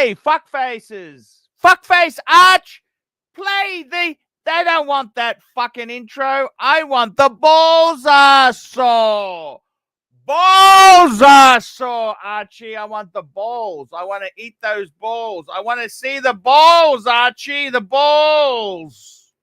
Hey, fuckfaces. Fuckface Arch, play the... They don't want that fucking intro. I want the balls are sore. Balls are sore, Archie. I want the balls. I want to eat those balls. I want to see the balls, Archie. The balls.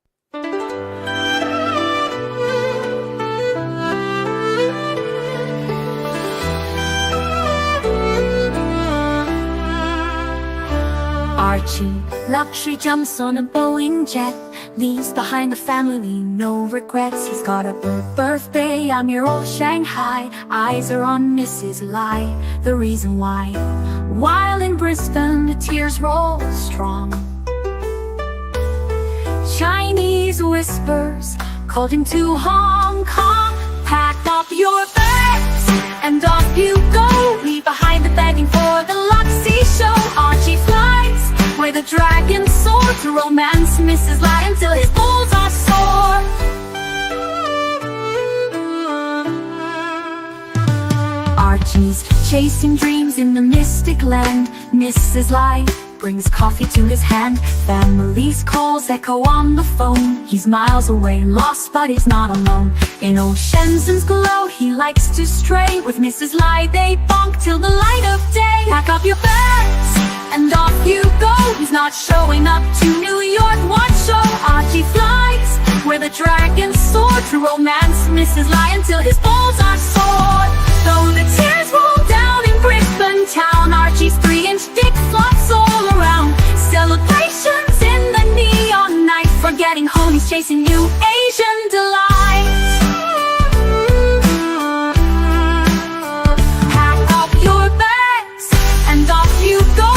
Archie, luxury jumps on a Boeing jet, leaves behind a family, no regrets. He's got a birthday, I'm your old Shanghai. Eyes are on Mrs. Lai, the reason why. While in Brisbane, the tears roll strong. Chinese whispers called him to Hong Kong. Pack up your bags and off you go. Leave behind the begging for the Luxy show. Archie flies where the dragons soar to romance Mrs. Lai until his balls are sore. Archie's chasing dreams in the mystic land. Mrs. Lai brings coffee to his hand. Family's calls echo on the phone. He's miles away, lost but he's not alone. In old Shenzhen's glow, he likes to stray. With Mrs. Lai they bonk till the light of day. Pack up your bags and off you go. He's not showing up to New York, what show? Archie flies where the dragons soar to romance Mrs. Lai until his balls are sore. Though the tears roll down in Brisbane town, Archie's 3-inch dick flops all around. Celebrations in the neon night, forgetting home he's chasing new Asian delight. Pack up your bags and off you go.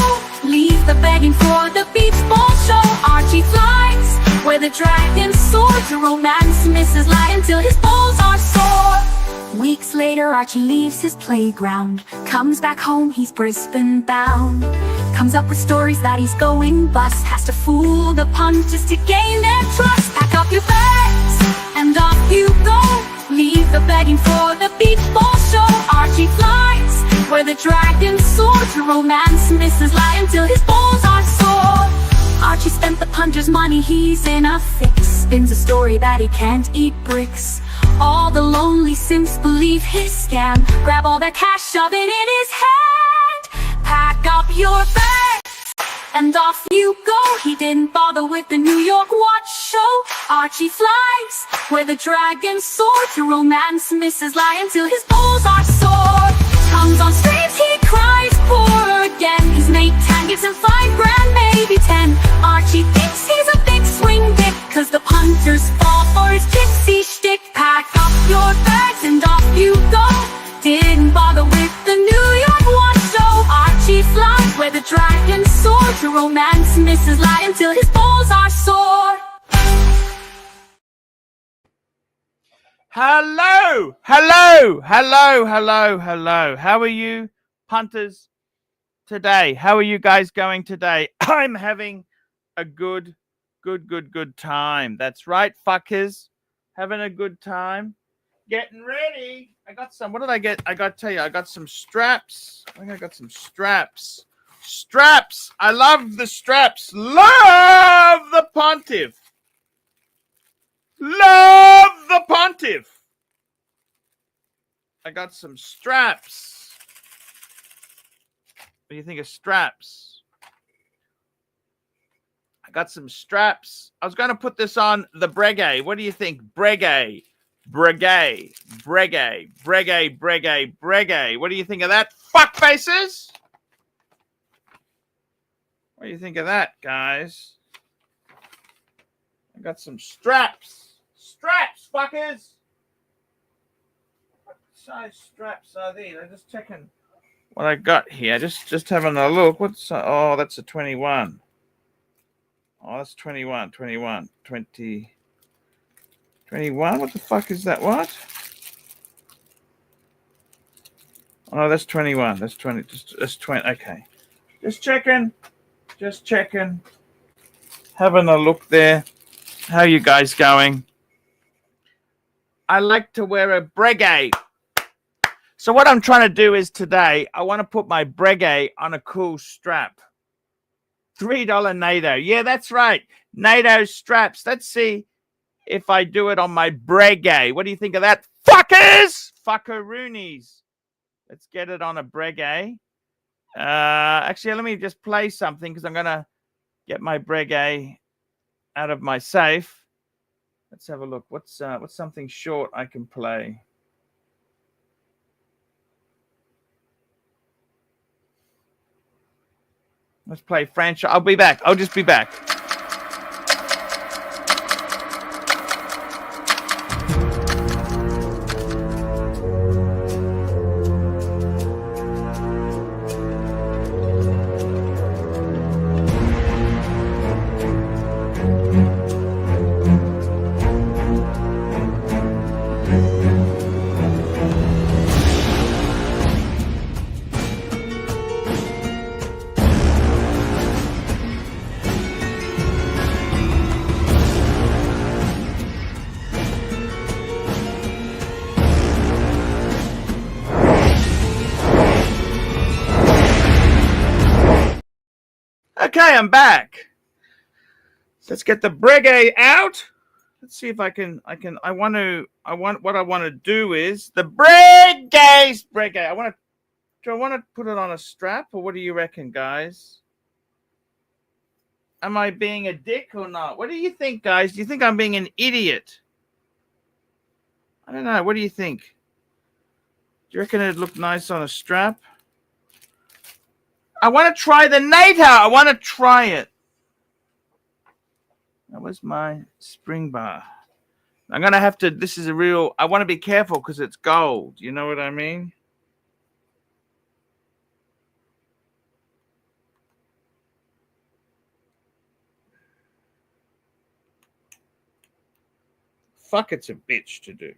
Leave the begging for the beach ball show. Archie flies where the dragons soar to romance Mrs. Lai until his balls are sore. Weeks later, Archie leaves his playground. Comes back home, he's Brisbane bound. Comes up with stories that he's going bust. Has to fool the punters to gain their trust. Pack up your bags and off you go. Leave the begging for the beach ball show. Archie flies where the dragons soar to romance Mrs. Lai until his balls are sore. Archie spent the punter's money, he's in a fix. Spins a story that he can't eat bricks. All the lonely simps believe his scam. Grab all that cash, shove it in his hand. Pack up your bags and off you go. He didn't bother with the New York watch show. Archie flies where the dragons soar to romance Mrs. Lai until his balls are sore. Comes on streams, he cries poor again. His mate Tan gives him $5 grand, maybe 10. Archie thinks he's a big swing dick, cause the punters fall for his gypsy shtick. Pack up your bags and off you go. Didn't bother with the New York watch show. Archie flies where the dragons soar to romance Mrs. Lai until his balls are sore. Hello, hello, hello, hello, hello. How are you, punters, today? How are you guys going today? I'm having a good time. That's right, fuckers. Having a good time. Getting ready. I got some. What did I get? I got to tell you, I got some straps. I think I got some straps. Straps. I love the straps. Love the Pontiff. Love the Pontiff. I got some straps. What do you think of straps? I got some straps. I was going to put this on the Breguet. What do you think? Breguet. Breguet. Breguet. Breguet. Breguet. Breguet. What do you think of that, fuck faces? What do you think of that, guys? I got some straps. Straps, fuckers! What size straps are these? I'm just checking what I got here. Just having a look. Oh, that's a 21. Oh, that's 21. 20. 21? What the fuck is that? What? Oh, no, that's 21. That's 20. That's 20. Okay. Just checking. Having a look there. How you guys going? I like to wear a Breguet. So what I'm trying to do is today, I want to put my Breguet on a cool strap. $3 NATO. Yeah, that's right. NATO straps. Let's see if I do it on my Breguet. What do you think of that? Fuckers! Fuckaroonies. Let's get it on a Breguet. Actually, let me just play something because I'm going to get my Breguet out of my safe. Let's have a look. What's something short I can play? Let's play franchise. I'll be back. I'll just be back. Okay, I'm back. So let's get the Breguet out. Let's see if I want to do is the Breguet. Do I want to put it on a strap, or what do you reckon, guys? Am I being a dick or not? What do you think, guys? Do you think I'm being an idiot? I don't know. What do you think? Do you reckon it'd look nice on a strap? I want to try the NATO. I want to try it. That was my spring bar. I'm going to have to, this is a real, I want to be careful because it's gold. You know what I mean? Fuck, it's a bitch to do.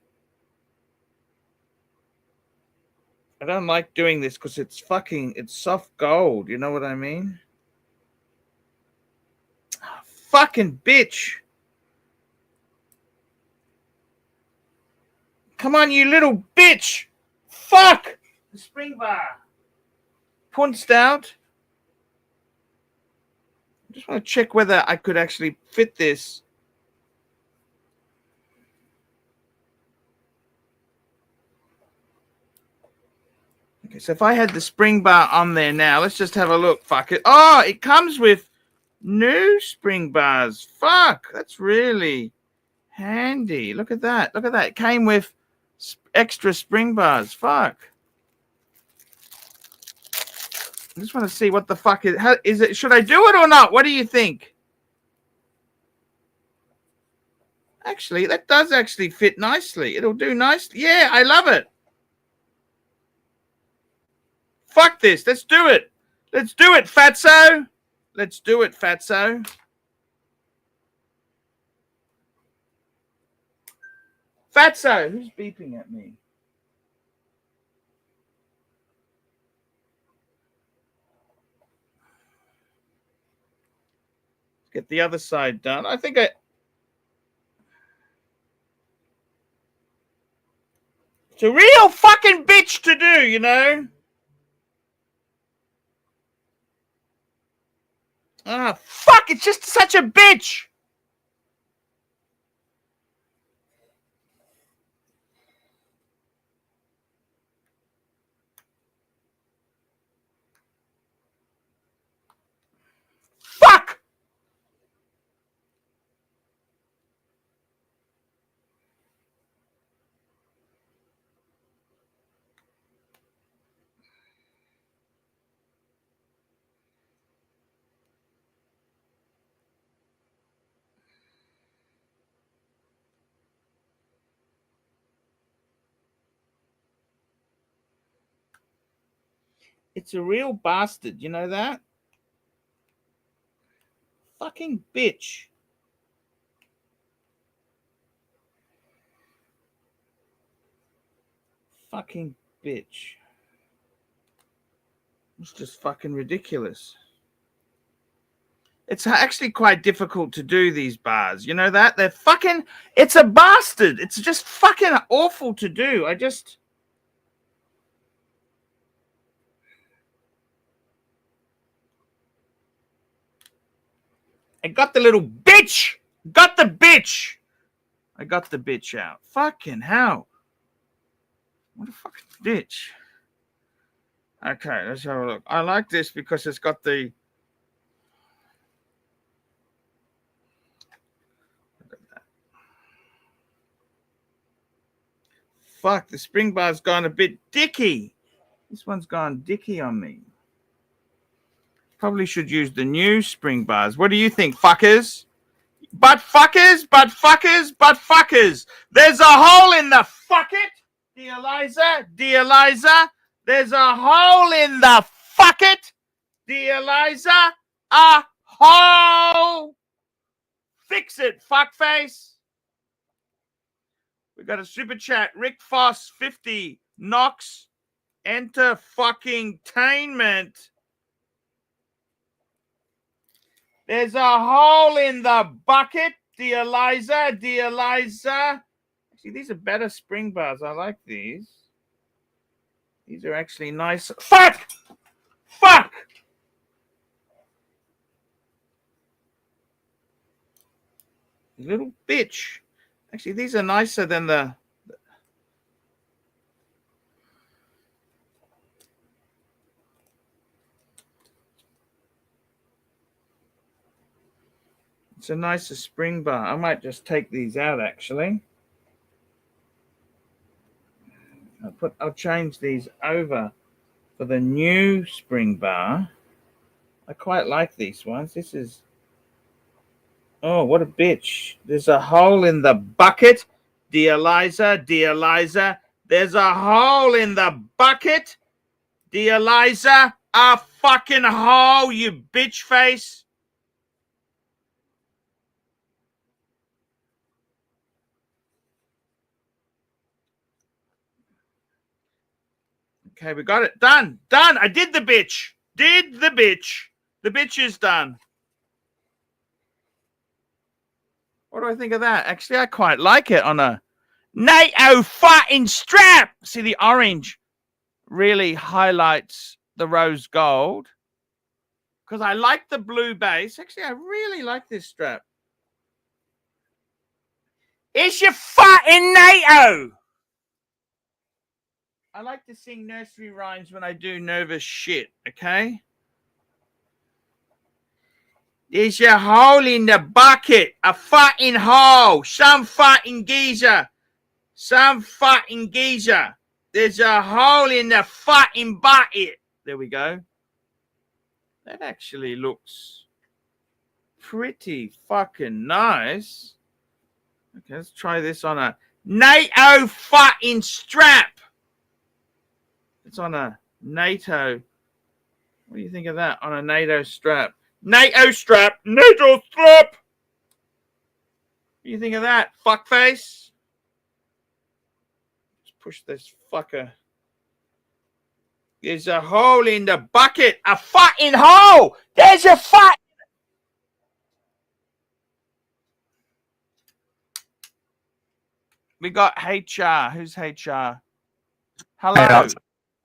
I don't like doing this because it's soft gold. You know what I mean? Oh, fucking bitch. Come on, you little bitch. Fuck. The spring bar. Punched out. I just want to check whether I could actually fit this. Okay, so if I had the spring bar on there now, let's just have a look. Fuck it. Oh, it comes with new spring bars. Fuck, that's really handy. Look at that. Look at that. It came with extra spring bars. Fuck. I just want to see what the fuck is. How is it? Should I do it or not? What do you think? Actually, that does actually fit nicely. It'll do nicely. Yeah, I love it. Fuck this. Let's do it. Let's do it, fatso. Let's do it, fatso. Fatso. Who's beeping at me? Let's get the other side done. I think it's a real fucking bitch to do, you know? Ah, fuck, it's just such a bitch. Fuck! It's a real bastard, you know that? Fucking bitch. Fucking bitch. It's just fucking ridiculous. It's actually quite difficult to do these bars. You know that? They're fucking... It's a bastard. It's just fucking awful to do. I just... I got the little bitch. Got the bitch. I got the bitch out. Fucking hell. What a fucking bitch. Okay, let's have a look. I like this because it's got the... Look at that. Fuck, the spring bar's gone a bit dicky. This one's gone dicky on me. Probably should use the new spring bars. What do you think, fuckers? But fuckers. There's a hole in the fuck it. Dear Liza. There's a hole in the fuck it. Dear Liza. A hole. Fix it, fuckface. We got a super chat. Rick Foss, 50. Knox. Enter fucking tainment. There's a hole in the bucket, dear Liza. Actually, these are better spring bars. I like these. These are actually nice. Fuck! You little bitch. Actually, these are nicer than the... It's a nicer spring bar. I might just take these out, actually. I'll change these over for the new spring bar. I quite like these ones. This is... Oh, what a bitch. There's a hole in the bucket. Dear Liza. There's a hole in the bucket. Dear Liza. A fucking hole, you bitch face. Okay, we got it. Done. I did the bitch. The bitch is done. What do I think of that? Actually, I quite like it on a NATO fighting strap. See, the orange really highlights the rose gold. Because I like the blue base. Actually, I really like this strap. It's your fighting NATO. I like to sing nursery rhymes when I do nervous shit, okay? There's a hole in the bucket, a fucking hole, some fucking geezer. There's a hole in the fucking bucket. There we go. That actually looks pretty fucking nice. Okay, let's try this on a NATO fucking strap. It's on a NATO. What do you think of that? On a NATO strap. NATO strap. What do you think of that, fuckface? Let's push this fucker. There's a hole in the bucket. A fucking hole. There's a fuck. We got HR. Who's HR? Hello. Hey,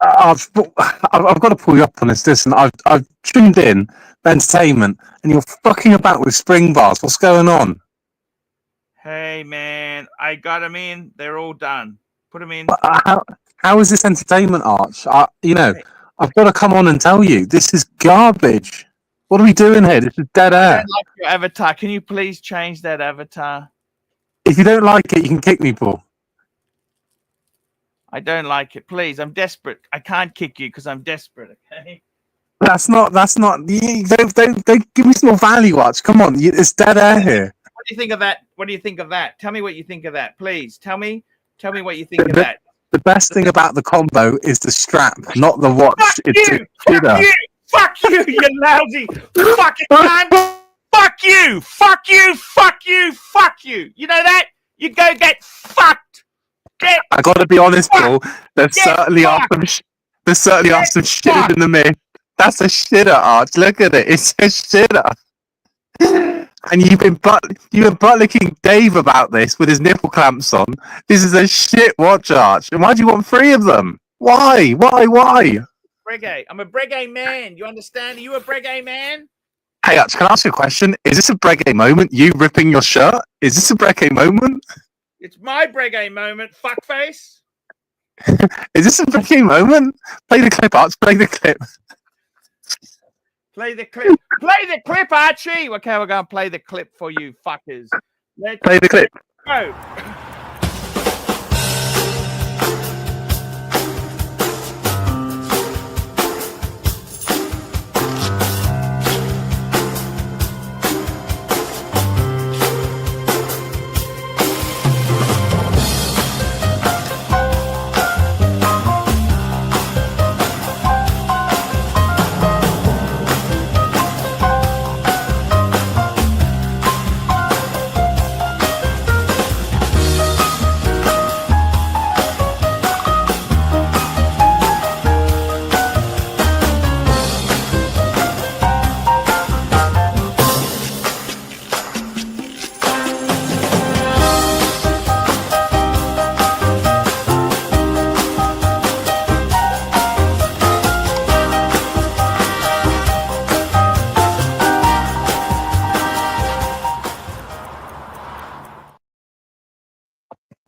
I've got to pull you up on this. Listen, I've tuned in for entertainment, and you're fucking about with spring bars. What's going on? Hey man, I got them in. They're all done. Put them in. How is this entertainment, Arch? I've got to come on and tell you this is garbage. What are we doing here? This is dead air. I don't like your avatar. Can you please change that avatar? If you don't like it, you can kick me, Paul. I don't like it. Please, I'm desperate. I can't kick you because I'm desperate. Okay. That's not. Don't give me some more value, Arch. Come on, it's dead air here. What do you think of that? Tell me what you think of that, please. Tell me what you think of that. The best thing about the combo is the strap, not the watch. Fuck you, you lousy fucking man. Fuck you. You know that? You go get fucked. I got to be honest, Paul. There's certainly are some shit in the mix. That's a shitter, Arch. Look at it. It's a shitter. And you've been butt licking Dave about this with his nipple clamps on. This is a shit watch, Arch. And why do you want 3 of them? Why? Breguet. I'm a Breguet man. You understand? Are you a Breguet man? Hey, Arch, can I ask you a question? Is this a Breguet moment? You ripping your shirt? Is this a Breguet moment? It's my Breguet moment, fuckface. Is this a Breguet moment? Play the clip, Arch. Play the clip. Play the clip. Play the clip, Archie. Okay, we're going to play the clip for you fuckers. Let's Play the clip. go.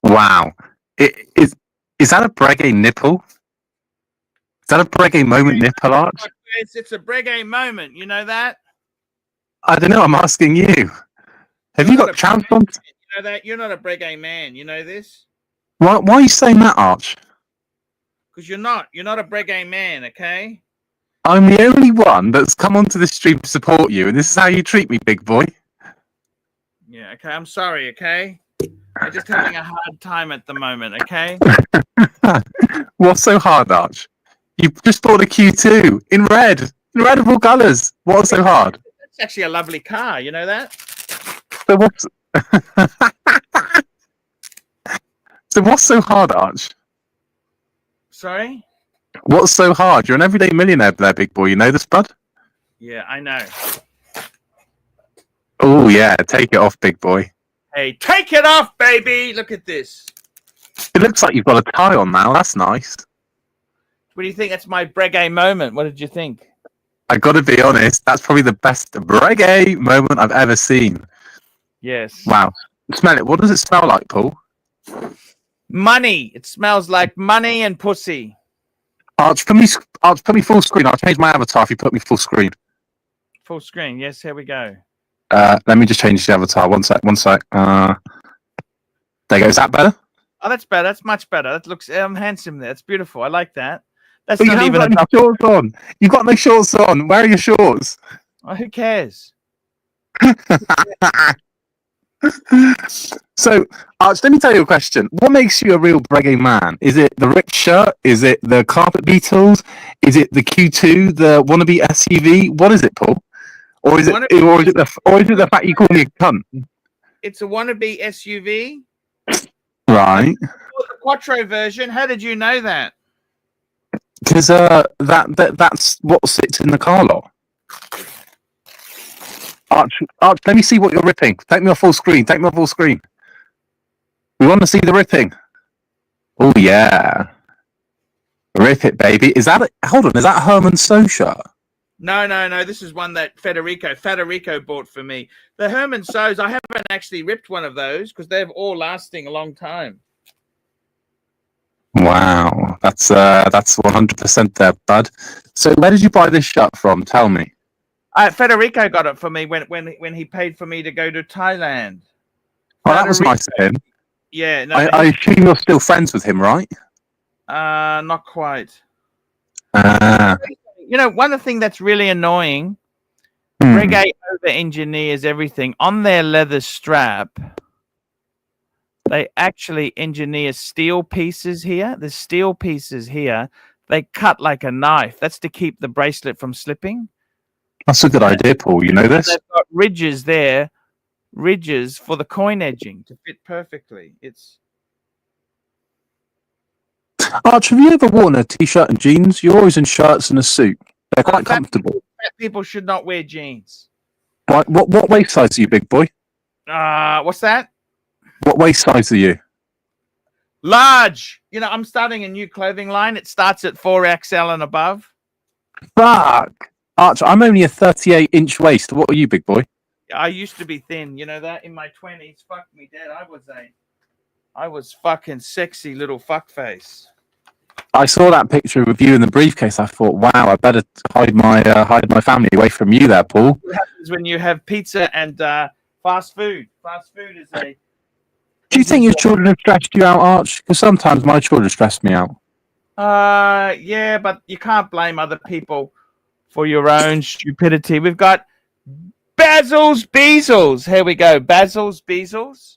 Wow. Is that a Breguet nipple? Is that a Breguet moment nipple, Arch? It's a Breguet moment. You know that? I don't know. I'm asking you. Have you got trounced on? You know that? You're not a Breguet man. You know this? Why are you saying that, Arch? Because you're not. You're not a Breguet man, okay? I'm the only one that's come onto this stream to support you, and this is how you treat me, big boy. Yeah, okay. I'm sorry, okay? I'm just having a hard time at the moment, okay? What's so hard, Arch? You just bought a Q2 in red of all colours. What's so hard? It's actually a lovely car. You know that? So what's so what's so hard, Arch? Sorry? What's so hard? You're an everyday millionaire there, big boy. You know this, bud? Yeah, I know. Oh, yeah. Take it off, big boy. Hey, take it off, baby. Look at this. It looks like you've got a tie on now. That's nice. What do you think? That's my Breguet moment. What did you think? I got to be honest. That's probably the best Breguet moment I've ever seen. Yes. Wow. Smell it. What does it smell like, Paul? Money. It smells like money and pussy. Arch, put me full screen. I'll change my avatar if you put me full screen. Full screen. Yes, here we go. Let me just change the avatar. One sec. There you go. Is that better? Oh, that's better. That's much better. That looks handsome there. That's beautiful. I like that. That's But you not haven't even got any shorts on. You've got no shorts on. Where are your shorts? Oh, who cares? So, Arch, let me tell you a question. What makes you a real Breguet man? Is it the rich shirt? Is it the carpet beetles? Is it the Q2, the wannabe SUV? What is it, Paul? Or is it the fact you call me a cunt? It's a wannabe SUV. Right. The Quattro version. How did you know that? Because that's what sits in the car lot. Arch, let me see what you're ripping. Take me off full screen. We want to see the ripping. Oh yeah, rip it, baby. Is that hold on? Is that Herman So shirt? No. This is one that Federico bought for me. The Herman So's. I haven't actually ripped one of those because they're all lasting a long time. Wow, that's 100% there, bud. So where did you buy this shirt from? Tell me. Federico got it for me when he paid for me to go to Thailand. Oh, that was nice of him. Yeah. No, I assume you're still friends with him, right? Not quite. Ah. You know, one thing that's really annoying, Breguet over-engineers everything. On their leather strap, they actually engineer steel pieces here. The steel pieces here, they cut like a knife. That's to keep the bracelet from slipping. That's a good idea, Paul. You know this? They've got ridges there, ridges for the coin edging to fit perfectly. It's... Arch, have you ever worn a t-shirt and jeans? You're always in shirts and a suit. They're quite comfortable. Fat people should not wear jeans. What waist size are you, big boy? What's that? What waist size are you? Large. You know, I'm starting a new clothing line. It starts at 4XL and above. Fuck. Arch, I'm only a 38-inch waist. What are you, big boy? I used to be thin, you know that, in my 20s. Fuck me dead. I was fucking sexy little fuckface. I saw that picture of you in the briefcase. I thought, wow, I better hide my family away from you there, Paul. What happens when you have pizza and fast food? Fast food is a... Do you think your children have stressed you out, Arch? Because sometimes my children stress me out. Yeah, but you can't blame other people for your own stupidity. We've got Basil's Beezels. Here we go. Basil's Beezels.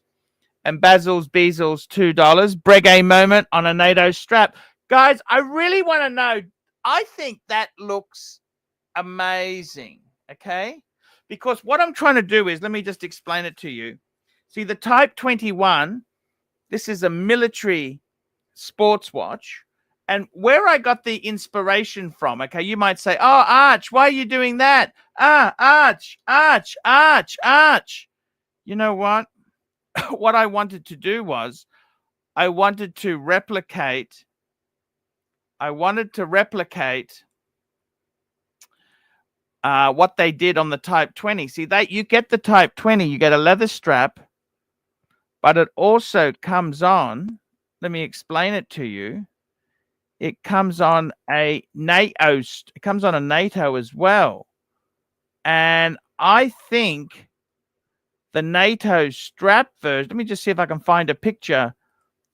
And Basil's Beezels, $2. Breguet moment on a NATO strap. Guys, I really want to know. I think that looks amazing. Okay? Because what I'm trying to do is, let me just explain it to you. See, the Type 21, this is a military sports watch. And where I got the inspiration from, okay, you might say, oh, Arch, why are you doing that? Arch. You know what? What I wanted to do was I wanted to replicate what they did on the Type 20. See, you get the Type 20, you get a leather strap, but it also comes on, let me explain it to you. It comes on a NATO. It comes on a NATO as well. And I think the NATO strap version, let me just see if I can find a picture.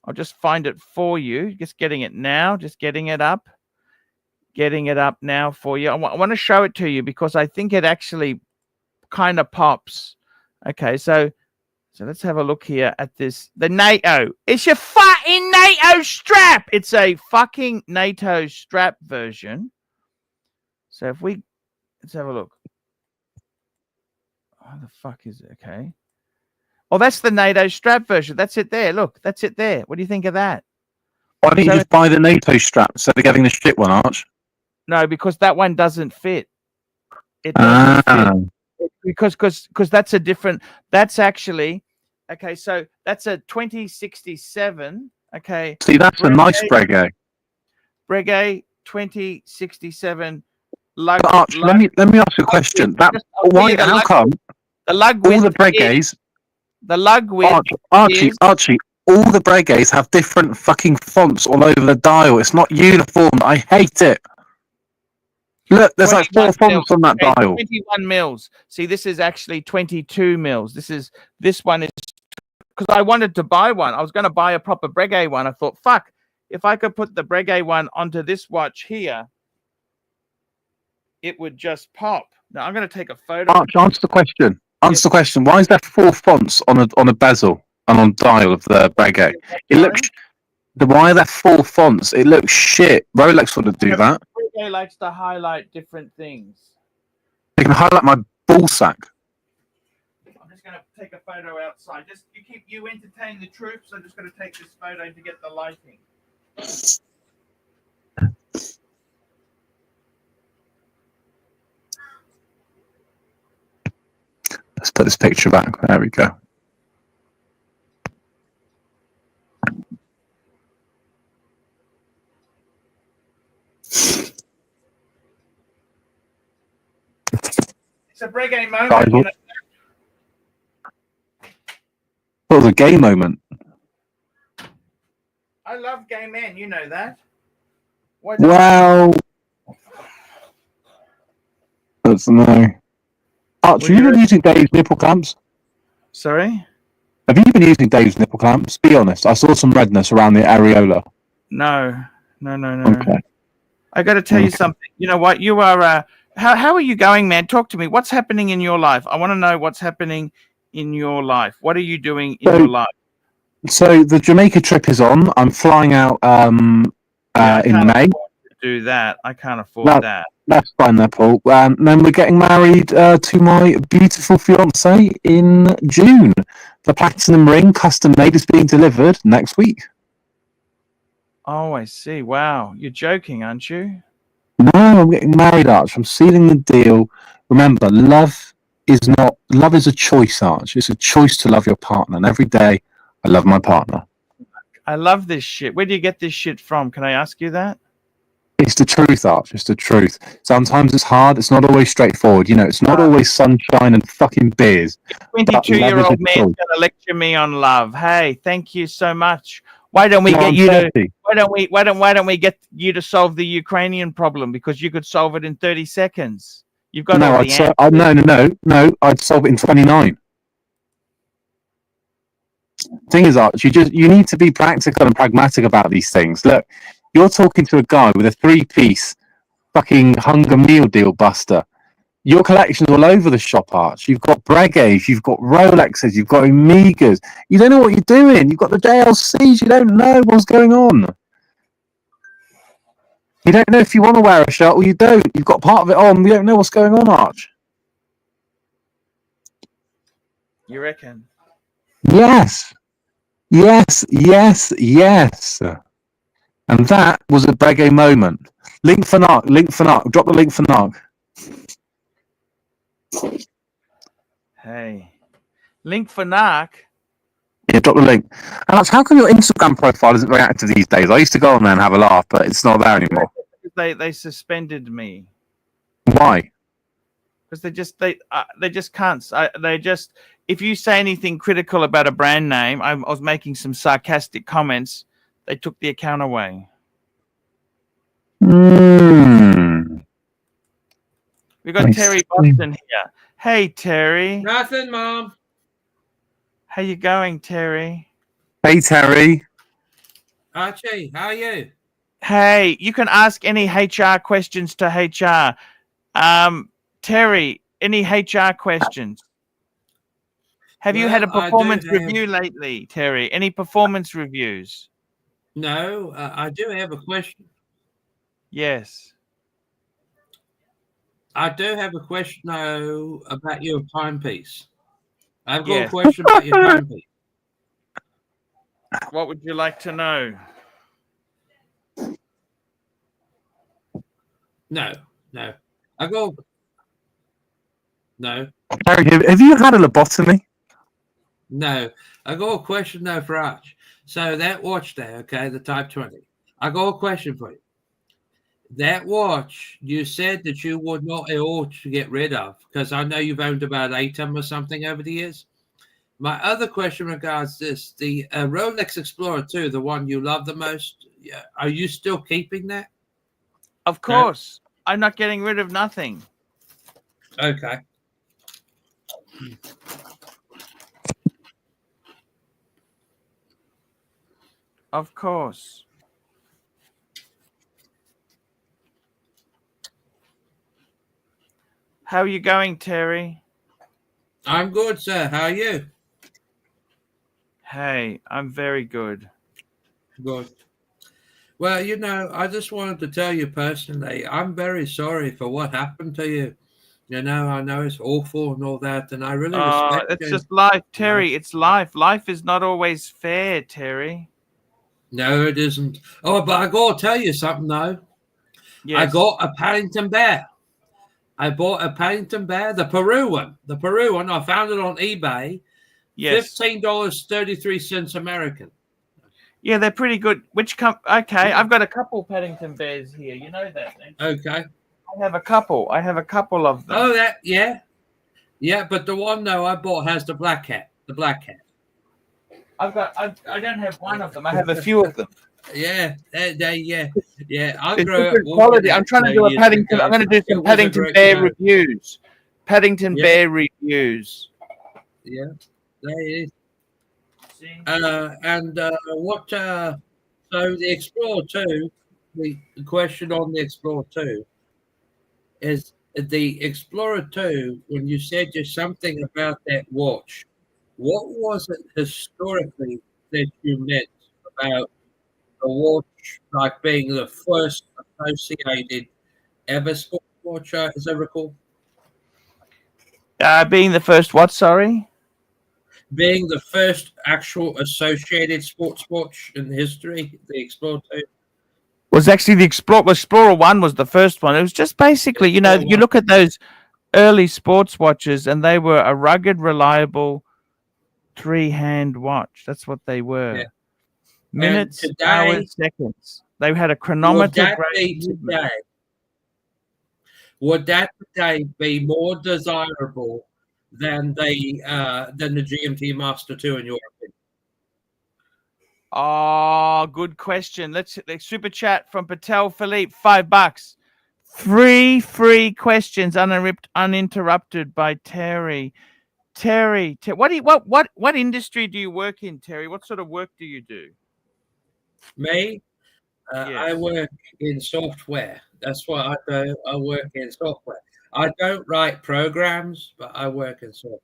I'll just find it for you. Just getting it now. Just getting it up. Getting it up now for you. I want to show it to you because I think it actually kind of pops. Okay, so let's have a look here at this. The NATO. It's your fucking NATO strap. It's a fucking NATO strap version. So if let's have a look. Oh, the fuck is it? Okay. Oh, that's the NATO strap version. That's it there. Look, that's it there. What do you think of that? Why don't you just buy the NATO strap instead of getting the shit one, Arch? No, because that one doesn't fit. It doesn't fit. Because that's a different, that's actually, okay, so that's a 2067, okay. See, that's a nice Breguet. Breguet 2067 lug. Arch, let me ask you a question. How come the lug all the Breguets, the lug width Archie, all the Breguets have different fucking fonts all over the dial. It's not uniform. I hate it. Look, there's like 4 fonts on that dial. 21 mils. See, this is actually 22 mils. This one is, because I wanted to buy one. I was going to buy a proper Breguet one. I thought, fuck, if I could put the Breguet one onto this watch here, it would just pop. Now I'm going to take a photo. Arch, answer the question. Answer the question. Why is there 4 fonts on a bezel and on dial of the Breguet? It looks. Why are there 4 fonts? It looks shit. Rolex would do that. Breguet likes to highlight different things. They can highlight my ball sack. I'm just going to take a photo outside. Just you entertain the troops. I'm just going to take this photo to get the lighting. Let's put this picture back. There we go. It's a Breguet moment. You know? What was a gay moment? I love gay men. You know that. Well, that's no. Arch, have you been using Dave's nipple clamps? Sorry? Have you been using Dave's nipple clamps? Be honest. I saw some redness around the areola. No. Okay. I got to tell you something. You know what? You are. How are you going, man? Talk to me. What's happening in your life? I want to know what's happening in your life. What are you doing in your life? So the Jamaica trip is on. I'm flying out in May. Do that. I can't afford that. That's fine there, Paul. And then we're getting married to my beautiful fiance in June. The platinum ring, custom made, is being delivered next week. Oh, I see. Wow. You're joking, aren't you? No, I'm getting married, Arch. I'm sealing the deal. Remember, love is a choice, Arch. It's a choice to love your partner. And every day, I love my partner. I love this shit. Where do you get this shit from? Can I ask you that? It's the truth, Arch. It's the truth. Sometimes it's hard. It's not always straightforward. You know, it's not always sunshine and fucking beers. 22-year-old man's going to lecture me on love. Hey, thank you so much. Why don't we get you to? Why don't we get you to solve the Ukrainian problem? Because you could solve it in 30 seconds. You've got all the answers. No. I'd solve it in 29. Thing is, Arch, you need to be practical and pragmatic about these things. Look, you're talking to a guy with a 3-piece fucking hunger meal deal buster. Your collection's all over the shop, Arch. You've got Breguets, you've got Rolexes, you've got Omegas. You don't know what you're doing. You've got the JLCs. You don't know what's going on. You don't know if you want to wear a shirt or you don't. You've got part of it on. We don't know what's going on, Arch. You reckon? Yes. And that was a Breguet moment. Link for Narc. Drop the link for Narc. Hey. Link for Narc? Yeah, drop the link. Alex, how come your Instagram profile isn't very active these days? I used to go on there and have a laugh, but it's not there anymore. They suspended me. Why? Because they just can't. If you say anything critical about a brand name, I was making some sarcastic comments. They took the account away. We got Terry Boston here. Hey, Terry. Nothing, Mom. How you going, Terry? Hey, Terry. Archie, how are you? Hey, you can ask any HR questions to HR. Terry, any HR questions? Have you had a performance review lately, Terry? Any performance reviews? No, I do have a question. Yes. I do have a question, though, about your timepiece. I've got a question about your timepiece. What would you like to know? No. I go. No. Terry, have you had a lobotomy? No. I got a question, though, for Arch. So that watch there, okay, the Type 20. I got a question for you. That watch, you said that you would not at all to get rid of, because I know you've owned about 8 of them or something over the years. My other question regards this, the Rolex Explorer 2, the one you love the most, are you still keeping that? Of course. No? I'm not getting rid of nothing. Okay. Of course. How are you going, Terry? I'm good, sir. How are you? Hey, I'm very good. Good. Well, you know, I just wanted to tell you personally, I'm very sorry for what happened to you. You know, I know it's awful and all that, and I really respect it's just life, Terry. It's life. Life is not always fair, Terry. No, it isn't. Oh, but I got to tell you something, though. Yes. I got a Paddington Bear. I bought a Paddington Bear, the Peru one. The Peru one, I found it on eBay. Yes. $15.33 American. Yeah, they're pretty good. Okay, I've got a couple Paddington Bears here. You know that. Okay. I have a couple of them. Oh, yeah. Yeah, but the one, though, I bought has the black hat. The black hat. I don't have one of them. I have a few of them. Yeah. I'm trying to do a Paddington. I'm going to do some Paddington Bear reviews. Bear reviews. Yeah, there it is. What? So the Explorer 2. The question on the Explorer 2 is the Explorer 2. When you said just something about that watch, what was it historically that you meant about the watch, like being the first associated ever sports watch, as I recall? Being the first what, sorry? Being the first actual associated sports watch in history, the Explorer 2. Was actually the Explorer 1 was the first one. It was just basically, you look at those early sports watches and they were a rugged, reliable 3-hand watch. That's what they were. Yeah. Minutes, hours, seconds. They had a Would chronometer. that be today? Would that today be more desirable than the GMT Master 2 in your opinion? Oh, good question. Let's super chat from Patel Philippe, $5. 3 free questions uninterrupted by Terry. Terry, what industry do you work in, Terry? What sort of work do you do? Me? Yes. I work in software. That's what I do. I work in software. I don't write programs, but I work in software.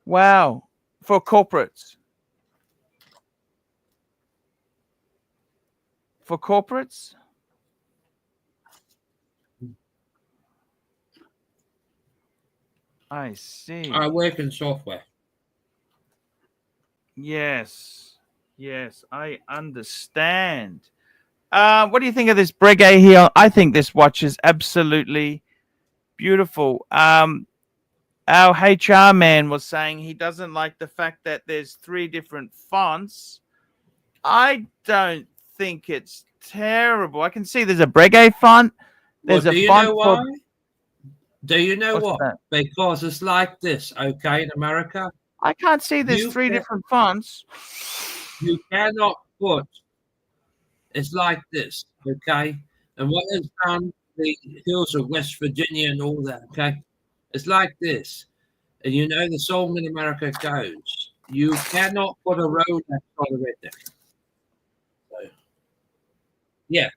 Wow. For corporates. For corporates? I see. I work in software. Yes. Yes, I understand. What do you think of this Breguet here? I think this watch is absolutely beautiful. Our HR man was saying he doesn't like the fact that there's 3 different fonts. I don't think it's terrible. I can see there's a Breguet font. There's Well, do a you font know why? Do you know What's what? that? Because it's like this, okay, in America. I can't see there's You 3 can- different fonts. You cannot put, it's like this, okay? And what is done, the hills of West Virginia and all that, okay? It's like this. And you know the song in America goes, you cannot put a Rolex on a redneck. So, yeah.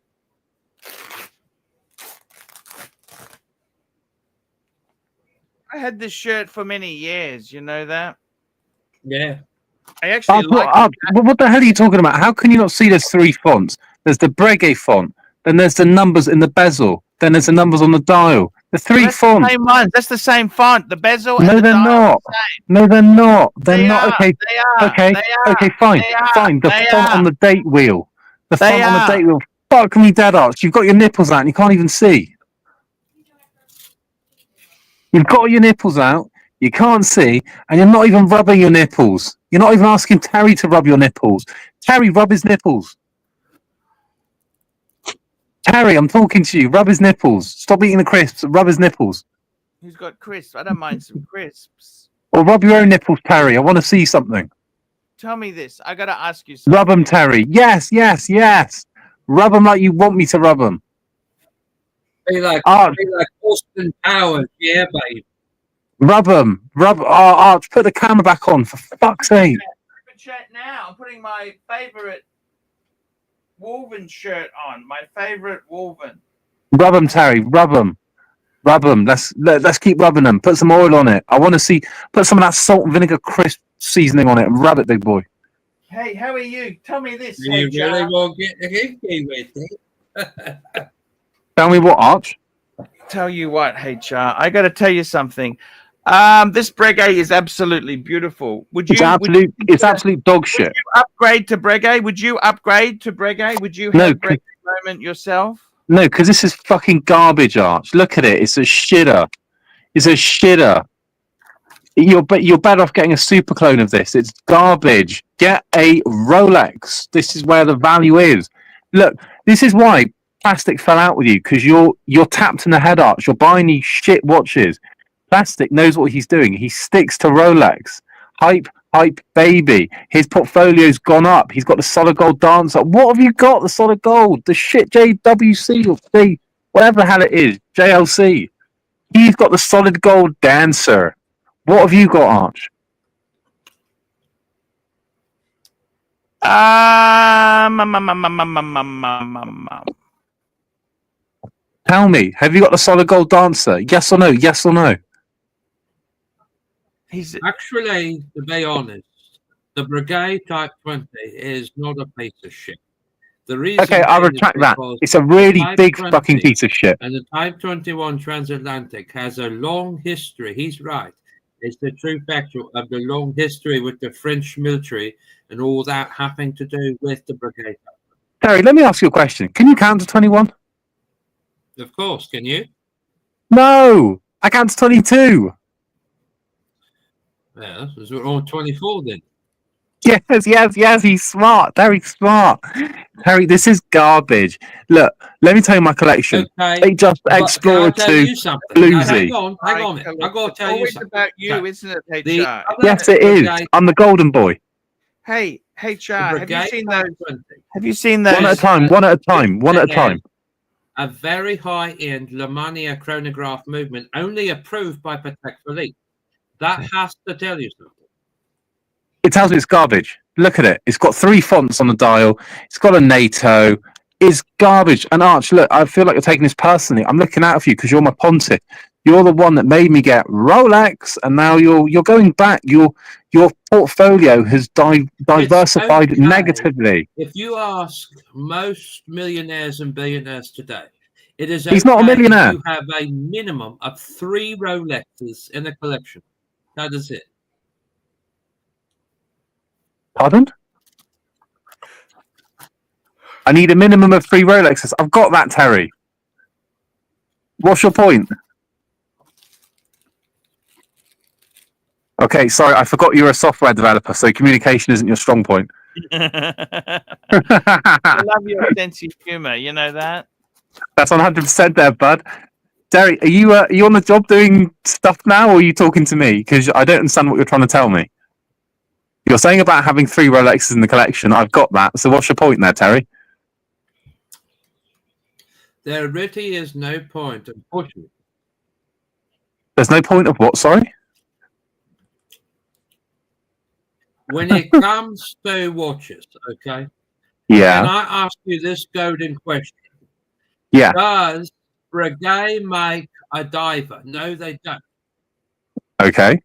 I had this shirt for many years. You know that? Yeah. I actually like what the hell are you talking about? How can you not see there's 3 fonts? There's the Breguet font, then there's the numbers in the bezel, then there's the numbers on the dial. The 3 fonts. The same ones. That's the same font. The bezel. No, and the they're dial not. are the same. No, they're not. They're They not. are. Okay. They are. Okay. They are. Okay. Fine. They are. Fine. The They font are. on the date wheel. The They font on the are. date wheel. Fuck me, dead arch. You've got your nipples out and you can't even see. You've got your nipples out. You can't see, and you're not even rubbing your nipples. You're not even asking Terry to rub your nipples. Terry, rub his nipples. Terry, I'm talking to you. Rub his nipples. Stop eating the crisps. Rub his nipples. Who's got crisps? I don't mind some crisps. Or rub your own nipples, Terry. I want to see something. Tell me this. I gotta ask you something. Rub them, Terry. Yes, yes, yes. Rub them like you want me to rub them. Be like Austin Powers. Yeah, babe. Rub them. Arch, put the camera back on, for fuck's sake. Chat now. I'm putting my favorite woven shirt on. My favorite woven. Rub them, Terry. Rub them. Rub them. Let's keep rubbing them. Put some oil on it. I want to see. Put some of that salt and vinegar crisp seasoning on it and rub it, big boy. Hey, how are you? Tell me this. You HR. really won't get the hinky with it. Tell me what, Arch. Tell you what, HR. I got to tell you something. This Breguet is absolutely beautiful. It's absolute dog shit. Would you upgrade to Breguet? Would you upgrade to Breguet? Would you No, have Breguet moment yourself? No, because this is fucking garbage, Arch. Look at it. It's a shitter. It's a shitter. You're better off getting a super clone of this. It's garbage. Get a Rolex. This is where the value is. Look, this is why plastic fell out with you, because you're tapped in the head, Arch. You're buying these shit watches. Plastic knows what he's doing. He sticks to Rolex. Hype, baby. His portfolio's gone up. He's got the solid gold dancer. What have you got? The solid gold. The shit JWC or C, whatever the hell it is. JLC. He's got the solid gold dancer. What have you got, Arch? Tell me, have you got the solid gold dancer? Yes or no? Yes or no? Actually, to be honest, the Breguet Type 20 is not a piece of shit. The reason Okay, I'll retract that. It's a really big fucking piece of shit. And the Type 21 Transatlantic has a long history. He's right. It's the true factual of the long history with the French military and all that having to do with the Breguet. Terry, let me ask you a question. Can you count to 21? Of course, can you? No, I count to 22. Yeah, we're on 24 then. Yes. He's smart. Very smart. Terry, this is garbage. Look, let me tell you my collection. Okay. Take just But can I Explorer tell 2 you something? No, Bluesy. hang on. I've got to tell you always something. about you, Okay. isn't it, The HR? other Yes, it is. brigade- I'm the golden boy. Hey, HR, have you brigade seen type those? 20 Have you seen those? One at a time. One at a time. One at a time. a very high-end Lemania chronograph movement, only approved by Patek Philippe. That has to tell you something. It tells me it's garbage. Look at it. It's got 3 fonts on the dial. It's got a NATO. It's garbage. And Arch, look, I feel like you're taking this personally. I'm looking out for you because you're my Pontiff. You're the one that made me get Rolex, and now you're going back. Your portfolio has diversified okay. negatively. If you ask most millionaires and billionaires today, it is He's not a okay millionaire. if you have a minimum of 3 Rolexes in a collection. That is it. Pardon? I need a minimum of 3 Rolexes. I've got that, Terry. What's your point? Okay, sorry, I forgot you're a software developer, so communication isn't your strong point. I love your sense of humor. You know that. That's 100% there, bud. Derry, are you on the job doing stuff now, or are you talking to me? Because I don't understand what you're trying to tell me. You're saying about having 3 Rolexes in the collection. I've got that. So what's your point there, Terry? There really is no point in pushing. There's no point of what? Sorry. When it comes to watches, okay? Yeah. Can I ask you this golden question? Yeah. Does Breguet make a diver? No, they don't. Okay.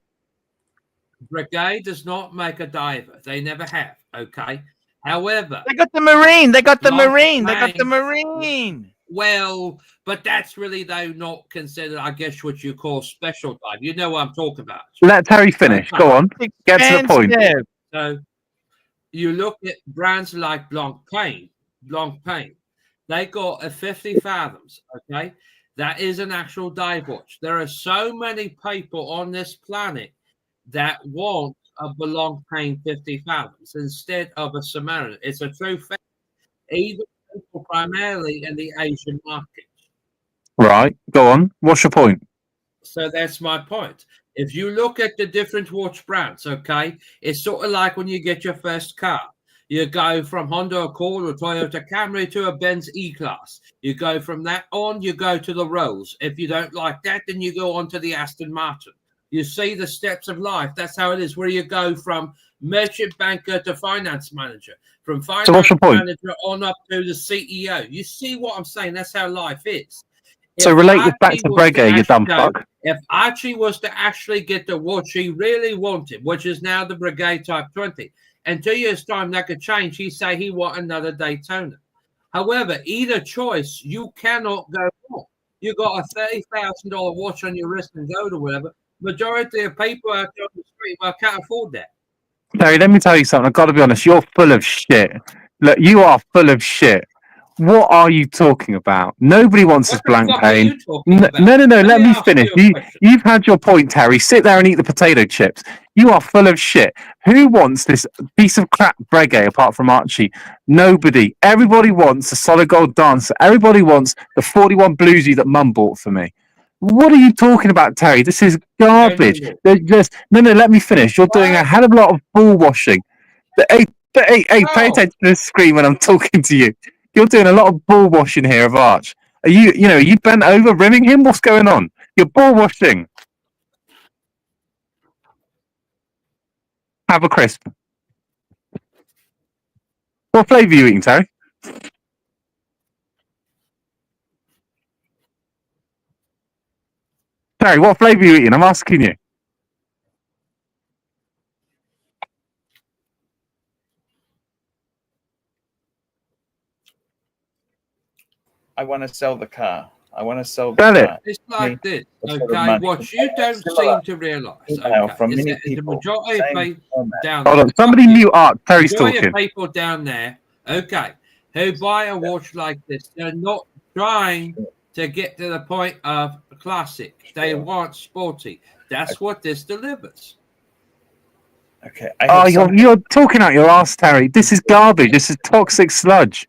Breguet does not make a diver. They never have, okay? However, They got the Marine. They got the Long Marine. They got the range. Marine. well, but that's really, though, not considered, I guess, what you call special dive. You know what I'm talking about. Let Terry finish. Go on. Get to the point. Expensive. So you look at brands like Blancpain, they got a 50 fathoms, okay? That is an actual dive watch. There are so many people on this planet that want a Blancpain 50 fathoms instead of a Submariner. It's a true fact. Even people primarily in the Asian market. Right. Go on. What's your point? So that's my point. If you look at the different watch brands, okay, it's sort of like when you get your first car. You go from Honda Accord or Toyota Camry to a Benz E-Class. You go from that on, you go to the Rolls. If you don't like that, then you go on to the Aston Martin. You see the steps of life. That's how it is, where you go from merchant banker to finance manager, from finance what's your point? manager on up to the CEO. You see what I'm saying? That's how life is. So If relate this back Archie to was Breguet, you dumb actually- fuck. If Archie was to actually get the watch he really wanted, which is now the Breguet Type 20, in 2 years' time that could change. He'd say he want another Daytona. However, either choice, you cannot go wrong. You got a $30,000 watch on your wrist and gold or whatever. Majority of people out there on the street, well, can't afford that. Terry, let me tell you something. I've got to be honest. You're full of shit. Look, you are full of shit. What are you talking about? Nobody wants this What the blank fuck are pain. you talking about? No. Let me ask finish. you a question. You've had your point, Terry. Sit there and eat the potato chips. You are full of shit. Who wants this piece of crap Breguet apart from Archie? Nobody. Everybody wants a solid gold dancer. Everybody wants the 41 bluesy that Mum bought for me. What are you talking about, Terry? This is garbage. No. They're just no. Let me finish. You're doing a hell of a lot of ball washing. Hey, pay attention to the screen when I'm talking to you. You're doing a lot of ball washing here of Arch. Are you bent over rimming him? What's going on? You're ball washing. Have a crisp. What flavour are you eating, Terry? Terry, what flavour are you eating? I'm asking you. I want to sell the car. I want to sell the Sell it. car. It's like this, What sort of okay? money? What you don't Similar seem to realise, email okay, from is many that the people, majority of same people format. down Hold there, on. Somebody mute Arch. Terry's majority talking. of people down there, okay, who buy a watch like this, they're not trying to get to the point of classic. They want sporty. That's what this delivers. Okay. Oh, you're talking out your ass, Terry. This is garbage. This is toxic sludge.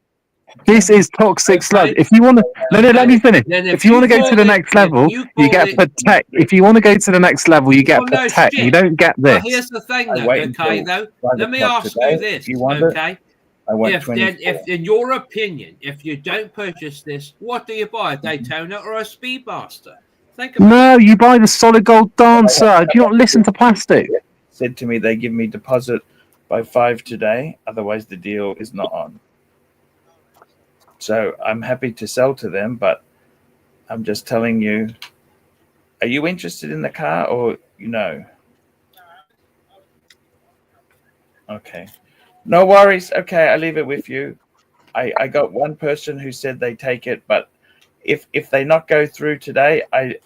This is toxic sludge. If you want to, let me finish. Then If you want to go to the next level, you get protect. If you want to go to the next level, you get protect. You don't get Well, this. here's the thing, though. Okay, though. Let me ask you this. Okay. If in your opinion, if you don't purchase this, what do you buy? A Daytona or a Speedmaster? Think about No, you buy the solid gold dancer. Do you not listen to plastic? Said to me they give me deposit by 5 today, otherwise the deal is not on. So I'm happy to sell to them, but I'm just telling you, are you interested in the car or no? Okay. No worries. Okay, I leave it with you. I got one person who said they take it, but if they not go through today, I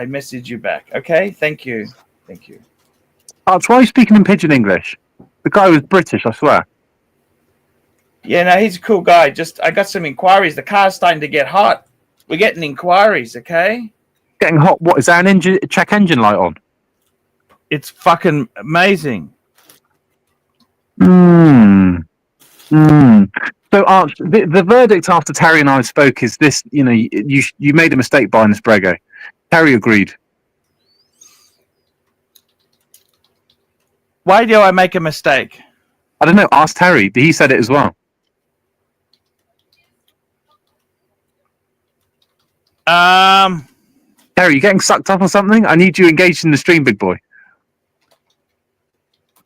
message you back. Okay? Thank you. Thank you. Arch, why are you speaking in pidgin English? The guy was British, I swear. Yeah, no, he's a cool guy. Just I got some inquiries. The car's starting to get hot. We're getting inquiries, okay? Getting hot. What is there an engine check engine light on? It's fucking amazing. So, Arch, the verdict after Terry and I spoke is this: you made a mistake buying this Brego. Terry agreed. Why do I make a mistake? I don't know. Ask Terry. He said it as well. Terry, you getting sucked up or something? I need you engaged in the stream, big boy.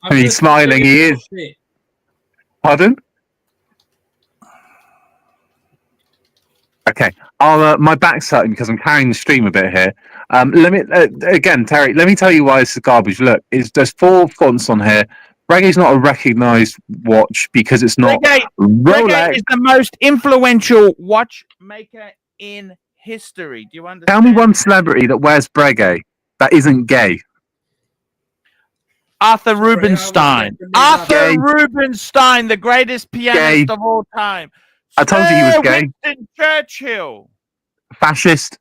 He's smiling. He is. Pardon? Okay. My back's hurting because I'm carrying the stream a bit here. Let me again, Terry. Let me tell you why this is garbage. Look, there's 4 fonts on here. Breguet's not a recognised watch because it's not Rolex. Breguet is the most influential watchmaker in history. Do you understand? Tell me one celebrity that wears Breguet that isn't gay. Arthur Rubinstein. Arthur Rubinstein, the greatest pianist of all time. I told you he was gay. Winston Churchill. Fascist.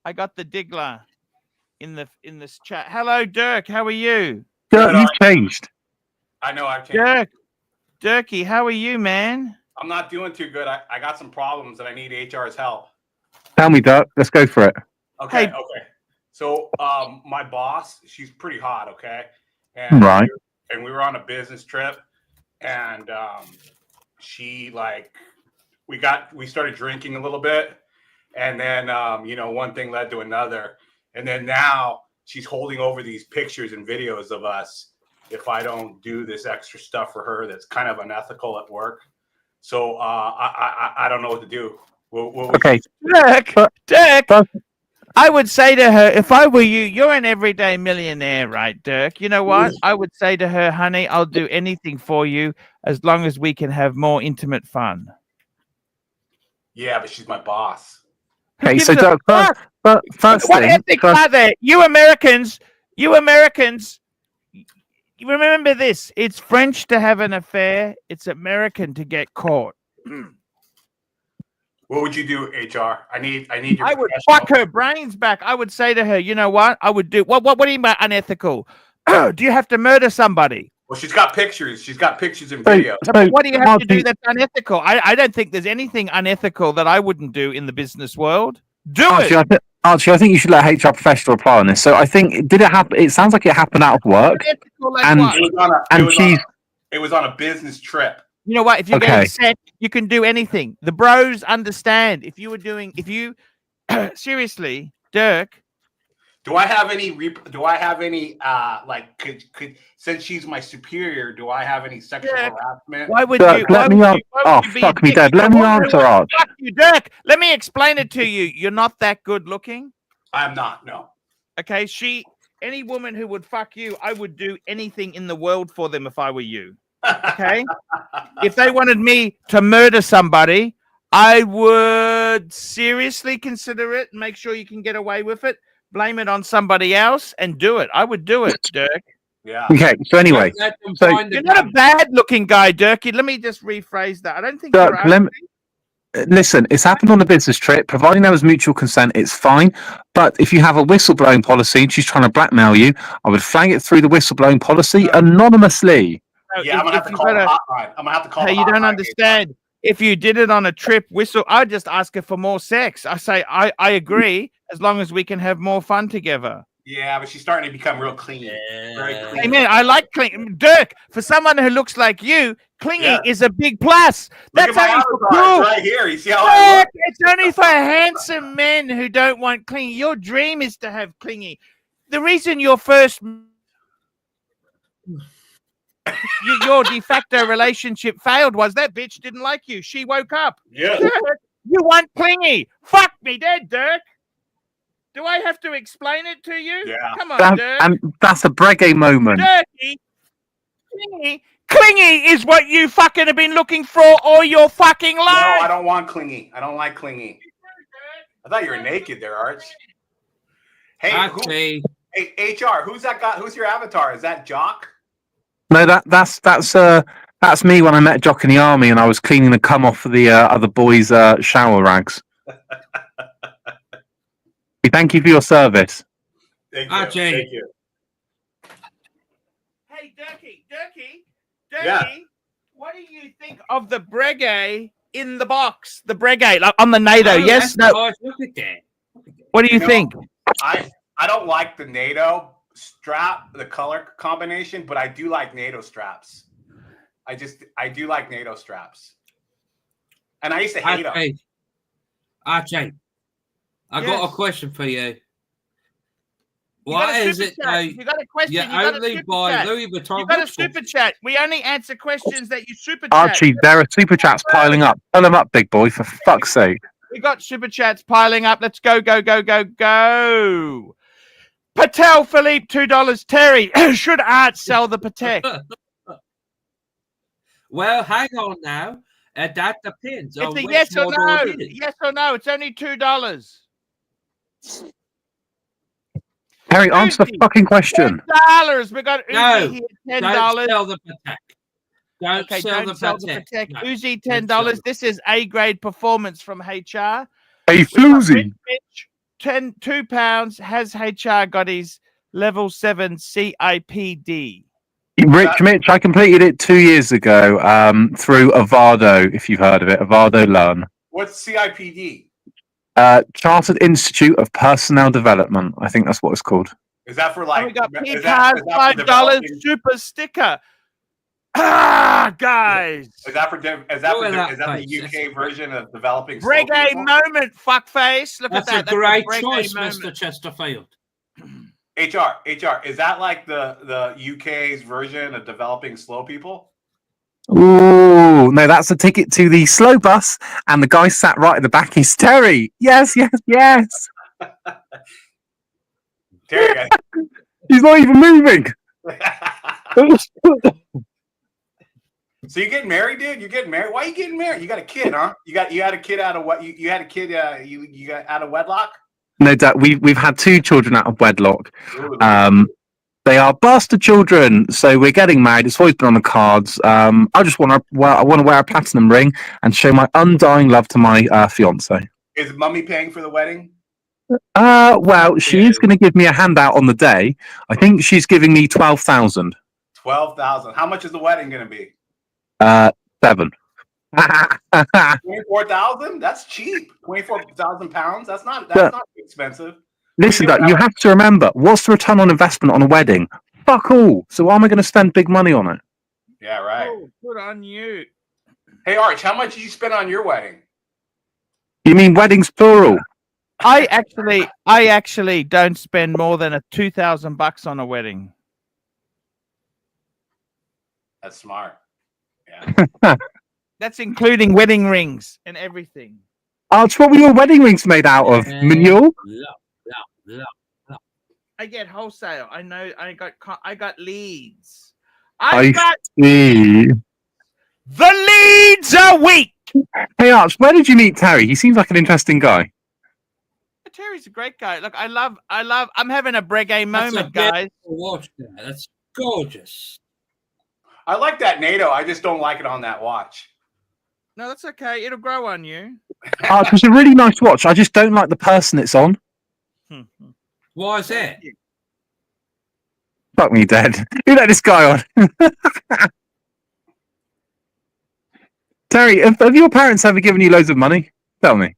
I got the Diggler in this chat. Hello, Dirk. How are you? Dirk, you've changed. I know I've changed. Dirky, how are you, man? I'm not doing too good. I got some problems and I need HR's help. Tell me, Dirk. Let's go for it. Okay. Hey. Okay. So, my boss, she's pretty hot. Okay. And right. We were on a business trip, and she we started drinking a little bit, and then one thing led to another, and then now she's holding over these pictures and videos of us if I don't do this extra stuff for her that's kind of unethical at work. So I don't know what to do. Okay, Dirk. I would say to her, if I were you, you're an everyday millionaire, right, Dirk? You know what? I would say to her, honey, I'll do anything for you as long as we can have more intimate fun. Yeah, but she's my boss. Okay, so Dirk, first what thing, ethics are there? You Americans, you remember this. It's French to have an affair. It's American to get caught. What would you do, HR? I need your I would fuck her brains back. I would say to her, you know what? I would do what do you mean by unethical? Do you have to murder somebody? Well, she's got pictures. She's got pictures and videos. What do you have to do that's unethical? I don't think there's anything unethical that I wouldn't do in the business world. Archie, I think you should let HR professional reply on this. So I think, did it happen? It sounds like it happened out of work. It was on a business trip. You know what? If you're getting sick, you can do anything. The bros understand. Seriously, Dirk. Do I have any? Could since she's my superior, do I have any sexual harassment? Why would Dirk, you? Let me answer, Arch. Fuck you, Dirk. Let me explain it to you. You're not that good looking. I'm not. No. Okay. Any woman who would fuck you, I would do anything in the world for them if I were you. Okay. If they wanted me to murder somebody, I would seriously consider it and make sure you can get away with it. Blame it on somebody else and do it. I would do it, Dirk. Yeah. Okay. So anyway, you're not a bad-looking guy, Dirk. Let me just rephrase that. I don't think Dirk, you're ugly. listen, it's happened on a business trip. Providing there was mutual consent, it's fine. But if you have a whistleblowing policy and she's trying to blackmail you, I would flag it through the whistleblowing policy anonymously. Yeah, I'm gonna have to call the hotline. I'm gonna have to call. Hey, the you don't hotline. understand. If you did it on a trip whistle, I'd just ask her for more sex. I say, I agree, as long as we can have more fun together. Yeah, but she's starting to become real clingy. Very clingy. Hey, man, I like clingy. Dirk, for someone who looks like you, clingy is a big plus. Look That's at my only for avatar. cool. It's right here. You see how I Dirk, look? it's only for handsome men who don't want clingy. Your dream is to have clingy. The reason your your de facto relationship failed was that bitch didn't like you. She woke up. Yeah. Dirk, you want clingy. Fuck me dead, Dirk. Do I have to explain it to you? Yeah. Come on, Dirk. And that's a Breguet moment. Dirty. Clingy is what you fucking have been looking for all your fucking No, life. I don't want clingy. I don't like clingy. I thought you were naked there, Arch. Hey, Archie. hey, HR, who's that guy? Who's your avatar? Is that Jock? No, that's me when I met Jock in the army and I was cleaning the cum off of the other boys' shower rags. Thank you for your service. Thank you. Archie. Thank you. Hey, Dirky, Yeah. what do you think of the Breguet in the box? The Breguet, like on the NATO, Oh, yes? that's No. nice. Look at that. What do you know, think? I don't like the NATO strap, the color combination, but I do like NATO straps. I do like NATO straps. And I used to hate them. Archie, I got a question for you. You got Why a is super it chat. You got a question. you You got a only super buy chat. Louis Vuitton? You got a watches? super chat. We only answer questions that you super chat. Archie, there are super chats piling up. Pull them up, big boy, for fuck's sake. We got super chats piling up. Let's go, go, go, go, go. Patel Philippe, $2. Terry, should Art sell the Patek? Well, hang on now. That depends. It's on a which yes or model no. it is. Yes or no. It's only $2. Harry, answer the fucking question. $10. We got Uzi No, here, Don't $10. sell the Patek. Don't Okay, sell don't sell the Patek. Patek. No. Uzi, Don't sell $10. it. This is A-grade performance from HR. Hey, We've got floozy. Mitch, £2. Has HR got his level 7 CIPD? Mitch, I completed it 2 years ago through Avado, if you've heard of it. Avado Learn. What's CIPD? Chartered Institute of Personnel Development. I think that's what it's called. Is that for And like? we got is P that- cards, is that for $5 developing- super sticker. Ah, guys. Is that for is that Look at that is that the face. UK version of developing? slow Breguet people? moment, fuckface. Look That's at that. a great Breguet choice, moment. Mr. Chesterfield. HR, is that like the UK's version of developing slow people? Ooh, no, that's a ticket to the slow bus, and the guy sat right at the back is Terry. Yes, yes, yes. Terry, He's not even moving. so you getting married, dude? You're getting married? Why are you getting married? You got a kid, huh? You had a kid out of what? You had a kid you got out of wedlock? No doubt, we've had 2 children out of wedlock. Ooh, They are bastard children, so we're getting married. It's always been on the cards. I just want to wear a platinum ring and show my undying love to my fiance. is mummy paying for the wedding? Well, she is going to give me a handout on the day. I think she's giving me 12,000. 12,000. How much is the wedding going to be? 7. 24,000? That's cheap. 24,000 pounds. That's not expensive. Listen, Doug, you have to remember, what's the return on investment on a wedding? Fuck all. So why am I going to spend big money on it? Yeah, right. Oh, good on you. Hey, Arch, how much did you spend on your wedding? You mean weddings plural? I actually don't spend more than $2,000 on a wedding. That's smart. Yeah. That's including wedding rings and everything. Arch, what were your wedding rings made out of? Manure? Love. I get wholesale. I know. I got leads. I see. The leads are weak. Hey, Arch, where did you meet Terry? He seems like an interesting guy. Terry's a great guy. Look, I'm having a Breguet That's a moment, guys. Watch that. That's gorgeous. I like that NATO. I just don't like it on that watch. No, that's okay. It'll grow on you. Arch, it's a really nice watch. I just don't like the person it's on. Why is that? Fuck me, Dad. Who let this guy on? Terry, have your parents ever given you loads of money? Tell me.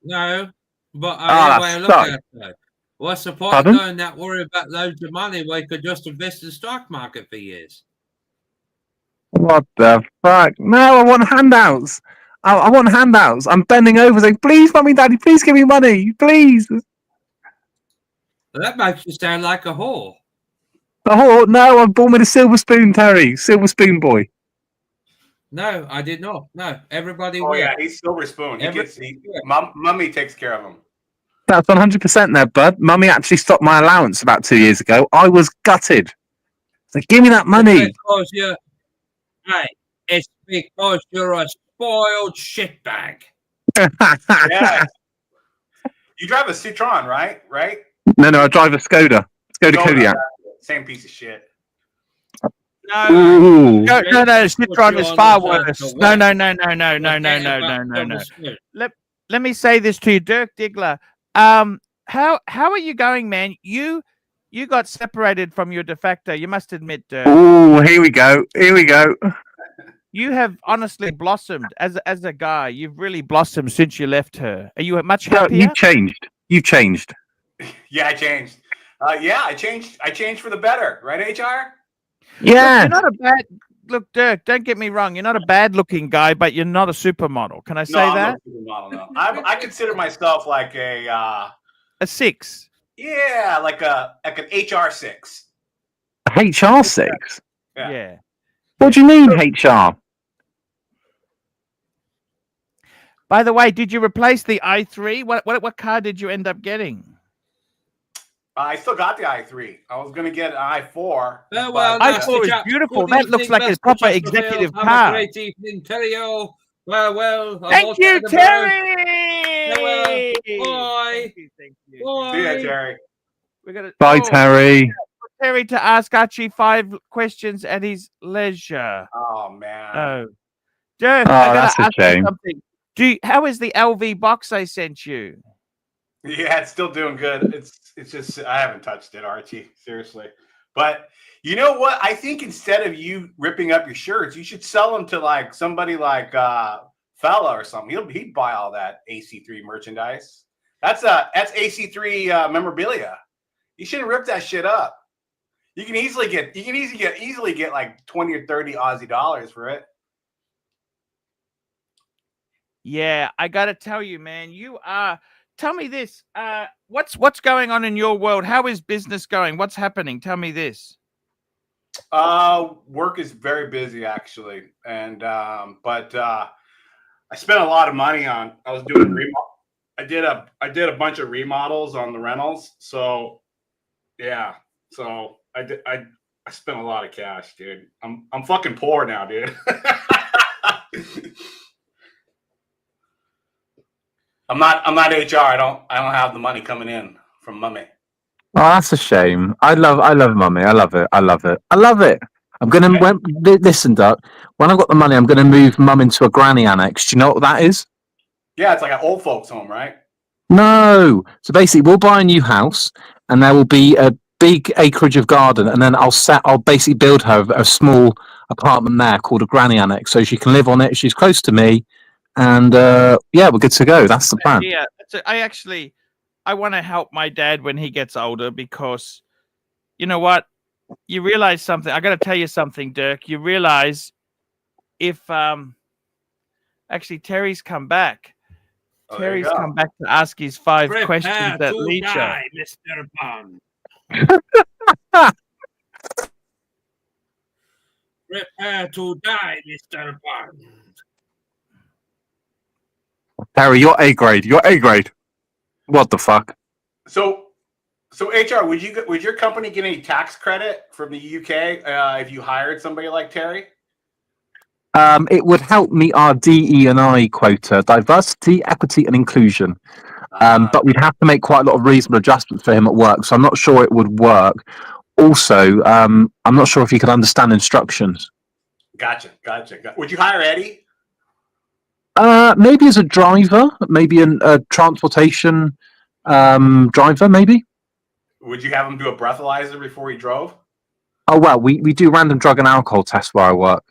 No, but Ah, way I look suck. at it, though. What's the point Pardon? of going that worry about loads of money when you could just invest in the stock market for years? What the fuck? No, I want handouts. I want handouts. I'm bending over saying, please, Mummy, Daddy, please give me money. Please. Well, that makes you sound like a whore. Oh, no, I'm born with a silver spoon, Terry. Silver spoon boy. No, I did not. No, everybody. Oh will. yeah, he's silver spoon. Every- Mummy takes care of him. That's 100% there, bud. Mummy actually stopped my allowance about 2 years ago. I was gutted. So give me that money. Because you're, hey, it's because you're a spoiled shitbag. Yeah. You drive a Citroen, right? Right? No, I drive a Skoda. Skoda Kodiak. Same piece of shit. No, Ooh. no, Citron is far worse. No. Let me say this to you, Dirk Diggler. How are you going, man? You got separated from your de facto. You must admit, Dirk. Ooh, here we go. Here we go. You have honestly blossomed as a guy. You've really blossomed since you left her. Are you much happier? You've changed. You've changed. Yeah, I changed. I changed for the better, right, HR? Yeah. Look, you're not a bad look, Dirk. Don't get me wrong. You're not a bad-looking guy, but you're not a supermodel. Can I say I'm that? not a supermodel, no. I consider myself like a 6. yeah, like an HR6. HR6? Yeah. What do you mean, HR? By the way, did you replace the i3? What car did you end up getting? I still got the i3. I was going to get an i4. Oh, well, but, i4 is beautiful. That looks like a proper executive car. Have a great evening, Terry-o. Well. Thank you, Terry. Bye. Thank you. Bye. see ya, Terry. We're gonna Bye, Terry. Terry to ask Archie 5 questions at his leisure. Oh, man. Oh, Dirk, Oh, I gotta that's a ask you shame. something. How is the LV box I sent you? Yeah, it's still doing good. It's just I haven't touched it, Archie. Seriously. But you know what? I think instead of you ripping up your shirts, you should sell them to like somebody like Fella or something. He'd buy all that AC3 merchandise. That's AC3 memorabilia. You shouldn't rip that shit up. You can easily get like 20 or 30 Aussie dollars for it. Yeah, I gotta tell you, man, you are. Tell me this. What's going on in your world? How is business going? What's happening? Tell me this. Work is very busy actually, and but I spent a lot of money on. I was doing I did a bunch of remodels on the rentals. So yeah, so I spent a lot of cash, dude. I'm fucking poor now, dude. I'm not HR. I don't have the money coming in from Mummy. Oh, that's a shame. I love Mummy. I love it. I'm gonna listen, Dirk. When I've got the money, I'm gonna move Mum into a granny annex. Do you know what that is? Yeah, it's like an old folks home, right? No. So basically, we'll buy a new house, and there will be a big acreage of garden, and then I'll basically build her a small apartment there called a granny annex, so she can live on it. She's close to me, and yeah, we're good to go. That's the plan. Yeah, I want to help my dad when he gets older because, you know what? You realize something. I got to tell you something, Dirk. You realize if actually Terry's come back. Oh, Terry's come back to ask his 5 questions at leisure. Die, Mr. Bond. Prepare to die, Mr. Bond. Terry, you're A grade. You're A grade. What the fuck? So HR, would your company get any tax credit from the UK if you hired somebody like Terry? It would help meet our DE&I quota, diversity, equity, and inclusion. But we'd have to make quite a lot of reasonable adjustments for him at work, so I'm not sure it would work. Also, I'm not sure if he could understand instructions. Gotcha. Would you hire Eddie? Maybe as a driver, maybe a transportation driver, maybe. Would you have him do a breathalyzer before he drove? Oh well, we do random drug and alcohol tests where I work,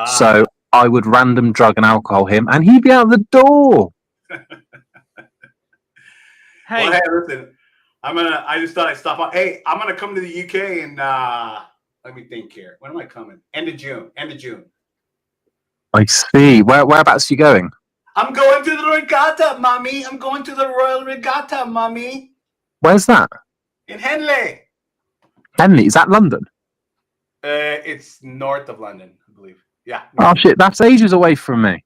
so I would random drug and alcohol him, and he'd be out the door. Hey, well, hey, listen, I just thought I'd stop on. Hey, I'm gonna come to the UK and let me think here. When am I coming? End of June. I see. Whereabouts are you going? I'm going to the regatta, mommy. I'm going to the Royal Regatta, mommy. Where's that? In Henley. Henley, is that London? It's north of London, I believe. Yeah. Oh shit, that's ages away from me.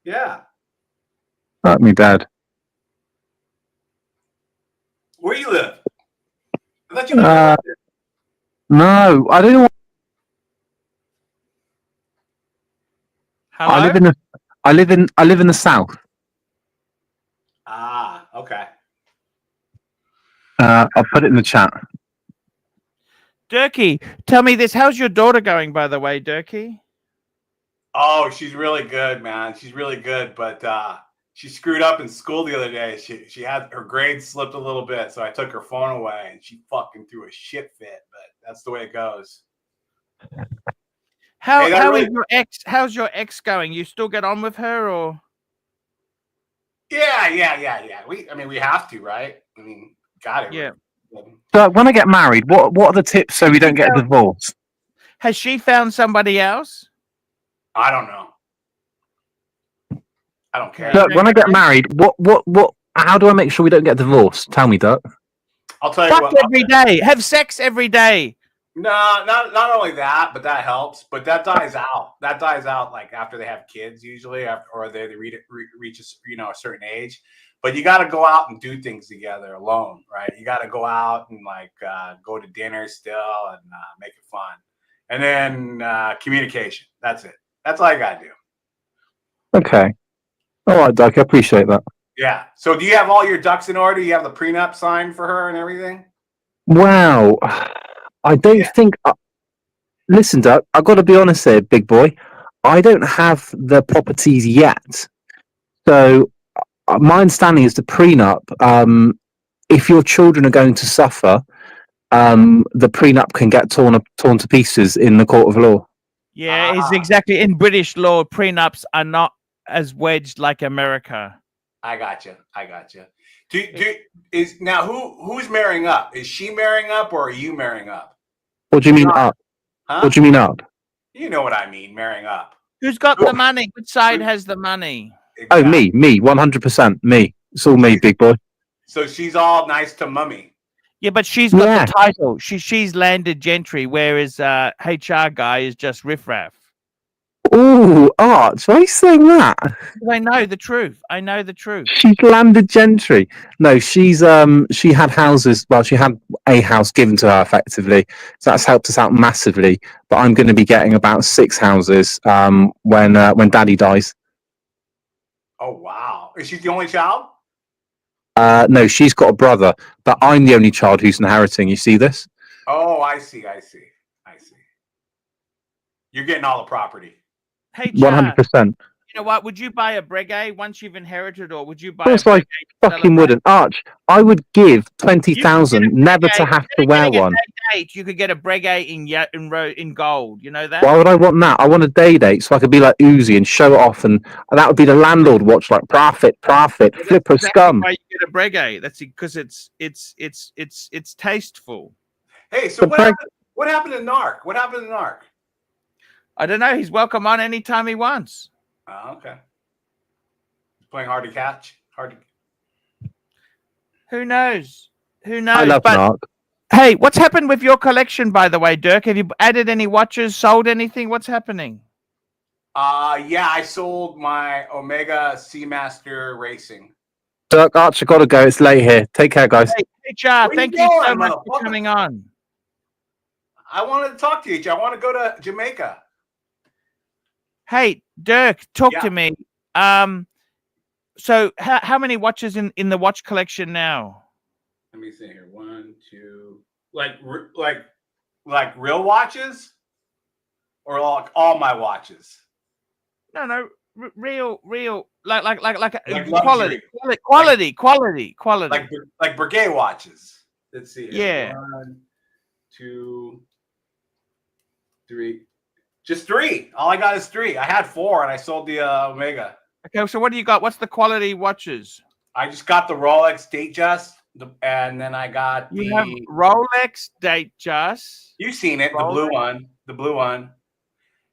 Yeah. Fuck me, Dad. Where you live? I thought you lived in London. No, I don't know. hello. I live in the south. Ah, okay. I'll put it in the chat. Dirky, tell me this. How's your daughter going, by the way, Dirky? Oh, she's really good, man. She's really good, but she screwed up in school the other day. She had her grades slipped a little bit, so I took her phone away, and she fucking threw a shit fit. But that's the way it goes. How is your ex? How's your ex going? You still get on with her, or? Yeah. We have to, right? I mean, got it. Yeah. So when I get married, what are the tips so we don't get a divorce? Has she found somebody else? I don't know. I don't care. Dirk, when I get married, what? How do I make sure we don't get divorced? Tell me, Dirk. I'll tell you Fuck what. every day. Have sex every day. No, not only that, but that helps. But that dies out. That dies out like after they have kids, usually, or they reach a certain age. But you got to go out and do things together alone, right? You got to go out and like go to dinner still and make it fun, and then communication. That's it. That's all you got to do. Okay. All right, Dirk. I appreciate that. Yeah. So do you have all your ducks in order? You have the prenup signed for her and everything? Wow. I don't think. Listen, Dirk. I've got to be honest here, big boy. I don't have the properties yet. So my understanding is the prenup. If your children are going to suffer, the prenup can get torn to pieces in the court of law. Yeah, it's exactly in British law. Prenups are not as wedged like America. I got you. Now who's marrying up? Is she marrying up or are you marrying up? What do you mean up? Huh? What do you mean up? You know what I mean, marrying up. Who's got the money? Which side has the money? Exactly. Oh, me, 100%, me. It's all me, big boy. So she's all nice to mummy. Yeah, but she's got the title. She's landed gentry, whereas HR guy is just riffraff. Ooh, Arch, why are you saying that? I know the truth. She's landed gentry. No, she had houses. Well, she had a house given to her effectively. So that's helped us out massively. But I'm going to be getting about 6 houses when Daddy dies. Oh wow! Is she the only child? No, she's got a brother, but I'm the only child who's inheriting. You see this? Oh, I see. You're getting all the property. Hey, 100%. You know what? Would you buy a Breguet once you've inherited, or would you buy? Of course, I fucking wouldn't. Arch, I would give 20,000 never to have to wear one. You could get a Breguet in gold. You know that? Why would I want that? I want a day date so I could be like Uzi and show it off, and that would be the landlord watch, like profit, flipper scum. Why you get a Breguet? That's because it's tasteful. Hey, so what happened to Narc? I don't know. He's welcome on anytime he wants. Oh, okay. He's playing hard to catch. Who knows? I love Narc. Hey, what's happened with your collection, by the way, Dirk? Have you added any watches, sold anything? What's happening? Yeah, I sold my Omega Seamaster Racing. Dirk, Arch, I gotta go. It's late here. Take care, guys. Hey, HR, thank you so much for coming on. I wanted to talk to you. I want to go to Jamaica. Hey, Dirk, talk to me. So how many watches in the watch collection now? Let me see here. 1, 2, like real watches, or like all my watches? No, real, like luxury. quality. Like Breguet watches. Let's see. Yeah. 1, 2, 3. Just 3. All I got is 3. I had 4 and I sold the Omega. Okay, so what do you got? What's the quality watches? I just got the Rolex Datejust, and then I got You have Rolex Datejust. You've seen it, Rolex. the blue one,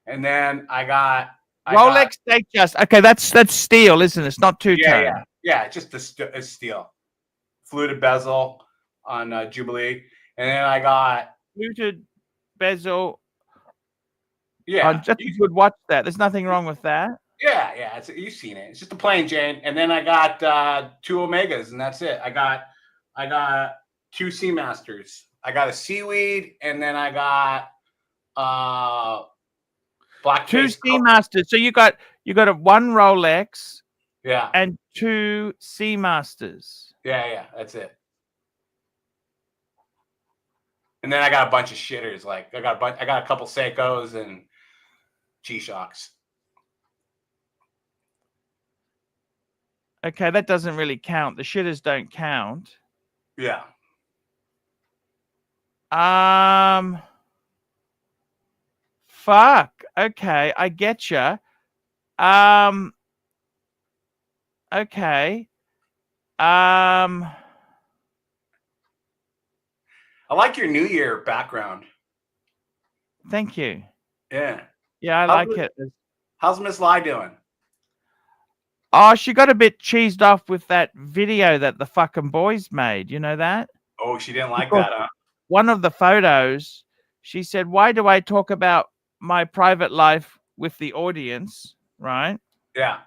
and then I got Rolex Datejust. Okay, that's steel, isn't it? It's not two-tone. Yeah, just a steel, fluted bezel on Jubilee, and then I got fluted bezel. Yeah, just you could watch that. There's nothing wrong with that. Yeah, you've seen it. It's just a plain Jane, and then I got 2 Omegas, and that's it. I got 2 Seamasters. I got a Seaweed, and then I got black 2 Seamasters. So you got a 1 Rolex, and 2 Seamasters. Yeah, that's it. And then I got a bunch of shitters. Like I got a couple Seikos and G-Shocks. Okay, that doesn't really count. The shitters don't count. Yeah. Fuck. Okay, I get you. Okay. I like your New Year background. Thank you. Yeah. Yeah, I like it. How's Miss Lai doing? Oh, she got a bit cheesed off with that video that the fucking boys made. You know that? Oh, she didn't like that, huh? One of the photos, she said, "Why do I talk about my private life with the audience?" Right? Yeah.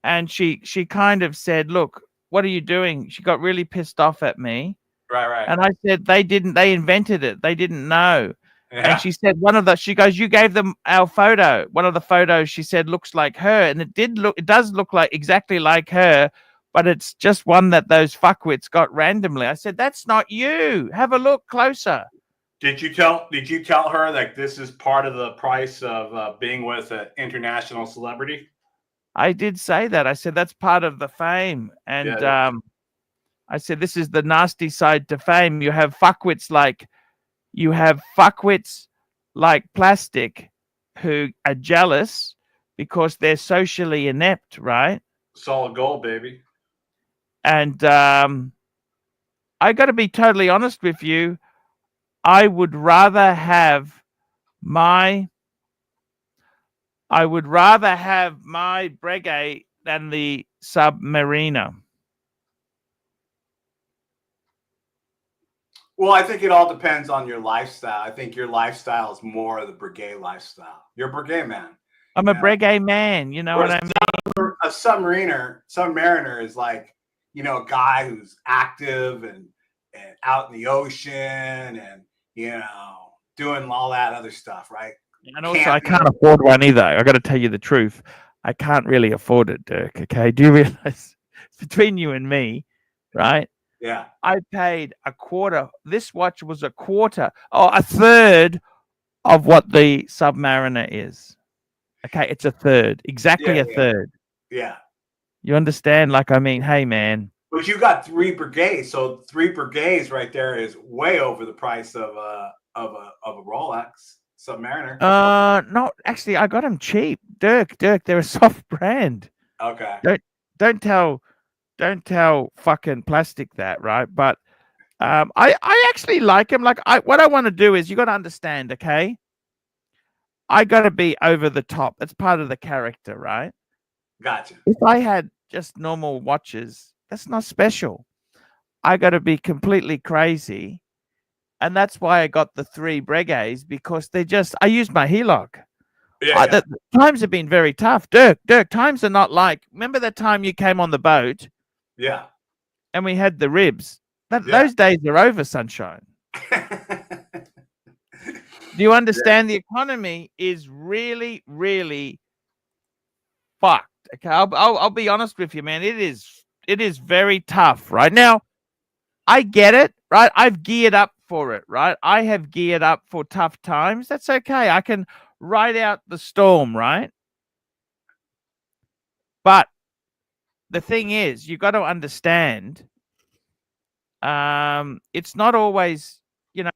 And she kind of said, "Look, what are you doing?" She got really pissed off at me. Right. And I said, they invented it. They didn't know. Yeah. And she said, she goes, "You gave them our photo." One of the photos, she said, looks like her. And it does look like exactly like her, but it's just one that those fuckwits got randomly. I said, "That's not you. Have a look closer." Did you tell her that this is part of the price of being with an international celebrity? I did say that. I said, that's part of the fame. And I said, this is the nasty side to fame. You have fuckwits like Plastic who are jealous because they're socially inept, right? Solid gold, baby. And I got to be totally honest with you. I would rather have my Breguet than the Submariner. Well, I think it all depends on your lifestyle. I think your lifestyle is more of the Breguet lifestyle. You're a Breguet man. I'm a Breguet man. You know what I mean? A submariner is like, a guy who's active and out in the ocean and, doing all that other stuff, right? And also, I can't afford one either. I got to tell you the truth. I can't really afford it, Dirk. Okay. Do you realize it's between you and me, right? Yeah. I paid a quarter. This watch was a third of what the Submariner is. Okay. It's a third, exactly a third. Yeah. You understand? Like, I mean, hey, man. But you got 3 Breguets. So 3 Breguets right there is way over the price of a Rolex Submariner. No, actually, I got them cheap. Dirk, they're a soft brand. Okay. Don't tell fucking Plastic that, right? But I actually like him. Like, what I want to do is, you got to understand, okay? I got to be over the top. That's part of the character, right? Gotcha. If I had just normal watches, that's not special. I got to be completely crazy. And that's why I got the 3 Breguets, because I used my HELOC. Yeah. The times have been very tough. Dirk, times are not like, remember that time you came on the boat? Yeah. And we had the ribs. Those days are over, sunshine. Do you understand? The economy is really, really fucked. Okay, I'll be honest with you, man. It is very tough right now. I get it, right? I've geared up for it, right? I have geared up for tough times. That's okay. I can ride out the storm, right? But the thing is, you got to understand, it's not always, you know,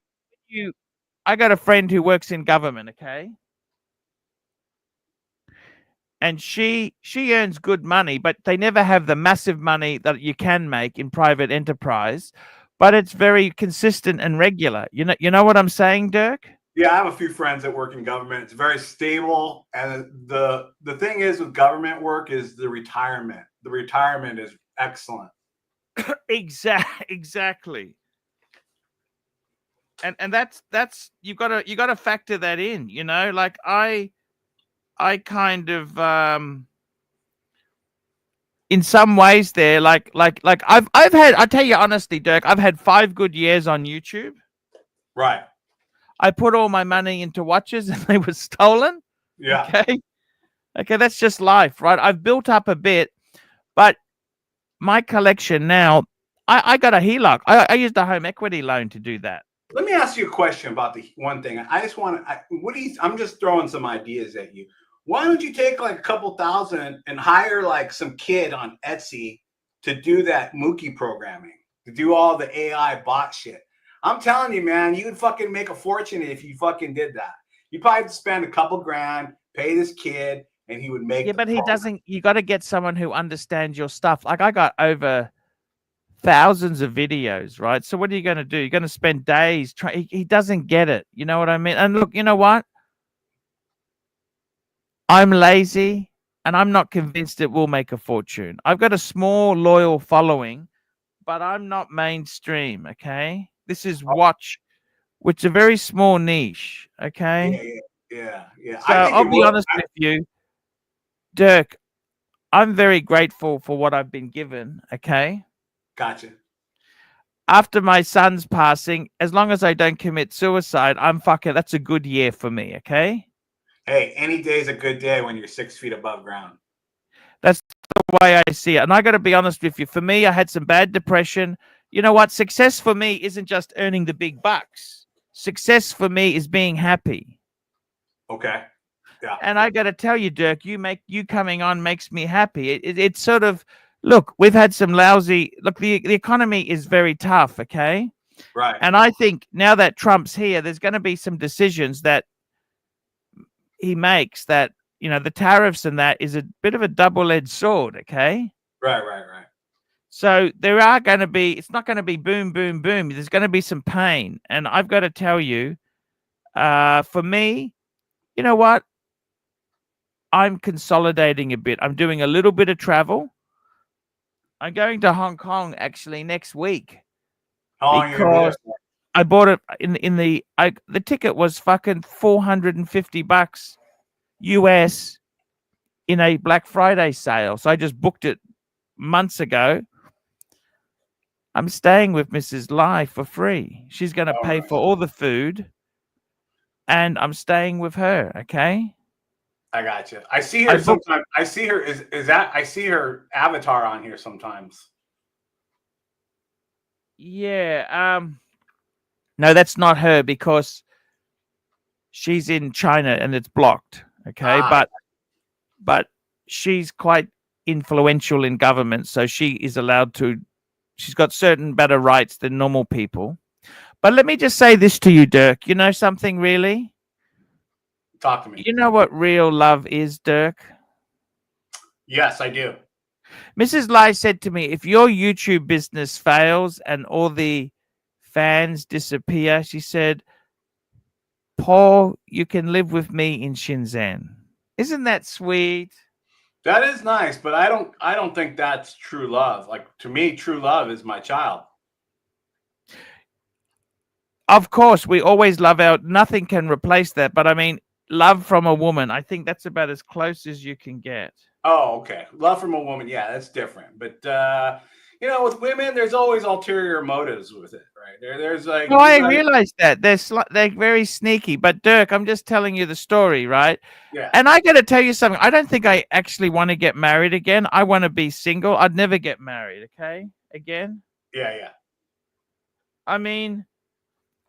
I got a friend who works in government, okay? And she earns good money, but they never have the massive money that you can make in private enterprise. But it's very consistent and regular. You know what I'm saying, Dirk? Yeah, I have a few friends that work in government. It's very stable, and the thing is with government work is the retirement. The retirement is excellent. Exactly. And that's you gotta factor that in. You know, like I kind of in some ways there, like I've had, I tell you honestly, Dirk, I've had 5 good years on YouTube. Right. I put all my money into watches and they were stolen. Yeah. Okay, that's just life, right? I've built up a bit, but my collection now, I got a HELOC. I used a home equity loan to do that. Let me ask you a question about the one thing. I just want to, I'm just throwing some ideas at you. Why don't you take like a couple thousand and hire like some kid on Etsy to do that Mookie programming, to do all the AI bot shit? I'm telling you, man, you would fucking make a fortune if you fucking did that. You probably have to spend a couple grand, pay this kid, and he would make. Yeah, but he doesn't. You got to get someone who understands your stuff. Like I got over thousands of videos, right? So what are you going to do? You're going to spend days trying. He doesn't get it. You know what I mean? And look, you know what? I'm lazy, and I'm not convinced it will make a fortune. I've got a small, loyal following, but I'm not mainstream, okay? This is watch, which is a very small niche, okay? Yeah. So I'll be honest with you, Dirk, I'm very grateful for what I've been given, okay? Gotcha. After my son's passing, as long as I don't commit suicide, that's a good year for me, okay? Hey, any day is a good day when you're 6 feet above ground. That's the way I see it. And I got to be honest with you. For me, I had some bad depression. You know what? Success for me isn't just earning the big bucks. Success for me is being happy. Okay. Yeah. And I got to tell you, Dirk, you coming on makes me happy. It's sort of, look, we've had some lousy, look, the economy is very tough, okay? Right. And I think now that Trump's here, there's going to be some decisions that he makes that, you know, the tariffs and that is a bit of a double-edged sword, okay? Right. So there are going to be, it's not going to be boom, boom, boom. There's going to be some pain. And I've got to tell you, for me, you know what? I'm consolidating a bit. I'm doing a little bit of travel. I'm going to Hong Kong actually next week. Because I bought it the ticket was fucking $450 US in a Black Friday sale. So I just booked it months ago. I'm staying with Mrs. Lai for free. She's going to pay for all the food, and I'm staying with her. Okay. I got you. I see her sometimes. I see her. I see her avatar on here sometimes. Yeah. No, that's not her because she's in China and it's blocked. Okay, but she's quite influential in government, so she is allowed to. She's got certain better rights than normal people. But let me just say this to you, Dirk. You know something really? Talk to me. You know what real love is, Dirk? Yes, I do. Mrs. Lai said to me, if your YouTube business fails and all the fans disappear, she said, Paul, you can live with me in Shenzhen. Isn't that sweet? That is nice, but I don't think that's true love. Like, to me, true love is my child. Of course, we always love nothing can replace that. But I mean, love from a woman, I think that's about as close as you can get. Oh, okay. Love from a woman. Yeah, that's different. But, you know, with women, there's always ulterior motives with it, right? There's like. No, I realize that. They're very sneaky. But, Dirk, I'm just telling you the story, right? Yeah. And I got to tell you something. I don't think I actually want to get married again. I want to be single. I'd never get married, okay? Again? Yeah. I mean,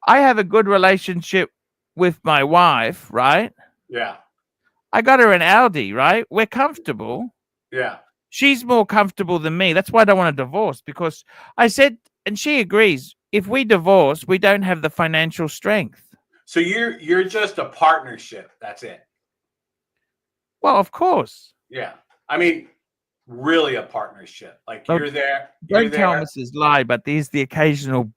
I have a good relationship with my wife, right? Yeah. I got her an Audi, right? We're comfortable. Yeah. She's more comfortable than me. That's why I don't want a divorce, because I said, and she agrees, if we divorce, we don't have the financial strength. So you're just a partnership. That's it. Well, of course. Yeah. I mean, really a partnership. Like Look, you're there. Don't tell Mrs. Lie, but there's the occasional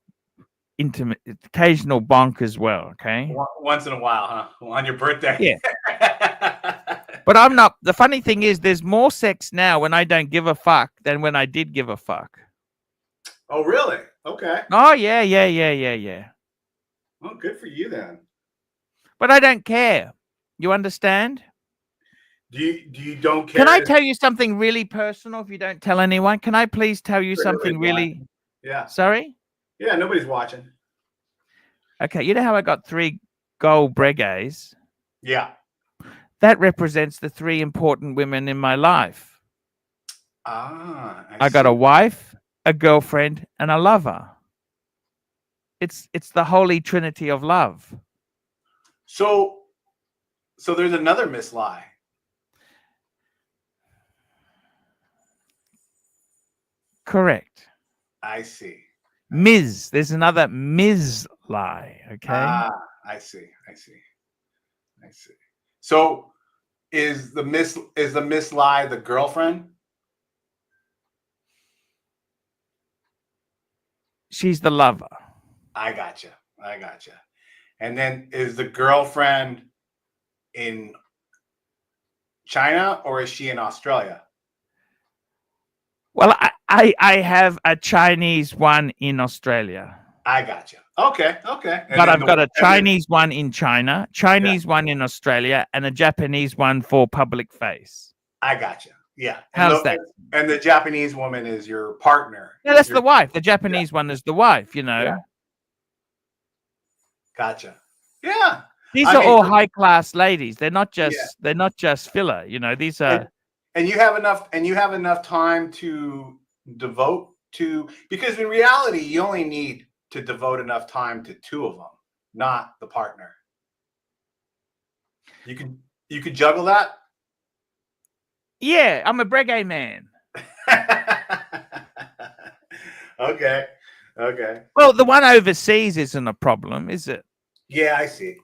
bonk as well, okay? Once in a while, huh? On your birthday. Yeah. But I'm not. The funny thing is, there's more sex now when I don't give a fuck than when I did give a fuck. Oh, really? Okay. Oh, yeah. Well, good for you then. But I don't care. You understand? Do you don't care? Can I tell you something really personal if you don't tell anyone? Can I please tell you something really? Yeah. Sorry? Yeah, nobody's watching. Okay, you know how I got 3 gold breguets? Yeah. That represents the 3 important women in my life. Ah. I got a wife, a girlfriend, and a lover. It's the holy trinity of love. So there's another Miss Lie. Correct. I see. Ms. There's another Ms. Lie. Okay. Ah, I see. So is the Miss Lie the girlfriend? She's the lover. I gotcha. And then is the girlfriend in China or is she in Australia? Well, I have a Chinese one in Australia. I gotcha. Okay. But I've got a Chinese one in China, Chinese one in Australia, and a Japanese one for public face. I gotcha. Yeah. How's that? And the Japanese woman is your partner. Yeah, that's the wife. The Japanese one is the wife, you know. Yeah. Gotcha. Yeah. These are all high class ladies. They're not just filler, you know. These are and you have enough time to devote to, because in reality you only need to devote enough time to 2 of them, not the partner. You could juggle that? Yeah, I'm a breguet man. Okay. Well, the one overseas isn't a problem, is it? Yeah, I see.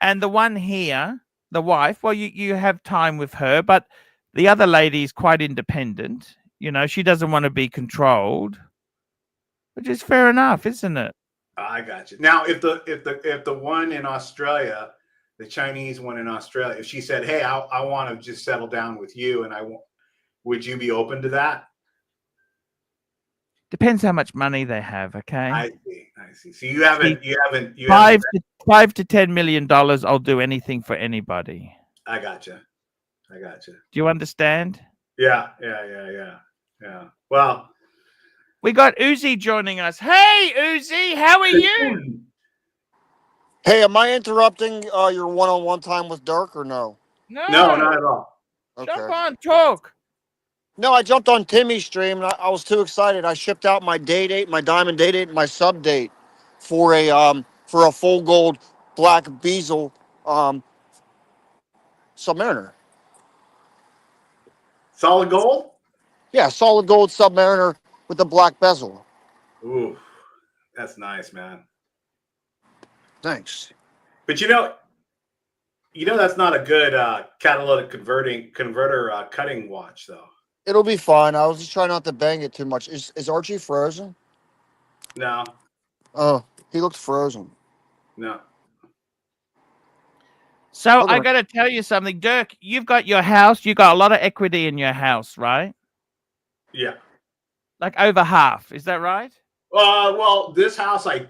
And the one here, the wife, well, you have time with her, but the other lady is quite independent. You know, she doesn't want to be controlled, which is fair enough, isn't it? I got you. Now, if the one in Australia, the Chinese one in Australia, if she said, "Hey, I want to just settle down with you," and would you be open to that? Depends how much money they have. Okay. I see. So you haven't. $5 to $10 million. I'll do anything for anybody. I gotcha. Do you understand? Yeah. Well, we got Uzi joining us. Hey, Uzi, how are you? Hey, am I interrupting your one-on-one time with Dirk or no? No, not at all. Okay. Jump on, talk. No, I jumped on Timmy's stream and I was too excited. I shipped out my day date, my diamond day date, and my sub date for a full gold black bezel Submariner. Solid gold? Yeah, solid gold Submariner with the black bezel. Ooh, that's nice, man. Thanks. But you know that's not a good catalytic converter cutting watch, though. It'll be fine. I was just trying not to bang it too much. Is Archie frozen? No. Oh, he looked frozen. No. So I got to tell you something, Dirk. You've got your house. You got a lot of equity in your house, right? Yeah. Like over half. Is that right? Well, this house I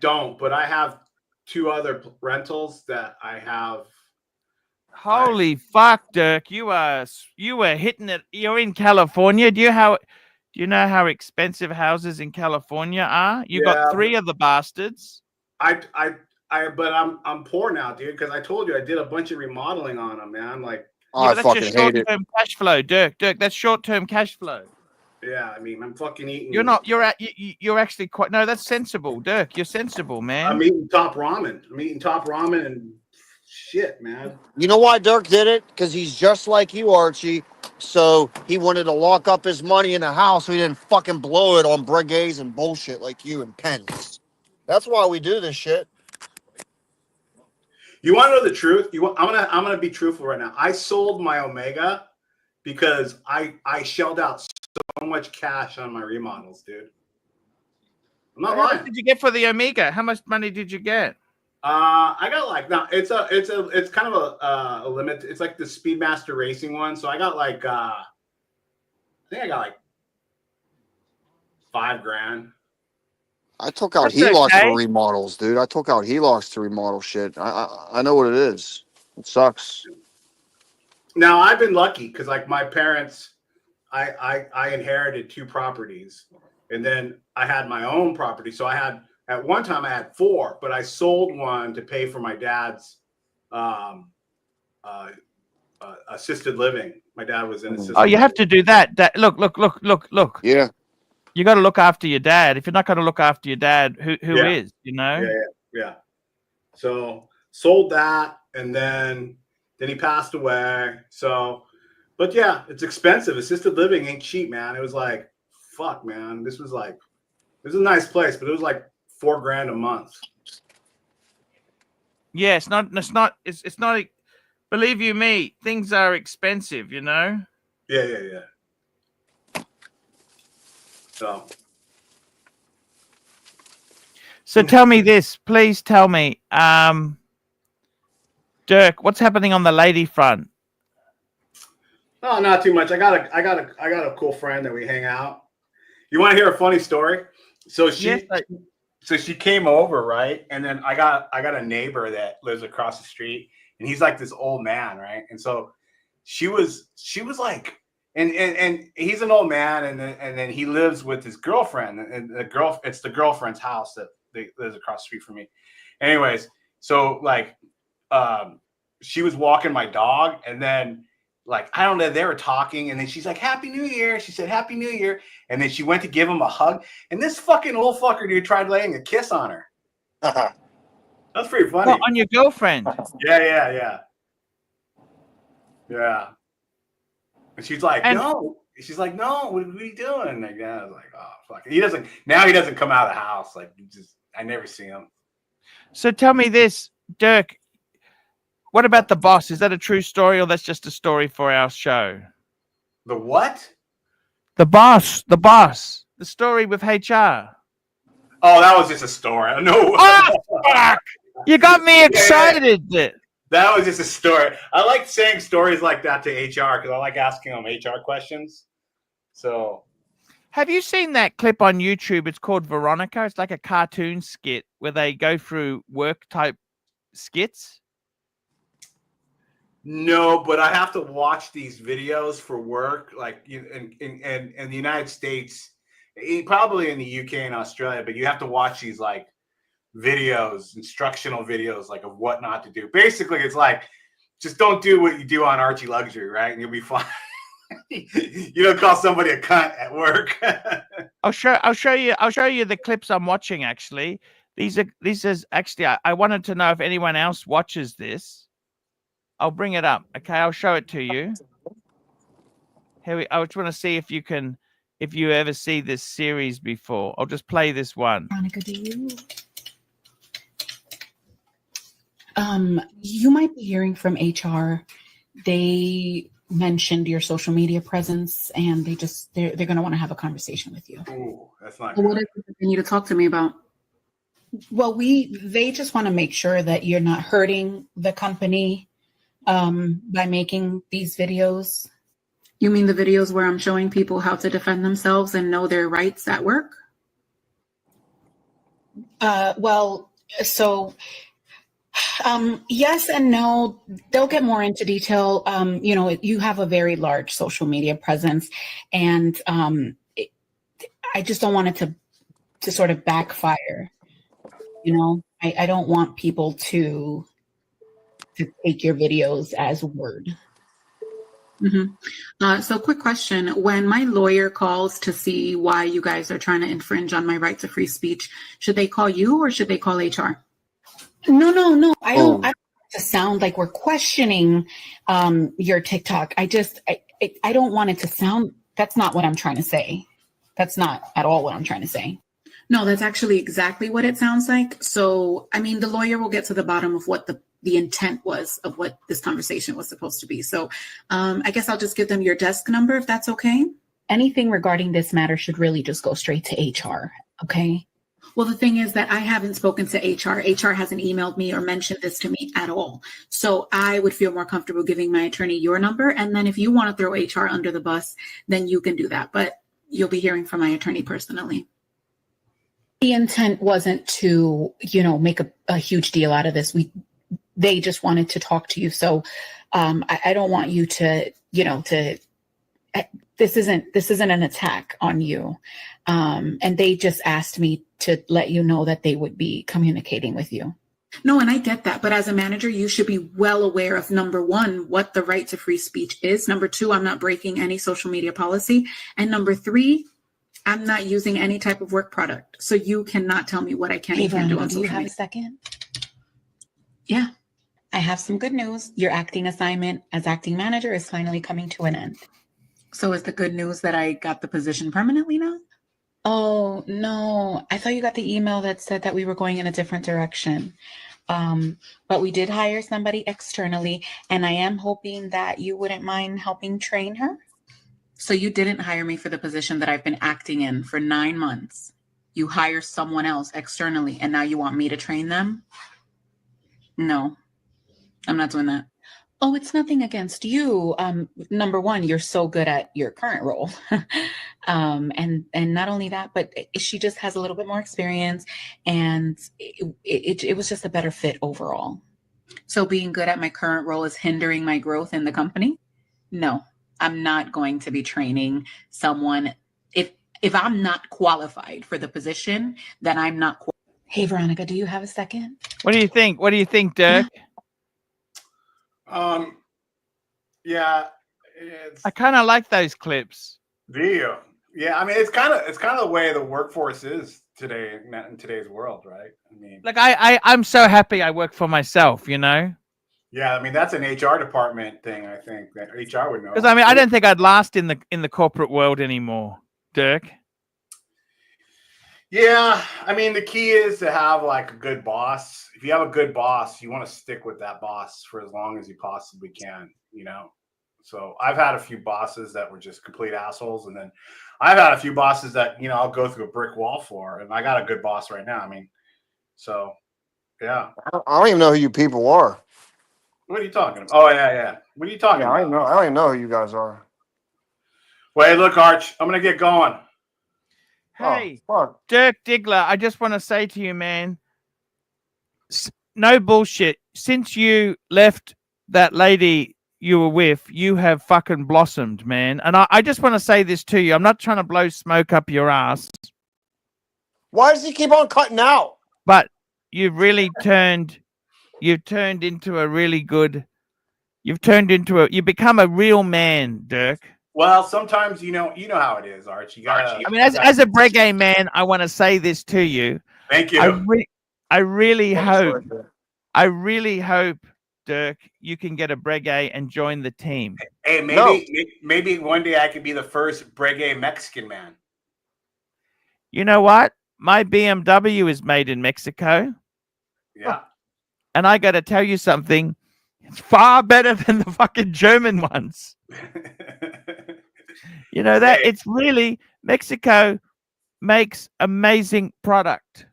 don't, but I have 2 other rentals that I have. Holy fuck, Dirk! You were hitting it. You're in California. Do you know how expensive houses in California are? You got 3 of the bastards. But I'm poor now, dude, because I told you I did a bunch of remodeling on them, man. Like, I fucking hate it. That's short-term cash flow, Dirk. That's short-term cash flow. Yeah, I mean, I'm fucking eating. You're actually quite. No, that's sensible, Dirk. You're sensible, man. I'm eating top ramen and shit, man. You know why Dirk did it? Because he's just like you, Archie. So he wanted to lock up his money in the house so he didn't fucking blow it on brigades and bullshit like you and pens. That's why we do this shit. You want to know the truth? I'm gonna be truthful right now. I sold my Omega because I shelled out so much cash on my remodels, dude. I'm not How lying. much did you get for the Omega? How much money did you get? I got like it's kind of a limit. It's like the Speedmaster Racing one. So I got like I think I got like $5,000. I took out That's HELOCs okay. for remodels, dude. I took out HELOCs to remodel shit. I know what it is. It sucks. Now I've been lucky because like my parents, I inherited 2 properties, and then I had my own property. So I had at one time I had 4, but I sold one to pay for my dad's assisted living. My dad was in assisted. Oh, you have to do that. Look. Yeah. You got to look after your dad. If you're not going to look after your dad, who Yeah. is? You know. Yeah. So sold that, and then he passed away. So, but yeah, it's expensive. Assisted living ain't cheap, man. It was like, fuck, man. This was a nice place, but it was like $4,000 a month. Yeah, it's not. Believe you me, things are expensive. You know. Yeah. So tell me this, please tell me, Dirk, what's happening on the lady front? Oh, not too much. I got a cool friend that we hang out. You want to hear a funny story? So she came over, right? And then I got a neighbor that lives across the street, and he's like this old man, right? And so she was like, and he's an old man, and then he lives with his girlfriend, and it's the girlfriend's house that lives across the street from me. Anyways, so like, she was walking my dog, and then like, I don't know, they were talking, and then she's like, Happy New Year. She said, Happy New Year. And then she went to give him a hug, and this fucking old fucker dude tried laying a kiss on her. That's pretty funny. Well, on your girlfriend. Yeah. And she's like, no. She's like, no, what are you doing? Like, yeah, I was like, oh, fuck. He doesn't come out of the house. Like, I never see him. So tell me this, Dirk, what about the boss? Is that a true story, or that's just a story for our show? The what? The boss, the story with HR. Oh, that was just a story. No. Oh, fuck. You got me excited. That was just a story. I like saying stories like that to HR because I like asking them HR questions. So, have you seen that clip on YouTube? It's called Veronica. It's like a cartoon skit where they go through work type skits. No, but I have to watch these videos for work, like in the United States, probably in the UK and Australia. But you have to watch these like videos, instructional videos, like of what not to do. Basically, it's like just don't do what you do on Archie Luxury, right? And you'll be fine. You don't call somebody a cunt at work. I'll show you the clips I'm watching. Actually, these is actually I wanted to know if anyone else watches this. I'll bring it up. Okay, I'll show it to you. I just want to see if you ever see this series before. I'll just play this one. Veronica, do you? You might be hearing from HR. They mentioned your social media presence, and they're going to want to have a conversation with you. Ooh, that's not What good. is it they need to talk to me about? Well, they just want to make sure that you're not hurting the company by making these videos. You mean the videos where I'm showing people how to defend themselves and know their rights at work? Yes and no. They'll get more into detail. You have a very large social media presence, and I just don't want it to sort of backfire. I don't want people to take your videos as word. So quick question. When my lawyer calls to see why you guys are trying to infringe on my right to free speech, should they call you or should they call HR? No. I don't to sound like we're questioning your TikTok. I don't want it to sound, that's not what I'm trying to say. That's not at all what I'm trying to say. No, that's actually exactly what it sounds like. So, I mean, the lawyer will get to the bottom of what the intent was of what this conversation was supposed to be. So I guess I'll just give them your desk number if that's okay. Anything regarding this matter should really just go straight to HR, okay? Well, the thing is that I haven't spoken to HR. HR hasn't emailed me or mentioned this to me at all. So I would feel more comfortable giving my attorney your number. And then if you want to throw HR under the bus, then you can do that. But you'll be hearing from my attorney personally. The intent wasn't to, make a huge deal out of this. They just wanted to talk to you. So I don't want you to, this isn't an attack on you. And they just asked me to let you know that they would be communicating with you. No, and I get that. But as a manager, you should be well aware of, number one, what the right to free speech is. Number two, I'm not breaking any social media policy. And number three, I'm not using any type of work product. So you cannot tell me what I can and can't do on social media. Do you have a second? Yeah. I have some good news. Your acting assignment as acting manager is finally coming to an end. So is the good news that I got the position permanently now? Oh, no. I thought you got the email that said that we were going in a different direction. But we did hire somebody externally, and I am hoping that you wouldn't mind helping train her. So you didn't hire me for the position that I've been acting in for 9 months. You hire someone else externally, and now you want me to train them? No, I'm not doing that. Oh, it's nothing against you. Number one, you're so good at your current role. And not only that, but she just has a little bit more experience, and it was just a better fit overall. So being good at my current role is hindering my growth in the company? No, I'm not going to be training someone. If I'm not qualified for the position, then I'm not qualified. Hey, Veronica, do you have a second? What do you think? What do you think, Dirk? Yeah, I kind of like those clips. Do you? Yeah, I mean, it's kind of the way the workforce is today in today's world, right? I mean, like I'm so happy I work for myself, Yeah, I mean, that's an HR department thing. I think that HR would know. Because I mean, I don't think I'd last in the corporate world anymore, Dirk. Yeah, I mean, the key is to have like a good boss. If you have a good boss, you want to stick with that boss for as long as you possibly can, So I've had a few bosses that were just complete assholes, and then I've had a few bosses that I'll go through a brick wall for, and I got a good boss right now. I mean, so yeah. I don't even know who you people are. What are you talking about? Oh yeah. What are you talking about? I don't even know who you guys are. Wait, look, Arch, I'm gonna get going. Hey, Dirk Diggler, I just want to say to you, man, no bullshit. Since you left that lady you were with, you have fucking blossomed, man. And I just want to say this to you. I'm not trying to blow smoke up your ass. Why does he keep on cutting out? But you've really you've become a real man, Dirk. Well, sometimes you know how it is, Archie. You gotta, I mean, as a Brisbane man, I want to say this to you. Thank you. I really hope, Dirk, you can get a Breguet and join the team. Hey, maybe one day I could be the first Breguet Mexican man. You know what? My BMW is made in Mexico. Yeah. And I got to tell you something. It's far better than the fucking German ones. It's really, Mexico makes amazing product.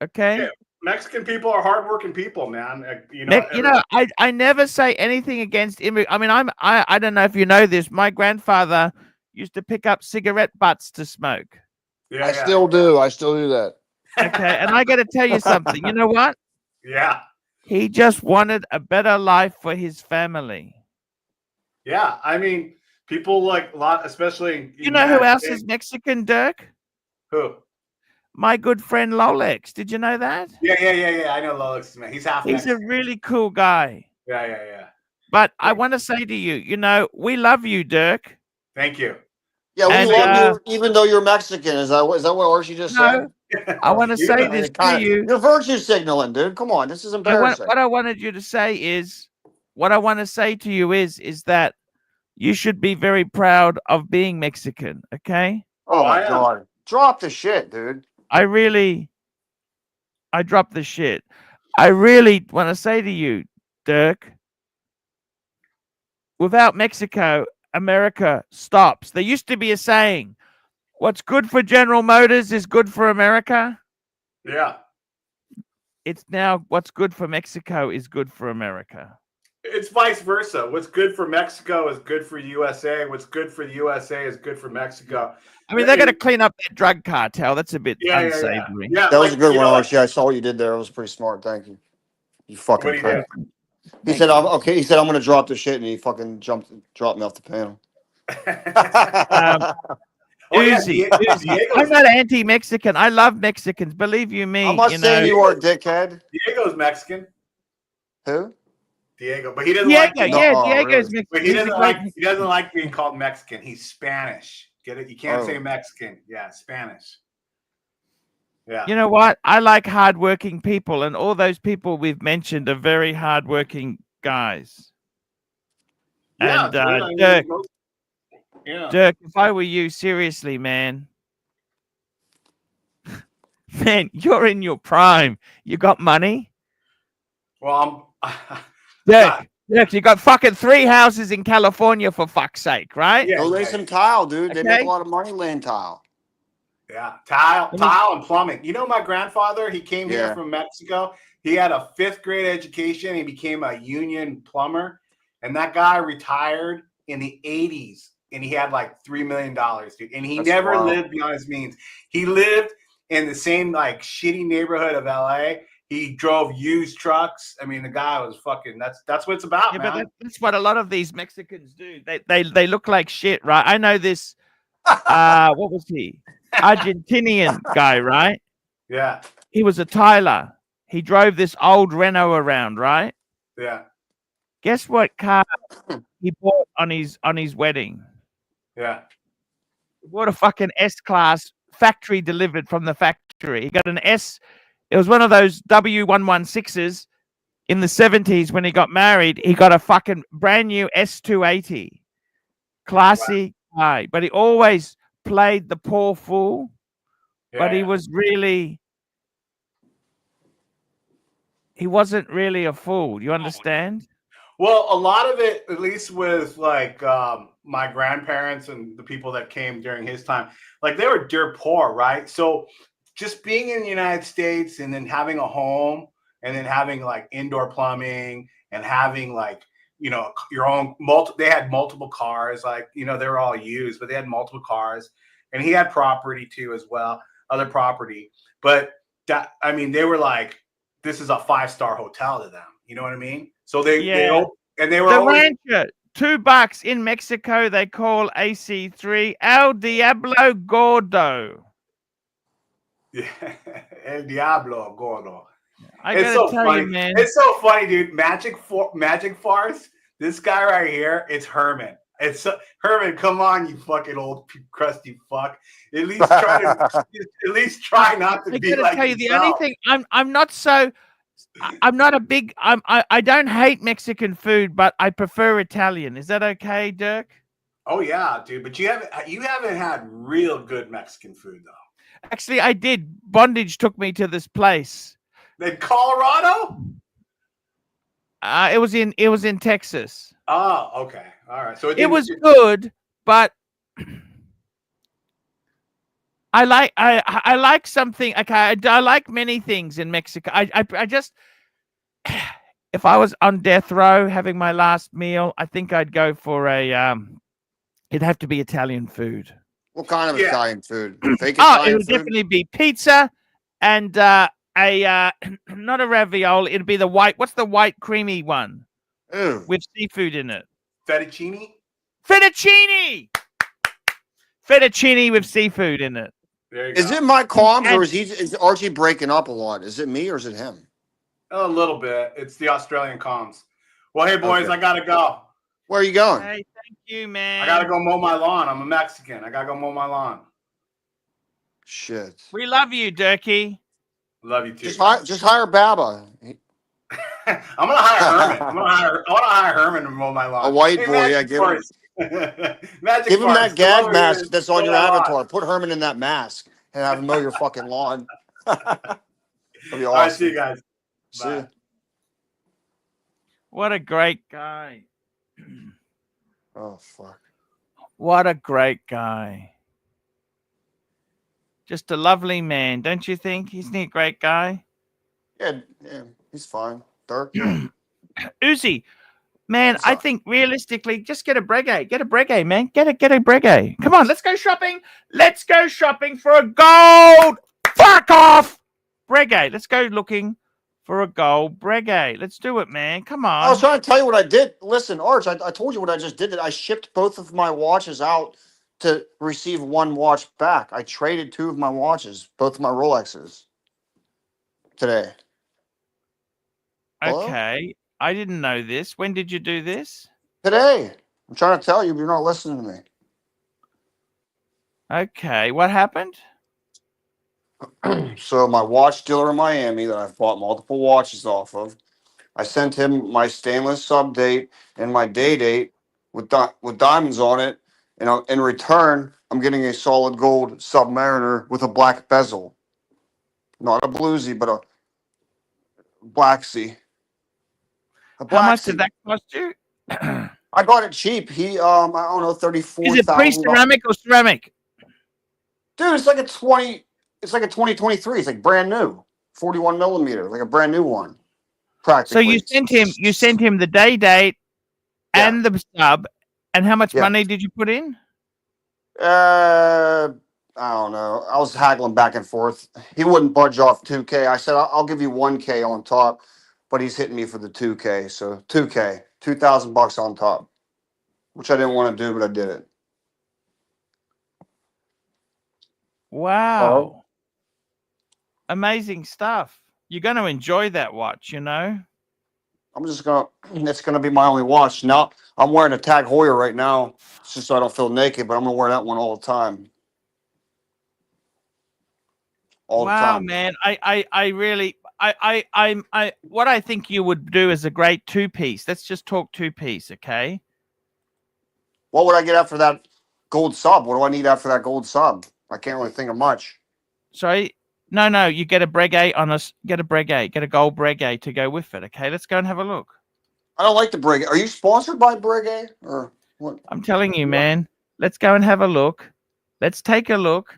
Okay. Yeah, Mexican people are hardworking people, man. I never say anything against immigrants. I mean, I don't know if you know this. My grandfather used to pick up cigarette butts to smoke. Yeah, I still do that. Okay. And I got to tell you something. You know what? Yeah. He just wanted a better life for his family. Yeah, I mean, people like a lot, especially. You know who else is Mexican, Dirk? Who? My good friend Lolex. Did you know that? Yeah. I know Lolex, man. He's half. He's Mexican. a really cool guy. Yeah. But I want to say to you, we love you, Dirk. Thank you. Yeah, we love you, even though you're Mexican. Is that what Archie just said? I want to say this to you. You're virtue signaling, dude. Come on, this is embarrassing. What I wanted you to say is, what I want to say to you is that you should be very proud of being Mexican. Okay. Oh my God! Drop the shit, dude. I dropped the shit. I really want to say to you, Dirk, without Mexico, America stops. There used to be a saying, what's good for General Motors is good for America. Yeah. It's now what's good for Mexico is good for America. It's vice versa. What's good for Mexico is good for USA. What's good for the USA is good for Mexico. I mean, they're going to clean up that drug cartel. That's a bit unsavory. Yeah, that was a good one, Archie. I saw what you did there. It was pretty smart. Thank you. You fucking prick. He said, "I'm okay." He said, "I'm going to drop the shit," and he fucking dropped me off the panel. Easy. I'm not anti-Mexican. I love Mexicans. Believe you me. I'm not saying you are a dickhead. Diego's Mexican. Who? Diego, but he doesn't like. Diego's Mexican. But he doesn't like being called Mexican. He's Spanish. Get it? You can't say Mexican. Yeah, Spanish. Yeah. You know what? I like hardworking people, and all those people we've mentioned are very hardworking guys. Yeah, and Dirk, Dirk, if I were you, seriously, man, you're in your prime. You got money. Well, Dirk, you got fucking 3 houses in California, for fuck's sake, right? Go lay some tile, dude. Okay. They make a lot of money laying tile. Yeah, tile and plumbing. You know, my grandfather, he came here from Mexico. He had a 5th grade education. He became a union plumber. And that guy retired in the 80s. And he had like $3 million, dude. And he never lived beyond his means. He lived in the same like shitty neighborhood of LA. He drove used trucks. I mean, the guy was fucking. That's what it's about, man. But that's what a lot of these Mexicans do. They look like shit, right? I know this. What was he? Argentinian guy, right? Yeah. He was a tiler. He drove this old Renault around, right? Yeah. Guess what car he bought on his wedding? Yeah. He bought a fucking S-Class, factory delivered from the factory. He got an S. It was one of those W116s in the 70s when he got married. He got a fucking brand new S280. Classy guy. But he always played the poor fool. But he was really... He wasn't really a fool. You understand? Well, a lot of it, at least with like my grandparents and the people that came during his time, like they were dirt poor, right? So just being in the United States and then having a home and then having like indoor plumbing and having like, you know, your own they had multiple cars, like, you know, they were all used, but they had multiple cars, and he had property too as well, other property. But that, I mean, they were like, this is a 5-star hotel to them. You know what I mean? So they were Rancher, $2 in Mexico. They call AC3 El Diablo Gordo. Yeah, El Diablo Gordo. I gotta tell you, man. It's so funny, dude. Magic Farce. This guy right here, it's Herman. It's Herman. Come on, you fucking old crusty fuck. At least try not to be like. I gotta tell you, the only thing I'm not a big. I don't hate Mexican food, but I prefer Italian. Is that okay, Dirk? Oh yeah, dude. But you haven't had real good Mexican food though. Actually, I did. Bondage took me to this place. In Colorado? It was in Texas. Oh, okay. All right. So it was good, but I like something. Okay, I like many things in Mexico. I just, if I was on death row having my last meal, I think I'd go for it'd have to be Italian food. What kind of Italian food? Fake Italian it would definitely be pizza and not a ravioli. It'd be the white. What's the white creamy one? Ew. With seafood in it? Fettuccine. Fettuccine with seafood in it. There you go. Is it my comms or is Archie breaking up a lot? Is it me or is it him? A little bit. It's the Australian comms. Well, hey boys, I gotta go. Where are you going? Hey, thank you, man. I gotta go mow my lawn. I'm a Mexican. I gotta go mow my lawn. Shit. We love you, Dirky. Love you too. Just hire Baba. I'm gonna hire Herman. I want to hire Herman to mow my lawn. A white Hey, boy, Magic yeah. Give Force. Magic him Force, that come gag over here mask and that's on mow your my lawn. avatar. Put Herman in that mask and have him mow your fucking lawn. That'd be awesome. All right, see you guys. See Bye. ya. What a great guy. Oh, fuck. What a great guy. Just a lovely man, don't you think? Isn't he a great guy? Yeah, he's fine. Dirk, yeah. Uzi, man, What's I up? think realistically, just get a Breguet. Get a Breguet, man. Get a Breguet. Come on, let's go shopping. Let's go shopping for a gold. Fuck off. Breguet. Let's go looking for a gold Breguet. Let's do it, man. Come I was on. trying to tell you what I did. Listen, Arch, I told you what I just did. I shipped both of my watches out to receive one watch back. I traded two of my watches, both of my Rolexes, today. Hello? Okay. I didn't know this. When did you do this? Today. I'm trying to tell you, but you're not listening to me. Okay. What happened? So my watch dealer in Miami that I've bought multiple watches off of, I sent him my stainless sub date and my day date with diamonds on it. And in return, I'm getting a solid gold Submariner with a black bezel. Not a bluesy, but a black sea. A How black much sea. did that cost you? I got it cheap. He, I don't know, Is it $34,000. pre-ceramic or ceramic? Dude, it's like a 2023. It's like brand new. 41 millimeter, like a brand new one. So Practically. you sent him the day date Yeah. and the sub, and how much Yeah. money did you put in? I don't know. I was haggling back and forth. He wouldn't budge off 2K. I said, I'll give you 1K on top, but he's hitting me for the 2K. So 2K, $2,000 on top, which I didn't want to do, but I did it. Wow. Amazing stuff. You're going to enjoy that watch, you know? It's gonna be my only watch. Now I'm wearing a Tag Heuer right now, just so I don't feel naked, but I'm gonna wear that one all the time. All the Wow, time. man. What I think you would do is a great two-piece. Let's just talk two-piece, okay? What would I get after that gold sub? What do I need after that gold sub? I can't really think of much. Sorry. No, you get a Breguet get a gold Breguet to go with it, okay? Let's go and have a look. I don't like the Breguet. Are you sponsored by Breguet or what? I'm telling you, man. Let's go and have a look. Let's take a look.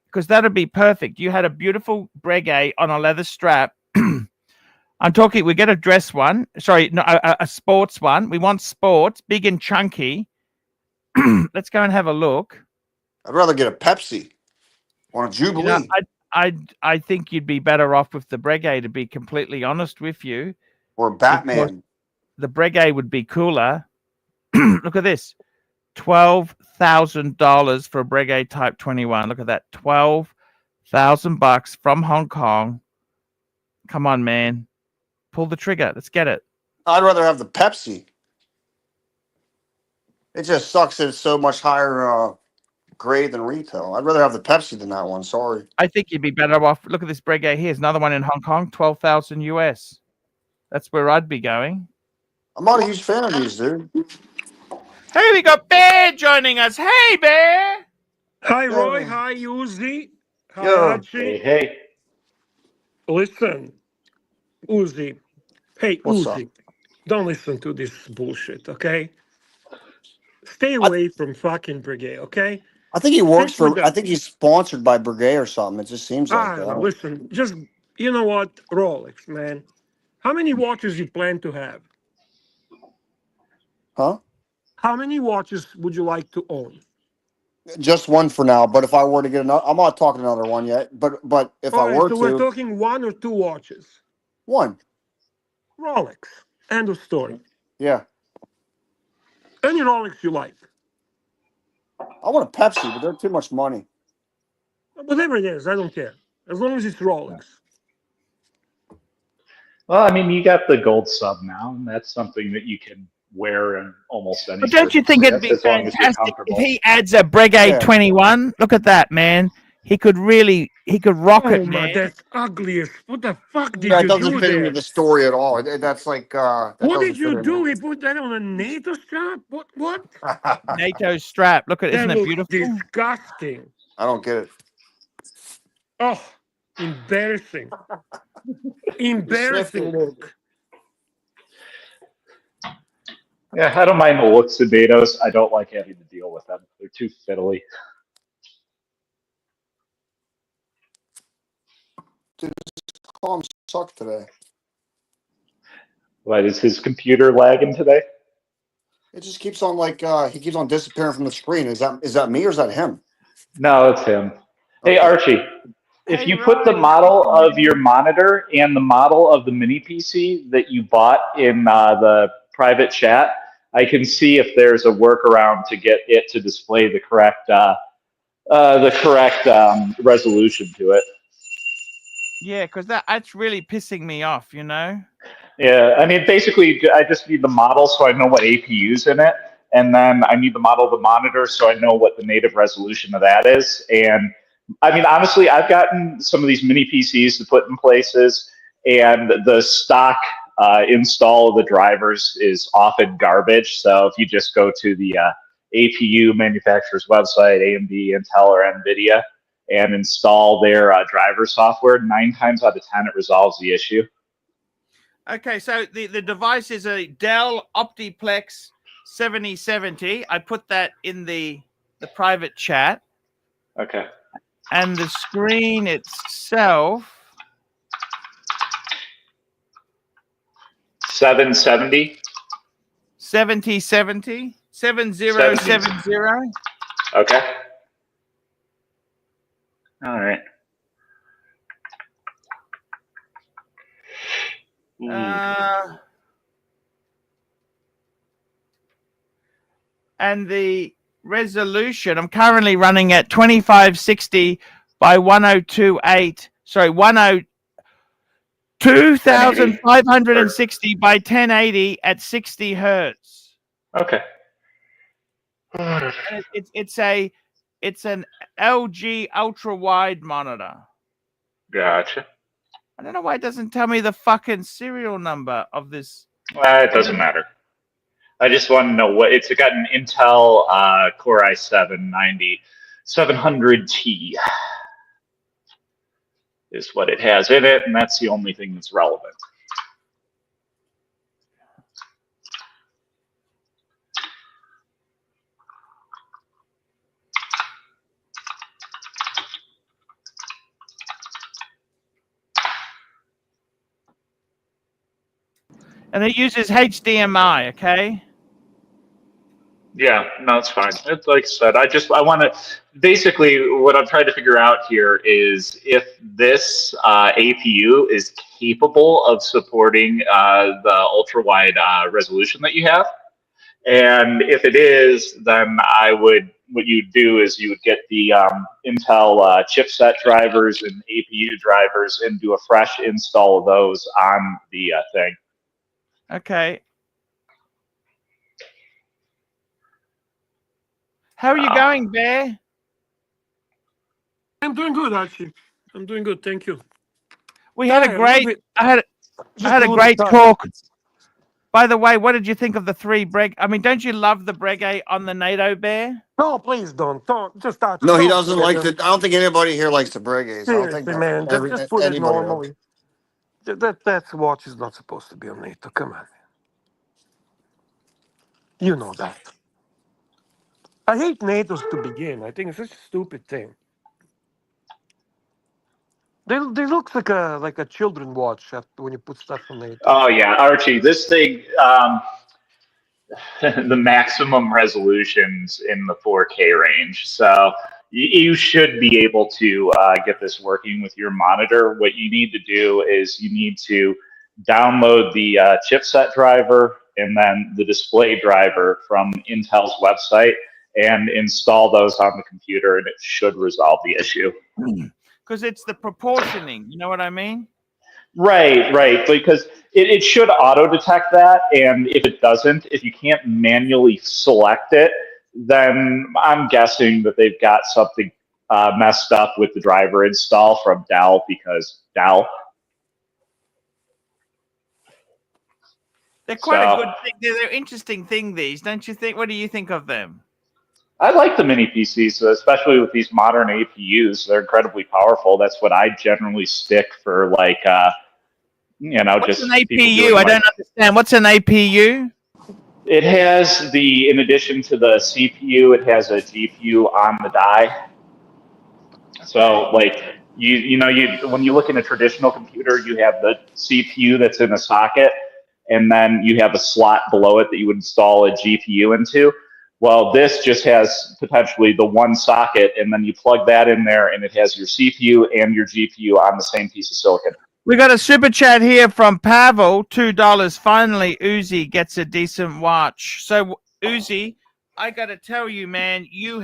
Because that would be perfect. You had a beautiful Breguet on a leather strap. I'm talking, we get a dress one. Sorry, no, a sports one. We want sports, big and chunky. Let's go and have a look. I'd rather get a Pepsi or a Jubilee. You know, I think you'd be better off with the Breguet, to be completely honest with you. Or a Batman. The Breguet would be cooler. Look at this. $12,000 for a Breguet Type 21. Look at that. $12,000 from Hong Kong. Come on, man. Pull the trigger. Let's get it. I'd rather have the Pepsi. It just sucks that it's so much higher grade than retail. I'd rather have the Pepsi than that one. Sorry. I think you'd be better off. Look at this Breguet here. Here's another one in Hong Kong. 12,000 US. That's where I'd be going. I'm not a huge fan of these, dude. Hey, we got Bear joining us. Hey, Bear. Hi, Roy. Hi, Uzi. Hi, Yeah. Archie. Hey. Listen, Uzi. Hey, What's Uzi. Don't listen to this bullshit, okay? Stay away from fucking Breguet, okay? I think he works Stick with for. I that. think he's sponsored by Breguet or something. It just seems like I don't know. that. Listen, just, you know what? Rolex, man. How many watches you plan to have? Huh? How many watches would you like to own? Just one for now. But if I were to get another, I'm not talking another one yet. But if All I right, were so we're to, talking one or two watches. one. Rolex. End of story. Yeah. Any Rolex you like. I want a Pepsi, but they're too much money. Whatever it is, I don't care. As long as it's Rolex. Well, I mean, you got the gold sub now, and that's something that you can wear in almost any. But don't you think it'd be circumstance, as long as you're fantastic if comfortable. he adds a Breguet Yeah. 21? Look at that, man. he could rock it, Oh my, man. that's ugliest. What the fuck did Yeah, it you doesn't do fit into there? the story at all. That's like that What doesn't did fit you in do? there. He put that on a NATO strap? What? NATO strap. Look at it. That Isn't it looks beautiful? disgusting. I don't get it. Oh, embarrassing. You sniffed Embarrassing it. look. Yeah, I don't mind the looks of Dados. I don't like having to deal with them. They're too fiddly. Tom sucked today. What, is his computer lagging today? It just keeps on like he keeps on disappearing from the screen. Is that me or is that him? No, it's him. Hey, Okay. Archie, if Hey, you put the Ryan, model of your monitor and the model of the mini PC that you bought in the private chat, I can see if there's a workaround to get it to display the correct resolution to it. Yeah, because that's really pissing me off, you know? Yeah, I mean, basically, I just need the model so I know what APU's in it, and then I need the model of the monitor so I know what the native resolution of that is. And I mean, honestly, I've gotten some of these mini PCs to put in places, and the stock install of the drivers is often garbage. So if you just go to the APU manufacturer's website, AMD, Intel, or NVIDIA, and install their driver software, 9 times out of 10, it resolves the issue. Okay, so the device is a Dell Optiplex 7070. I put that in the private chat. Okay. And the screen itself. 770? 7070. 7070. Okay. All right. And the resolution, I'm currently running at 2560 by 1028. Sorry, 2560 by 1080 at 60 hertz. Okay. And it's an LG ultra wide monitor. Gotcha. I don't know why it doesn't tell me the fucking serial number of this. It doesn't matter. I just want to know what it's got. An Intel Core i7 9700T is what it has in it, and that's the only thing that's relevant. And it uses HDMI, okay? Yeah, no, it's fine. It's like I said, I want to, basically what I'm trying to figure out here is if this APU is capable of supporting the ultra-wide resolution that you have. And if it is, then what you'd do is you would get the Intel chipset drivers and APU drivers and do a fresh install of those on the thing. Okay. How are you going, Bear? I'm doing good, Archie. I'm doing good, thank you. We had a great. I had a great talk. talk. By the way, what did you think of the 3 Breg? I mean, don't you love the Breguet on the NATO, Bear? No, please don't. Just start. No, he doesn't like the. I don't think anybody here likes the Breguets. I don't think Seriously, man. Just put it anybody normally. That watch is not supposed to be on NATO. Come on. You know that. I hate NATO's to begin. I think it's such a stupid thing. They look like a children watch when you put stuff on NATO. Oh yeah, Archie, this thing, the maximum resolutions in the 4K range. So you should be able to get this working with your monitor. What you need to do is you need to download the chipset driver and then the display driver from Intel's website and install those on the computer, and it should resolve the issue. Because it's the proportioning. You know what I mean? Right. Because it should auto-detect that, and if it doesn't, if you can't manually select it, then I'm guessing that they've got something messed up with the driver install from Dell because Dell. They're quite a So- good thing. They're an interesting thing, these, don't you think? What do you think of them? I like the mini PCs, especially with these modern APUs. They're incredibly powerful. That's what I generally stick for, like, What's just an people APU? doing, I like- don't understand. What's an APU? It has in addition to the CPU, it has a GPU on the die. So, like, when you look in a traditional computer, you have the CPU that's in a socket, and then you have a slot below it that you would install a GPU into. Well, this just has potentially the one socket, and then you plug that in there, and it has your CPU and your GPU on the same piece of silicon. We got a super chat here from Pavel, $2. Finally, Uzi gets a decent watch. So, Uzi, I got to tell you, man, you've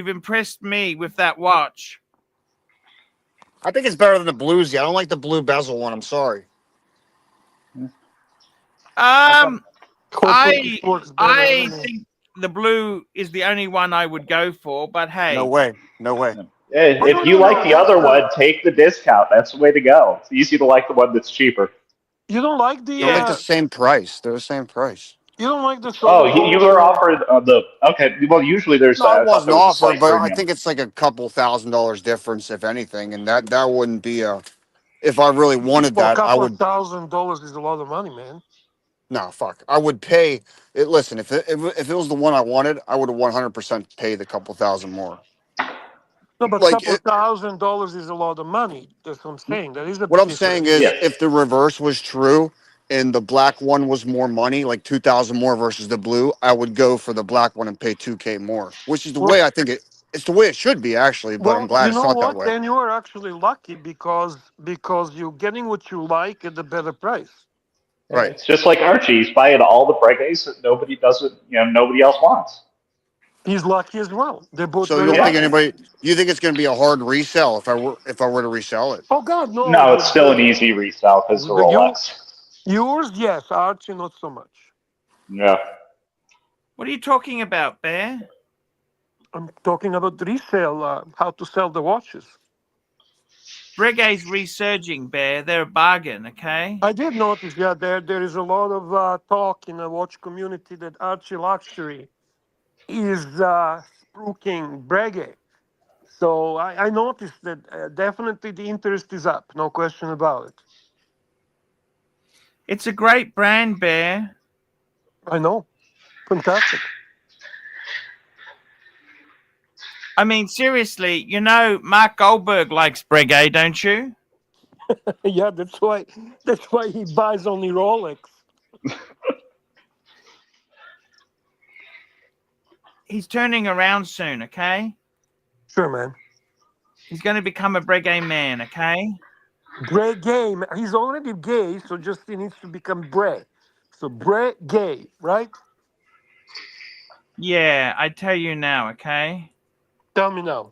impressed me with that watch. I think it's better than the bluesy. I don't like the blue bezel one. I'm sorry. I I think the blue is the only one I would go for, but hey. No way. No way. If you like the other one, take the discount. That's the way to go. It's easy to like the one that's cheaper. You don't like the. They're like the same price. They're the same price. You don't like the. Oh, you were offered okay. Well, usually there's. No, I wasn't there was a offered, slight but I premium. think it's like a couple $1,000 difference, if anything, and that wouldn't be a. If I really wanted Well, a that, I couple would. of $1,000 is a lot of money, man. No, fuck. I would pay it. Listen, if it was the one I wanted, I would have 100% paid the couple thousand more. No, but Like, couple $1,000 is a lot of money. That's what I'm saying. That is the. What I'm saying is, Yeah. if the reverse was true and the black one was more money, like 2,000 more versus the blue, I would go for the black one and pay 2K more, which is the way I think it's the way it should be, actually. But I'm glad you it's know not what? that way. Then you are actually lucky because you're getting what you like at a better price. Right. It's just like Archie. He's buying all the Breguets that nobody else wants. He's lucky as well. They both. So you very don't think lucky. anybody? You think it's going to be a hard resell if I were to resell it? Oh God, no. No, it's still an easy resell because the Rolex. Yours, yes. Archie, not so much. Yeah. What are you talking about, Bear? I'm talking about resale. How to sell the watches. Breguet's resurging, Bear. They're a bargain, okay? I did notice, yeah, there is a lot of talk in the watch community that Archie Luxury is spooking Breguet. So I noticed that definitely the interest is up, no question about it. It's a great brand, Bear. I know. Fantastic. I mean, seriously, Mark Goldberg likes Breguet, don't you? Yeah, that's why he buys only Rolex. He's turning around soon, okay? Sure, man. He's going to become a Breguet man, okay? Breguet, he's already gay, so just he needs to become Bre. So Breguet, right? Yeah, I tell you now, okay? Tell me now.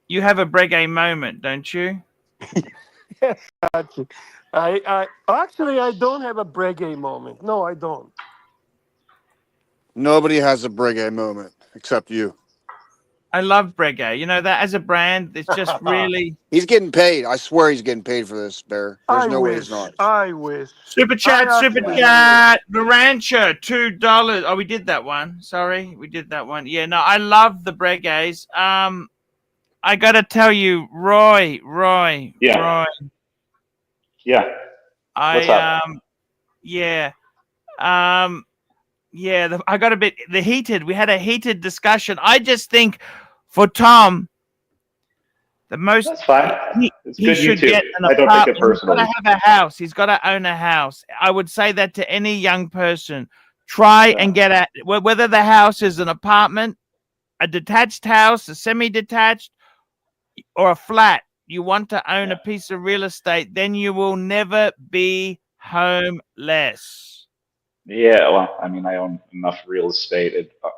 You have a Breguet moment, don't you? Yes, Archie. I actually I don't have a Breguet moment. No, I don't. Nobody has a Breguet moment except you. I love Breguet. You know that as a brand, it's just really He's getting paid. I swear he's getting paid for this, Bear. There's no way he's not. I wish. super chat. The Rancher, $2. Oh, we did that one. Sorry, we did that one. Yeah, no, I love the Breguets. I gotta tell you, Roy. Yeah. Roy. Yeah. What's up? Yeah. Yeah, I got a bit heated. We had a heated discussion. I just think for Tom, the most That's fine. It's he good should YouTube. get an I don't take apartment. it personally. He's got to have a house. He's got to own a house. I would say that to any young person. Try and get whether the house is an apartment, a detached house, a semi-detached, or a flat. You want to own a piece of real estate, then you will never be homeless. Yeah, well, I mean, I own enough real estate.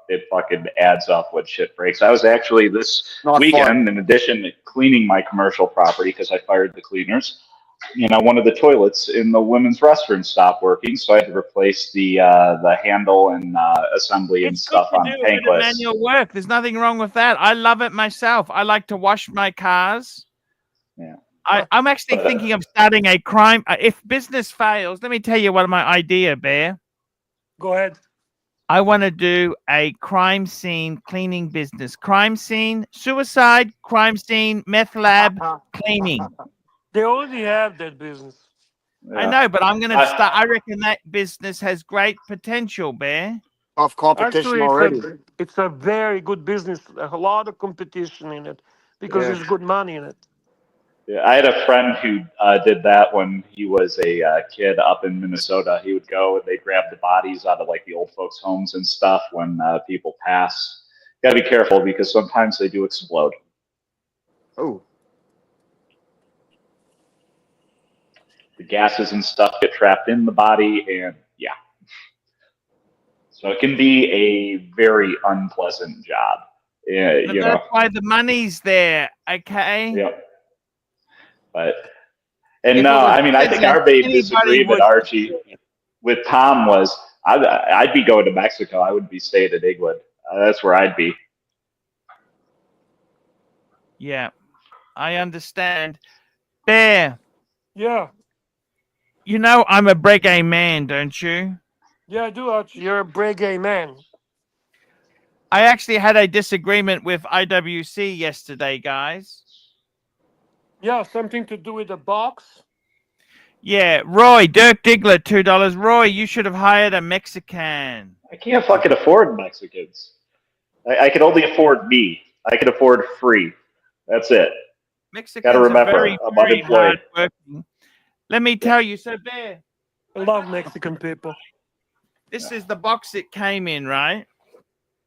It fucking adds up when shit breaks. I was actually this Not weekend, fun. in addition to cleaning my commercial property because I fired the cleaners, one of the toilets in the women's restroom stopped working, so I had to replace the handle and assembly and It's good stuff to on do a bit of tankless. manual work. There's nothing wrong with that. I love it myself. I like to wash my cars. Yeah. I'm actually thinking of starting a crime. If business fails, let me tell you what my idea, Bear. Go ahead. I want to do a crime scene cleaning business. Crime scene, suicide, crime scene, meth lab, cleaning. They already have that business. I know, but I'm going to start. I reckon that business has great potential, Bear. Tough competition Actually, already. it's a very good business. A lot of competition in it because Yeah. there's good money in it. Yeah, I had a friend who did that when he was a kid up in Minnesota. He would go and they'd grab the bodies out of like the old folks' homes and stuff when people pass. Got to be careful because sometimes they do explode. Oh. The gases and stuff get trapped in the body, and yeah. So it can be a very unpleasant job. Yeah, But that's why the money's there, okay? Yep. But and If it no, was I mean, I think business, our big anybody disagreement, would- Archie, with Tom was I'd be going to Mexico. I wouldn't be staying at England. That's where I'd be. Yeah, I understand. Bear, Yeah. you know I'm a reggae man, don't you? Yeah, I do, Archie. You're a reggae man. I actually had a disagreement with IWC yesterday, guys. Yeah, something to do with the box. Yeah, Roy, Dirk Diggler, $2. Roy, you should have hired a Mexican. I can't fucking afford Mexicans. I can only afford me. I can afford free. That's it. Mexicans Gotta remember, are very, I'm very unemployed. hard working. Let me tell you, so Bear, I love Mexican people. this is the box it came in, right?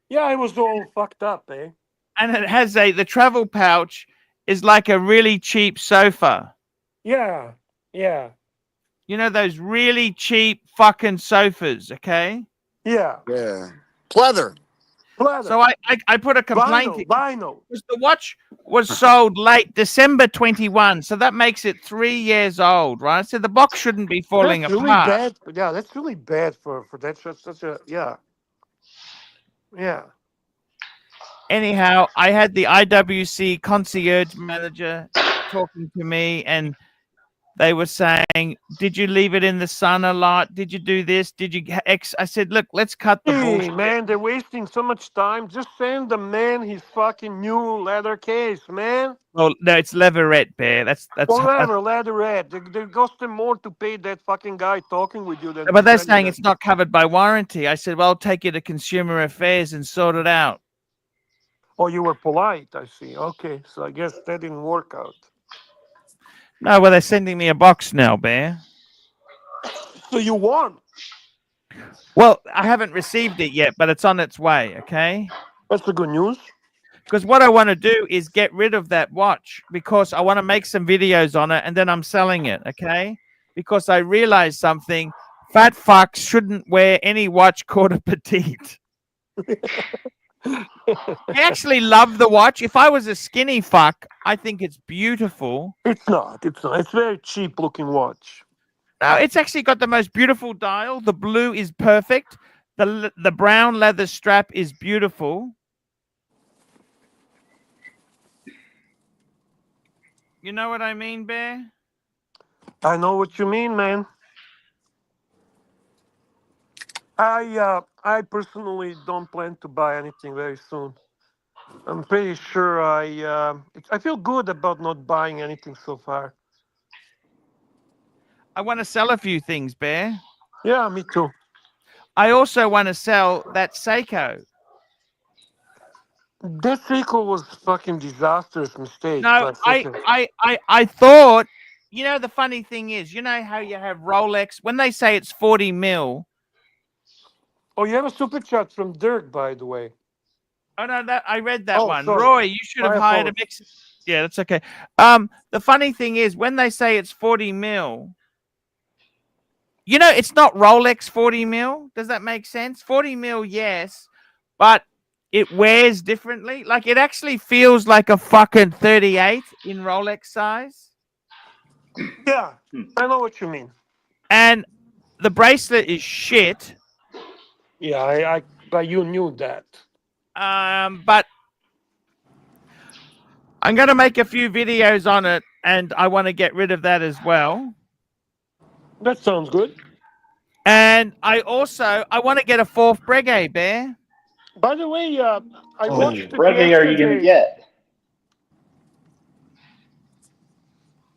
Yeah, it was all fucked up, eh? And it has the travel pouch is like a really cheap sofa. Yeah, yeah, You know those really cheap fucking sofas, okay? yeah. Yeah. Pleather. Pleather. So I put a complaint in Vinyl. because the watch was sold late December 21, so that makes it 3 years old, right? So the box shouldn't be falling That's really apart. bad. Yeah, that's really bad for that. Such a yeah. Anyhow, I had the IWC concierge manager talking to me, and they were saying, "Did you leave it in the sun a lot? Did you do this? Did you X?" I said, "Look, let's cut the Hey, bullshit." man, they're wasting so much time. Just send the man his fucking new leather case, man. Well, no, it's leatherette, Bear. That's Whatever, leatherette. They cost them more to pay that fucking guy talking with you than. But they're to send you saying that. it's not covered by warranty. I said, well, I'll take you to Consumer Affairs and sort it out. Oh, you were polite. I see. Okay, so I guess that didn't work out. No, well, they're sending me a box now, Bear. So you won. Well, I haven't received it yet, but it's on its way, okay? That's the good news. Because what I want to do is get rid of that watch because I want to make some videos on it and then I'm selling it, okay? Because I realized something. Fat fucks shouldn't wear any watch called a petite. I actually love the watch. If I was a skinny fuck, I think it's beautiful. It's not. It's not. It's a very cheap looking watch. No, it's actually got the most beautiful dial. The blue is perfect. The brown leather strap is beautiful. You know what I mean, Bear? I know what you mean, man. I personally don't plan to buy anything very soon. I'm pretty sure I feel good about not buying anything so far. I want to sell a few things, Bear. Yeah, me too. I also want to sell that Seiko. That Seiko was fucking disastrous mistake. No, last second. I thought, you know, the funny thing is, you know how you have Rolex, when they say it's 40 mil. Oh, you have a super chat from Dirk, by the way. Oh, no, I read that one. Sorry. Roy, you should have My hired a apologies. Mexican. Yeah, that's okay. The funny thing is, when they say it's 40 mil, you know, it's not Rolex 40 mil. Does that make sense? 40 mil, yes, but it wears differently. Like, it actually feels like a fucking 38 in Rolex size. Yeah, I know what you mean. And the bracelet is shit. Yeah, but you knew that. But I'm going to make a few videos on it, and I want to get rid of that as well. That sounds good. And I want to get a fourth Breguet, Bear. By the way, I watched it Breguet are you going to yesterday. get?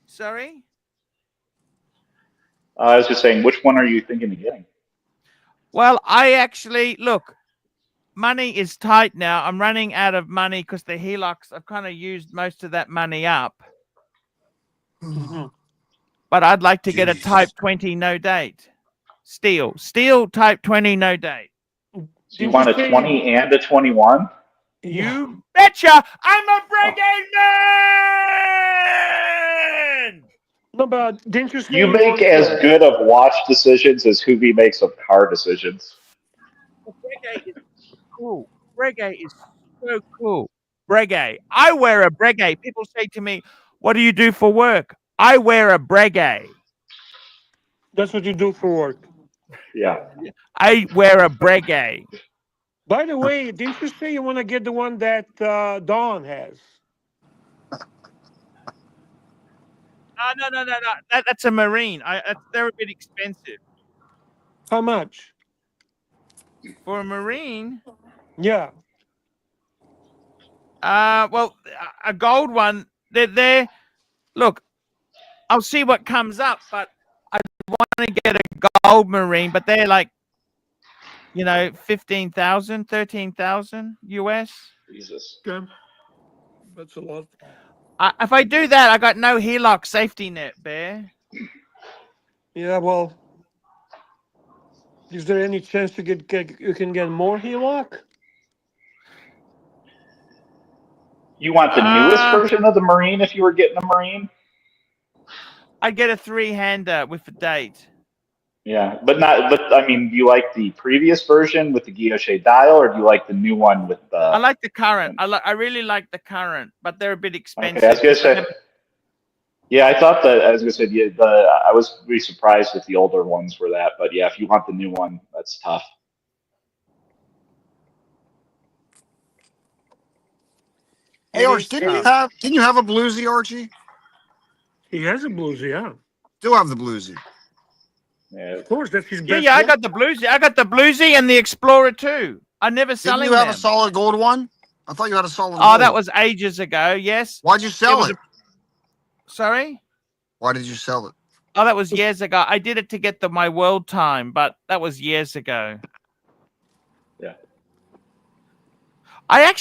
Sorry? I was just saying, which one are you thinking of getting? Well, I actually, look, money is tight now. I'm running out of money because the Hilux, I've kind of used most of that money up. But I'd like to get a Type 20 no date. Steel Type 20 no date. So you want a 20 and a 21? You betcha! I'm a Breguet man! No, but didn't you say You make as good of watch decisions as Hoovy makes of car decisions. Breguet is cool. Breguet is so cool. Breguet. I wear a Breguet. People say to me, what do you do for work? I wear a Breguet. That's what you do for work. Yeah. I wear a Breguet. By the way, didn't you say you want to get the one that Dawn has? No. That's a Marine. They're a bit expensive. How much? For a Marine? Yeah. Well, a gold one, they're look, I'll see what comes up, but I want to get a gold Marine, but they're like, 15,000, 13,000 US. Jesus. Okay. That's a lot. If I do that, I got no HELOC safety net, Bear. Yeah, well, is there any chance you can get more HELOC? You want the newest version of the Marine if you were getting a Marine? I'd get a 3-hander with a date. Yeah, but I mean, do you like the previous version with the guilloche dial, or do you like the new one with the? I like the current. I really like the current, but they're a bit expensive. Okay, I was gonna say. Yeah, I thought that I was gonna say I was really surprised if the older ones were that, but yeah, if you want the new one, that's tough. Hey, Archie, didn't you have a bluesy, Archie? He has a bluesy, yeah. Do have the bluesy. Yeah. Of course, that's his best. Yeah, I got the bluesy. I got the bluesy and the Explorer too. I never selling them. Didn't you have a solid gold one? I thought you had a solid gold. Oh, that was ages ago. Yes. Why'd you sell it? Sorry? Why did you sell it? Oh, that was years ago. I did it to get my world time, but that was years ago. Yeah. I'll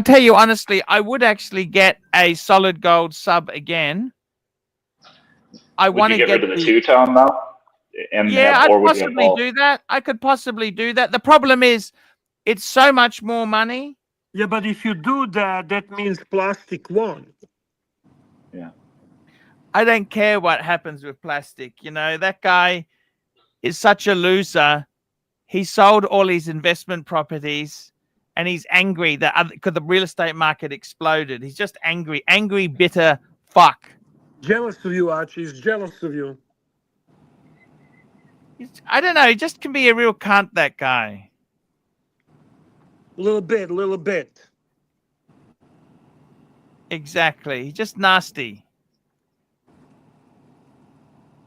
tell you honestly, I would actually get a solid gold sub again. Would you get rid of the two-tone though? I'd possibly do that. I could possibly do that. The problem is, it's so much more money. Yeah, but if you do that, that means plastic won. Yeah. I don't care what happens with plastic. That guy is such a loser. He sold all his investment properties, and he's angry because the real estate market exploded. He's just angry, bitter fuck. Jealous of you, Archie. He's jealous of you. I don't know. He just can be a real cunt, that guy. A little bit. Exactly. He's just nasty.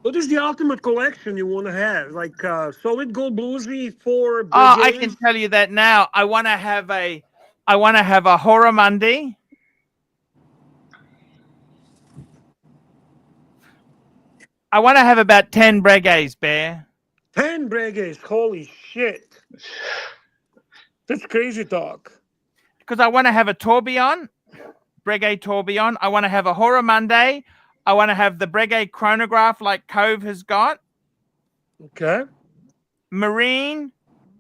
What is the ultimate collection you want to have? Like solid gold bluesy for Brigade? Oh, I can tell you that now. I want to have a Horamundi. I want to have about 10 Breguets, Bear. 10 Breguets. Holy shit. That's crazy talk. Because I want to have a Tourbillon, Breguet Tourbillon. I want to have a Horamundi. I want to have the Breguet chronograph like Cove has got. Okay. Marine.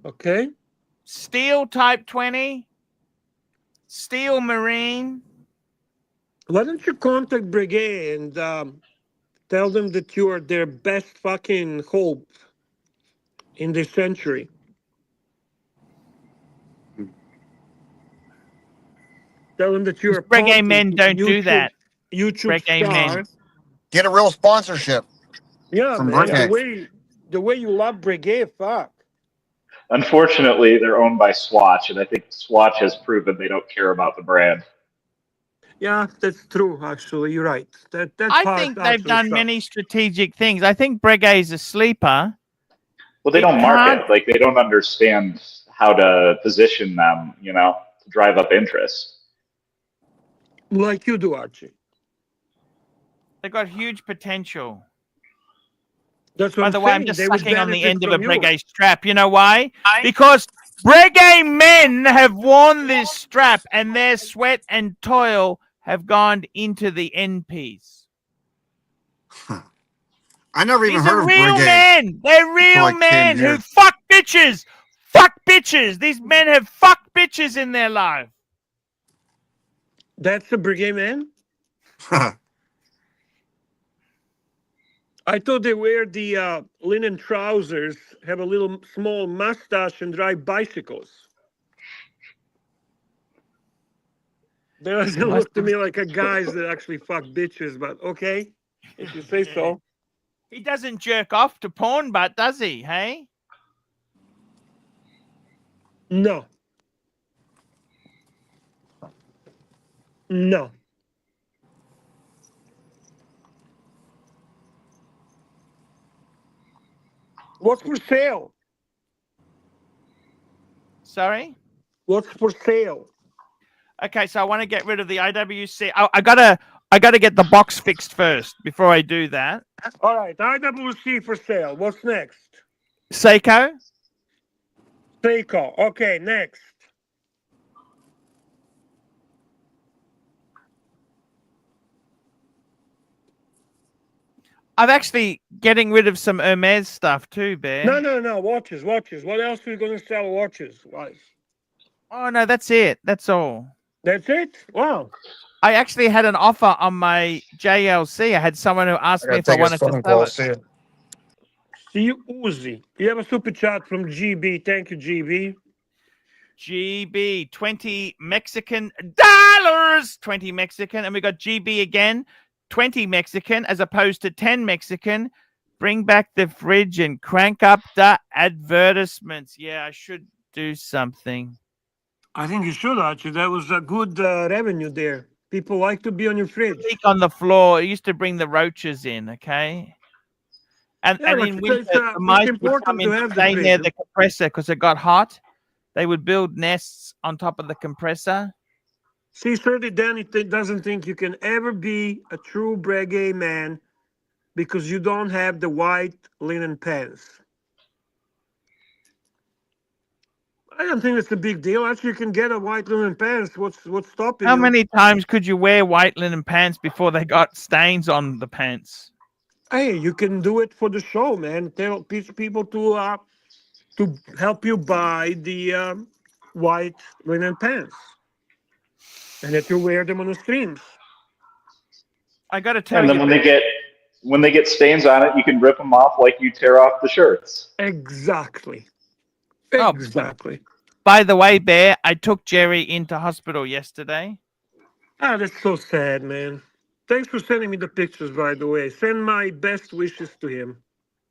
Okay. Steel Type 20. Steel Marine. Why don't you contact Breguet and tell them that you are their best fucking hope in this century? Tell them that you are Breguet men don't do that. YouTube Breguet star. men. Get a real sponsorship Yeah, from man. Breguet. The way you love Breguet, fuck. Unfortunately, they're owned by Swatch, and I think Swatch has proven they don't care about the brand. Yeah, that's true. Actually, you're right. That I part think they've actually done sucks. many strategic things. I think Breguet is a sleeper. Well, they It don't market. can't- Like, they don't understand how to position them, you know, to drive up interest. Like you do, Archie. They've got huge potential. That's what By I'm the way, I'm saying. just They would sucking on the benefit end of a from you. Breguet strap. You know why? Because Breguet men have worn this strap and their sweat and toil have gone into the end piece. I never even These heard are of real Breguet. men. They're real I came men who here. fuck bitches. Fuck bitches. These men have fucked bitches in their life. That's a Breguet man? I thought they wear the linen trousers, have a little small mustache, and drive bicycles. They doesn't look to me like a guys that actually fuck bitches, but okay, if you say so. He doesn't jerk off to porn, but does he? Hey? No. No. What's for sale? Sorry? What's for sale? Okay, so I want to get rid of the IWC. I gotta get the box fixed first before I do that. All right, IWC for sale. What's next? Seiko? Seiko. Okay, next. I'm actually getting rid of some Hermes stuff too, Bear. No. Watches. What else are you going to sell? Watches. Guys. Oh no, that's it. That's all. That's it? Wow. I actually had an offer on my JLC. I had someone who asked me if I wanted to sell it. See you, Uzi. You have a super chat from GB. Thank you, GB. GB, 20 Mexican dollars. 20 Mexican. And we got GB again, 20 Mexican as opposed to 10 Mexican. Bring back the fridge and crank up the advertisements. Yeah, I should do something. I think you should, Archie. That was a good revenue there. People like to be on your fridge. Leak on the floor. It used to bring the roaches in, okay? And Yeah, but in winter, it's the mice would important come to in to have the stay near fridge. the compressor because it got hot. They would build nests on top of the compressor. See, certainly Danny doesn't think you can ever be a true Breguet man because you don't have the white linen pants. I don't think it's a big deal. Actually, you can get a white linen pants. What's stopping How you? many times could you wear white linen pants before they got stains on the pants? Hey, you can do it for the show, man. Tell people to help you buy the white linen pants, and that you wear them on the streams. I got to tell And then you, when they get stains on it, you can rip them off like you tear off the shirts. Exactly. Oh, Exactly. by the way, Bear, I took Jerry into hospital yesterday. Ah, that's so sad, man. Thanks for sending me the pictures, by the way. Send my best wishes to him.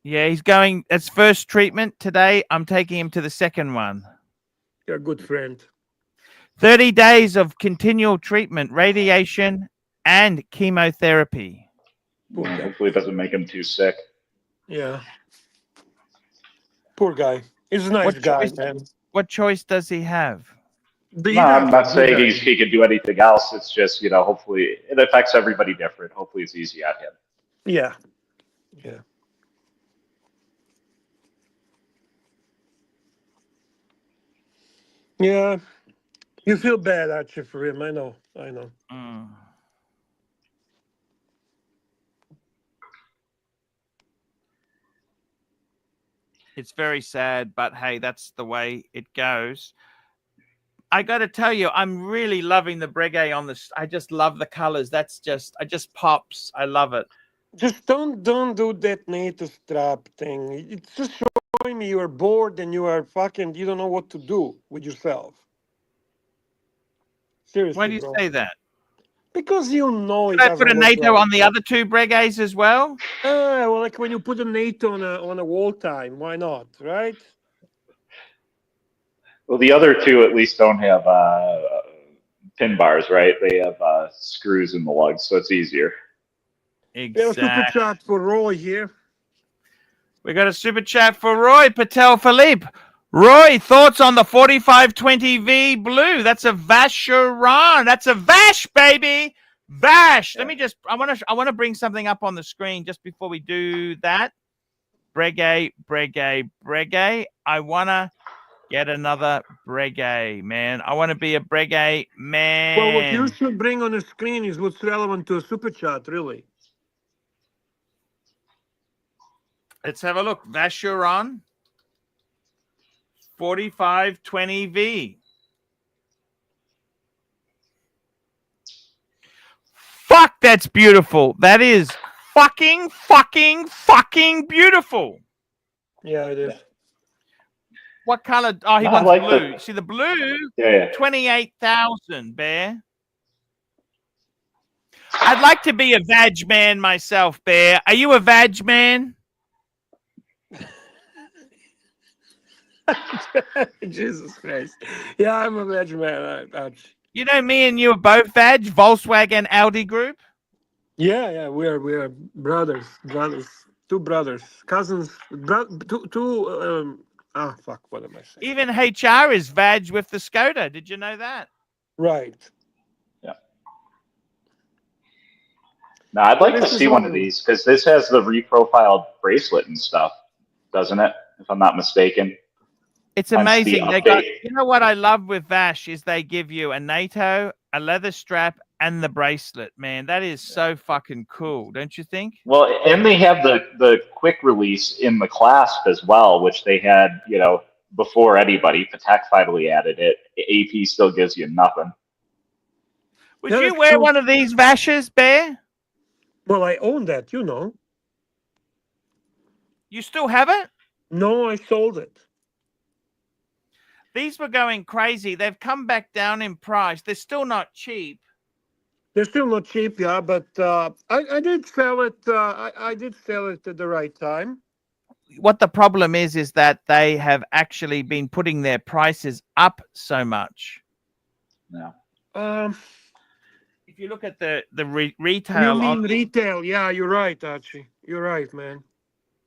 Yeah, he's going. It's first treatment today. I'm taking him to the second one. You're a good friend. 30 days of continual treatment, radiation, and chemotherapy. Hopefully it doesn't make him too sick. Yeah. Poor guy. He's a nice What guy, choice- man. What choice does he have? No, I'm not saying he can do anything else. It's just, you know, hopefully it affects everybody different. Hopefully it's easy on him. Yeah. Yeah. Yeah. You feel bad, Archie, for him. I know. Mm. It's very sad, but hey, that's the way it goes. I got to tell you, I'm really loving the Breguet on this. I just love the colors. I just pops. I love it. Just don't do that NATO strap thing. It's just showing me you are bored and you don't know what to do with yourself. Seriously, Why do you bro. say that? Because you know it Should I doesn't put a look NATO right. on the other two Breguets as well? Well, like when you put a NATO on a wall time, why not, right? Well, the other two at least don't have pin bars, right? They have screws in the lugs, so it's easier. We have a super Exactly. chat for Roy here. We got a super chat for Roy Patel Philippe. Roy, thoughts on the 4520V blue? That's a Vacheron. That's a Vash, baby. Vash. Let me just. I want to bring something up on the screen just before we do that. Breguet. I want to get another Breguet, man. I want to be a Breguet man. Well, what you should bring on the screen is what's relevant to a super chat, really. Let's have a look. Vacheron 4520V. Fuck, that's beautiful. That is fucking beautiful. Yeah, it is. What color? Oh, he I wants like blue. the- See the blue? Yeah. 28,000, Bear. I'd like to be a Vag man myself, Bear. Are you a Vag man? Jesus Christ. Yeah, I'm a veg man. You know, me and you are both Vag, Volkswagen Audi group. Yeah, we are brothers, two brothers, cousins, fuck, what am I saying? Even HR is Vag with the Skoda. Did you know that? Right. Yeah. Now, I'd like This to is see one one- of these because this has the reprofiled bracelet and stuff, doesn't it? If I'm not mistaken. It's Hence the amazing. They got, update. you know what I love with Vash is they give you a NATO, a leather strap, and the bracelet. Man, that is so fucking cool, don't you think? Well, and they have the quick release in the clasp as well, which they had, before anybody. Patek finally added it. AP still gives you nothing. Would Yeah, you that's wear true. one of these Vashes, Bear? Well, I own that, you know. You still have it? No, I sold it. These were going crazy. They've come back down in price. They're still not cheap. They're still not cheap, yeah, but I did sell it. I did sell it at the right time. What the problem is that they have actually been putting their prices up so much. Yeah. If you look at the You retail, mean retail? Yeah, you're right, Archie. You're right, man.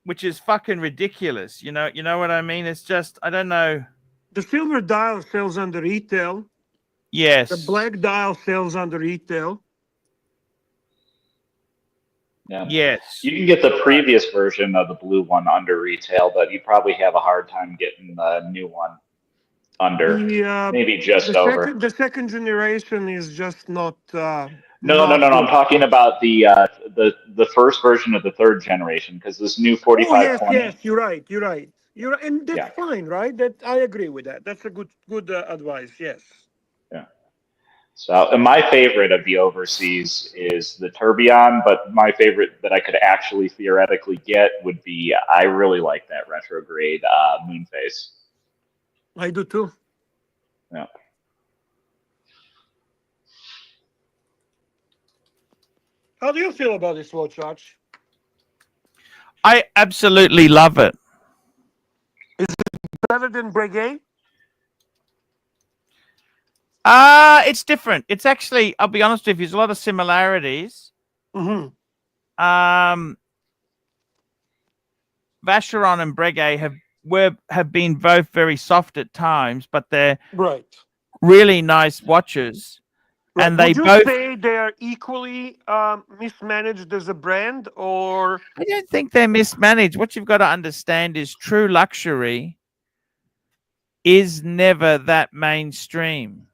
which is fucking ridiculous. You know what I mean? It's just, I don't know. The silver dial sells under retail. Yes. The black dial sells under retail. Yeah. Yes. You can get the previous version of the blue one under retail, but you probably have a hard time getting the new one under. Maybe just over. The second generation is just not. No. not I'm good. talking about the first version of the third generation, because this new 4520. Yes, you're right, and that's fine, right? That I agree with that. That's a good advice. Yes. Yeah. So, and my favorite of the overseas is the Tourbillon, but my favorite that I could actually theoretically get would be, I really like that retrograde Moonface. I do too. Yeah. How do you feel about this watch, Arch? I absolutely love it. Better than Breguet? It's different. It's actually, I'll be honest with you, there's a lot of similarities. Mm-hmm. Vacheron and Breguet have been both very soft at times, but they're Right. really nice watches. Right. And they Would you both say they're equally mismanaged as a brand, or? I don't think they're mismanaged. What you've got to understand is true luxury is never that mainstream.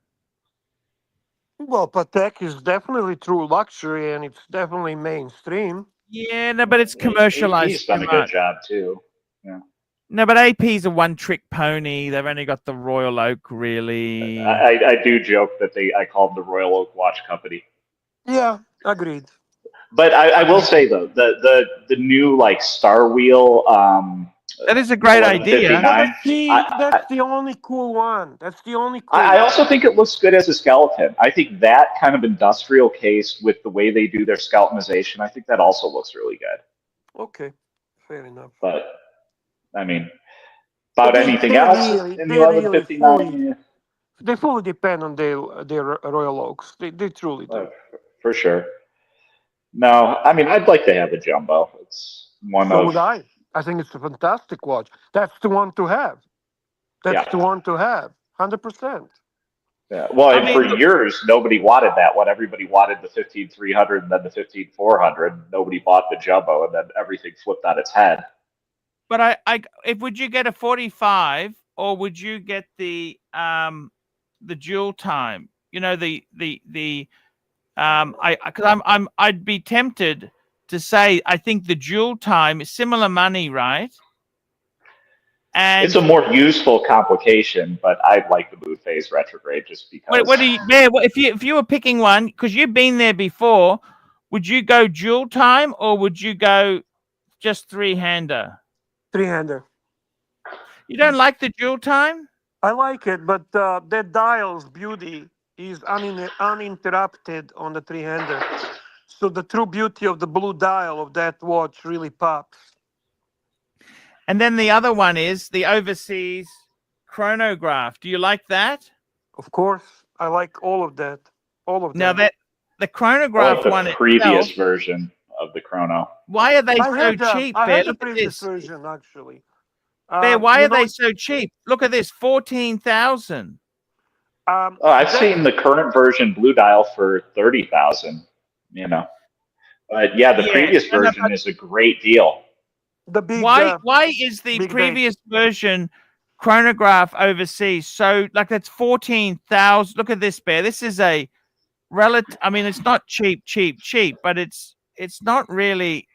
Well, Patek is definitely true luxury, and it's definitely mainstream. Yeah, no, but it's commercialized. He's done a good job too. Yeah. No, but AP's a one-trick pony. They've only got the Royal Oak, really. I do joke that I call them the Royal Oak Watch Company. Yeah, agreed. But I will say though, the new like Star Wheel That is a great idea. 1159. That's the only cool one. That's the only cool I also think it looks good as a skeleton. I think that kind of industrial case with the way they do their skeletonization, I think that also looks really good. Okay, fair enough. But, I mean, about anything they else really- in the they really 1159? They fully depend on their Royal Oaks. They truly do. For sure. No, I mean, I'd like to have a jumbo. It's one So of. would I. I think it's a fantastic watch. That's the one to have. That's the one to have. 100%. Yeah. Well, I and mean, for look- years, nobody wanted that one. Everybody wanted the 15300 and then the 15400. Nobody bought the jumbo, and then everything flipped on its head. But if would you get a 45 or would you get the dual time? You know, I'd be tempted to say I think the dual time is similar money, right? And It's a more useful complication, but I like the mood phase retrograde just because. what do you, Bear, if you were picking one, because you've been there before, would you go dual time or would you go just three-hander? Three-hander. You don't like the dual time? I like it, but that dial's beauty is uninterrupted on the three-hander. So the true beauty of the blue dial of that watch really pops. And then the other one is the overseas chronograph. Do you like that? Of course, I like all of that. All of Now that. the I chronograph like the one previous itself, version of the chrono. why are they I so had cheap, I Bear? had the Look at previous this. version actually. Bear, why you are they know, so cheap? Look at this, 14,000. I've seen the current version blue dial for 30,000. You know, but yeah, the previous no, version is a great deal. the big Why is the big previous version chronograph overseas so like that's 14,000? Look at this, Bear. This is a relative. I mean, it's not cheap, but it's not really.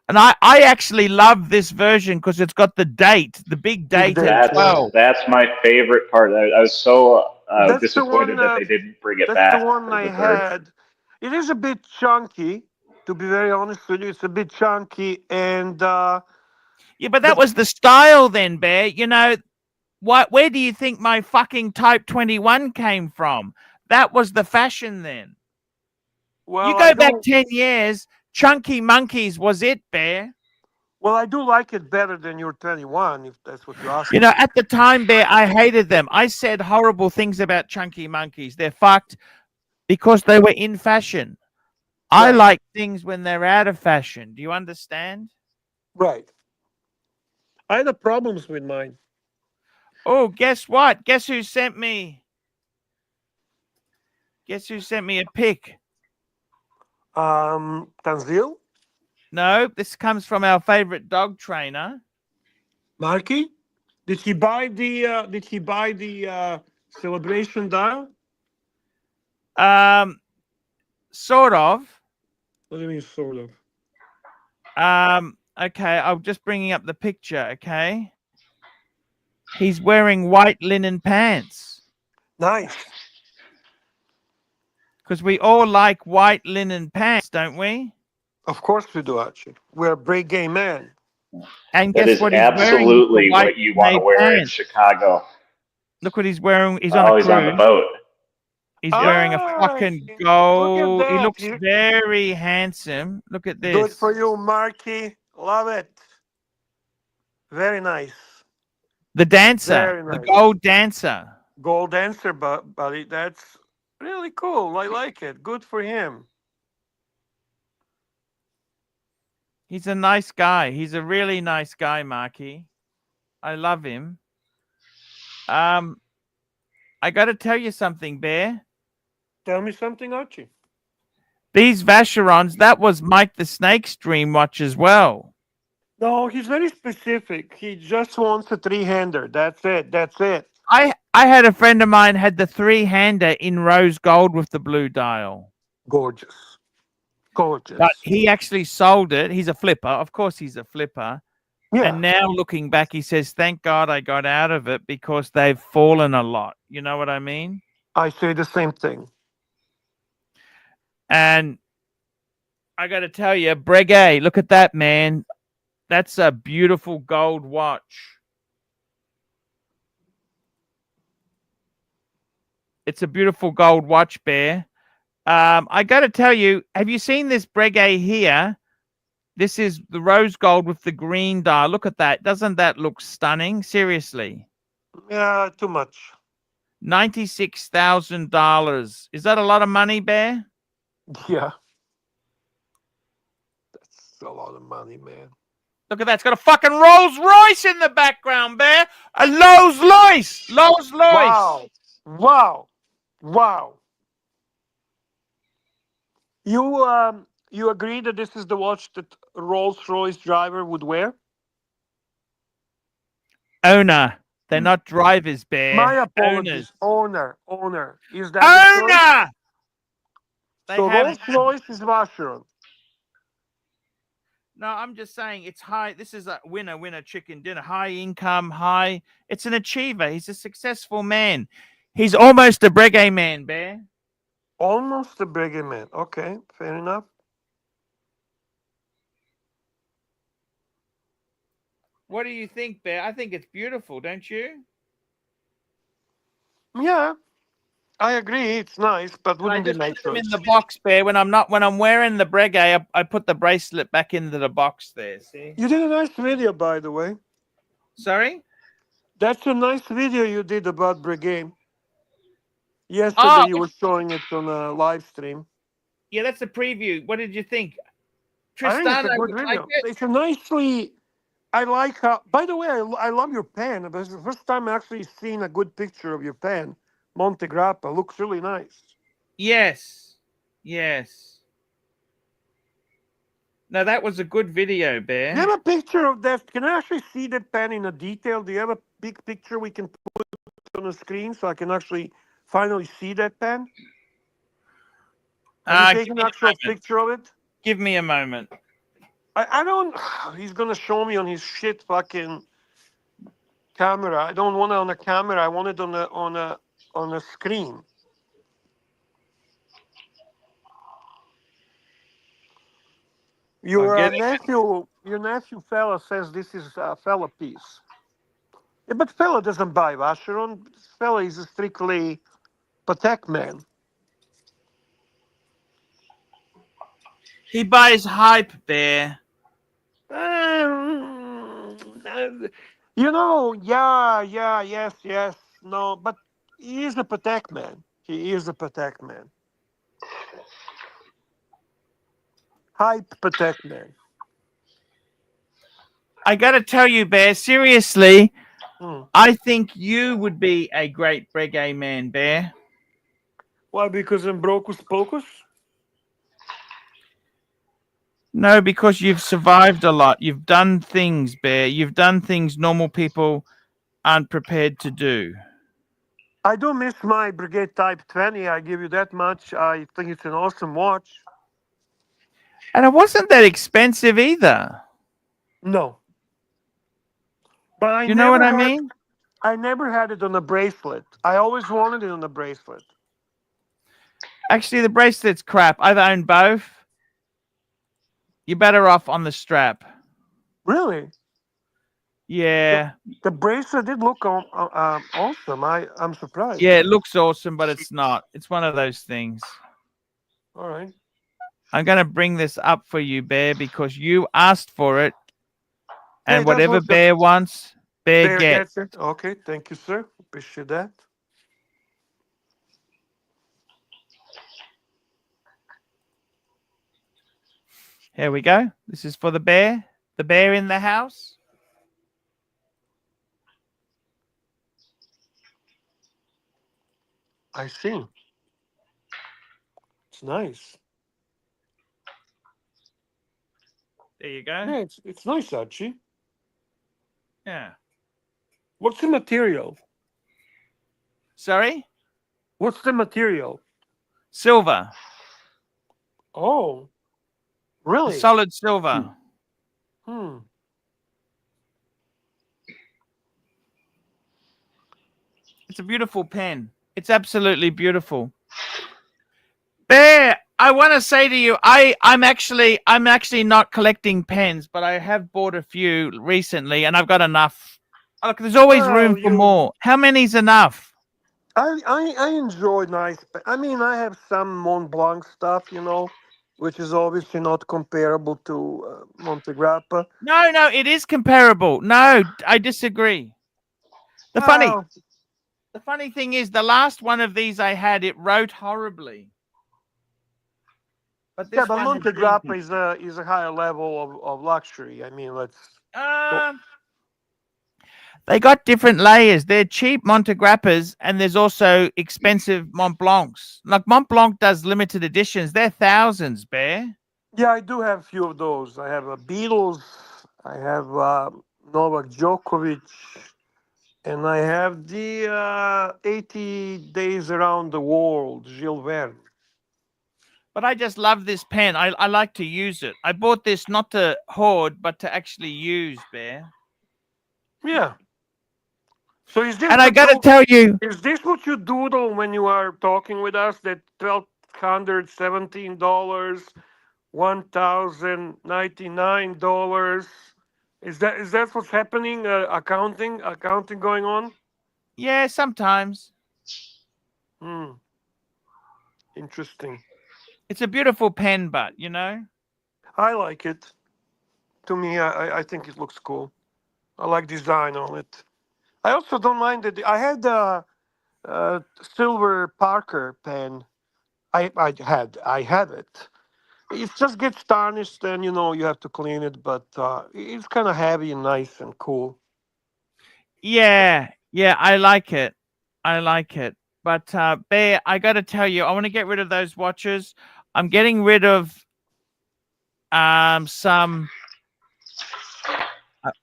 And I actually love this version because it's got the date, the big date date, at 12. That's my favorite part. I was so That's the disappointed one, that they didn't bring it that's back. the one for I the third. had. It is a bit chunky, to be very honest with you. It's a bit chunky, and Yeah, but that was the style then, Bear. You know, where do you think my fucking Type 21 came from? That was the fashion then. well, You I go back do- 10 years, Chunky Monkeys was it, Bear. Well, I do like it better than your 21, if that's what you ask. You know, at the time, Bear, I hated them. I said horrible things about Chunky Monkeys. They're fucked because they were in fashion. I like things when they're out of fashion. Do you understand? Right. I had problems with mine. Oh, guess what? Guess who sent me? Guess who sent me a pic? Tanzil? No, this comes from our favorite dog trainer. Marky? Did he buy the celebration dial? Sort of. What do you mean, sort of? Okay, I'm just bringing up the picture, okay? He's wearing white linen pants. Nice. Because we all like white linen pants, don't we? Of course we do, Archie. We're a break gay man. And That guess is what he's wearing? absolutely White what you want to made wear in pants. Chicago. Look what he's wearing. He's on a He's cruise. on the boat. He's wearing a fucking Look gold. at He that. looks very handsome. Look at this. Good for you, Marky. Love it. Very nice. The dancer, Very the nice. gold dancer. Gold answer, buddy. That's really cool. I like it. Good for him. He's a nice guy. He's a really nice guy, Marky. I love him. I got to tell you something, Bear. Tell me something, Archie. These Vacherons, that was Mike the Snake's dream watch as well. No, he's very specific. He just wants a three-hander. That's it. That's it. I had a friend of mine had the three-hander in rose gold with the blue dial. Gorgeous. Gorgeous. But he actually sold it. He's a flipper. Of course he's a flipper. Yeah. And now looking back, he says, thank God I got out of it because they've fallen a lot. You know what I mean? I say the same thing. And I got to tell you, Breguet, look at that, man. That's a beautiful gold watch. It's a beautiful gold watch, Bear. I got to tell you, have you seen this Breguet here? This is the rose gold with the green dial. Look at that. Doesn't that look stunning? Seriously. Yeah, too much. $96,000. Is that a lot of money, Bear? Yeah. That's a lot of money, man. Look at that. It's got a fucking Rolls Royce in the background, Bear. A Rolls Royce. Rolls Royce. Wow. Wow. Wow. You agree that this is the watch that Rolls-Royce driver would wear? Owner. They're not drivers, Bear. My apologies. Owner. Is that the choice? Owner. So Rolls-Royce is Vacheron. No, I'm just saying it's high. This is a winner chicken dinner. High income, high. It's an achiever. He's a successful man. He's almost a Breguet man, Bear. Almost a Breguet man. Okay, fair enough. What do you think, Bear? I think it's beautiful, don't you? Yeah, I agree. It's nice, but wouldn't be my Put them choice. in the box, Bear. When I'm wearing the Breguet, I put the bracelet back into the box there. See? You did a nice video, by the way. Sorry? That's a nice video you did about Breguet. Yesterday you were showing it on a live stream. Yeah, that's a preview. What did you think? I think Tristan, it's a good video. It's a nicely. I like how. By the way, I love your pen. It's the first time I actually seen a good picture of your pen. Monte Grappa looks really nice. Yes. No, that was a good video, Bear. Do you have a picture of that? Can I actually see the pen in a detail? Do you have a big picture we can put on the screen so I can actually finally see that pen? Have you taken an actual picture of it? Give me a moment. I don't. He's gonna show me on his shit fucking camera. I don't want it on the camera. I want it on a screen. Your nephew fella says this is a fella piece. Yeah, but fella doesn't buy Vacheron. Fella is a strictly Patek man. He buys hype, Bear. Yes. No, but he is a Patek man. He is a Patek man. Hype Patek man. I got to tell you, Bear, seriously, I think you would be a great Breguet man, Bear. Why? Because I'm Brocus Pocus? No, because you've survived a lot. You've done things, Bear. You've done things normal people aren't prepared to do. I don't miss my Breguet Type 20. I give you that much. I think it's an awesome watch. And it wasn't that expensive either. No. But you know what I mean? I never had it on a bracelet. I always wanted it on a bracelet. Actually, the bracelet's crap. I've owned both. You're better off on the strap. Really? Yeah. The bracelet did look awesome. I'm surprised. Yeah, it looks awesome, but it's not. It's one of those things. All right. I'm going to bring this up for you, Bear, because you asked for it. And whatever Bear wants, Bear gets. It. Okay, thank you, sir. Appreciate that. Here we go. This is for the bear. The bear in the house. I see. It's nice. There you go. Yeah, it's nice, Archie. Yeah. What's the material? Sorry? What's the material? Silver. Oh, really? Solid silver. It's a beautiful pen. It's absolutely beautiful. Bear, I want to say to you, I'm actually not collecting pens, but I have bought a few recently, and I've got enough. Look, there's always room Well, for more. How many's enough? I enjoy nice. I mean, I have some Mont Blanc stuff, which is obviously not comparable to Monte Grappa. No, it is comparable. No, I disagree. The Well, funny thing is, the last one of these I had, it wrote horribly. But this yeah, but one Monte has Grappa been. is a higher level of luxury. I mean, let's. They got different layers. They're cheap Monte Grappas, and there's also expensive Mont Blancs. Like Mont Blanc does limited editions. They're thousands, Bear. Yeah, I do have a few of those. I have a Beatles. I have Novak Djokovic, and I have the 80 Days Around the World, Gilles Verne. But I just love this pen. I like to use it. I bought this not to hoard, but to actually use, Bear. Yeah. So is this And I got to tell you, is this what you doodle when you are talking with us? That $1,217, $1,099. Is that what's happening? Accounting going on? yeah, sometimes. Hmm. Interesting. It's a beautiful pen, but, I like it. To me, I think it looks cool. I like design on it. I also don't mind that I had a silver Parker pen. I have it. It just gets tarnished, and you have to clean it. But it's kind of heavy and nice and cool. Yeah, I like it. But Bear, I got to tell you, I want to get rid of those watches. I'm getting rid of some.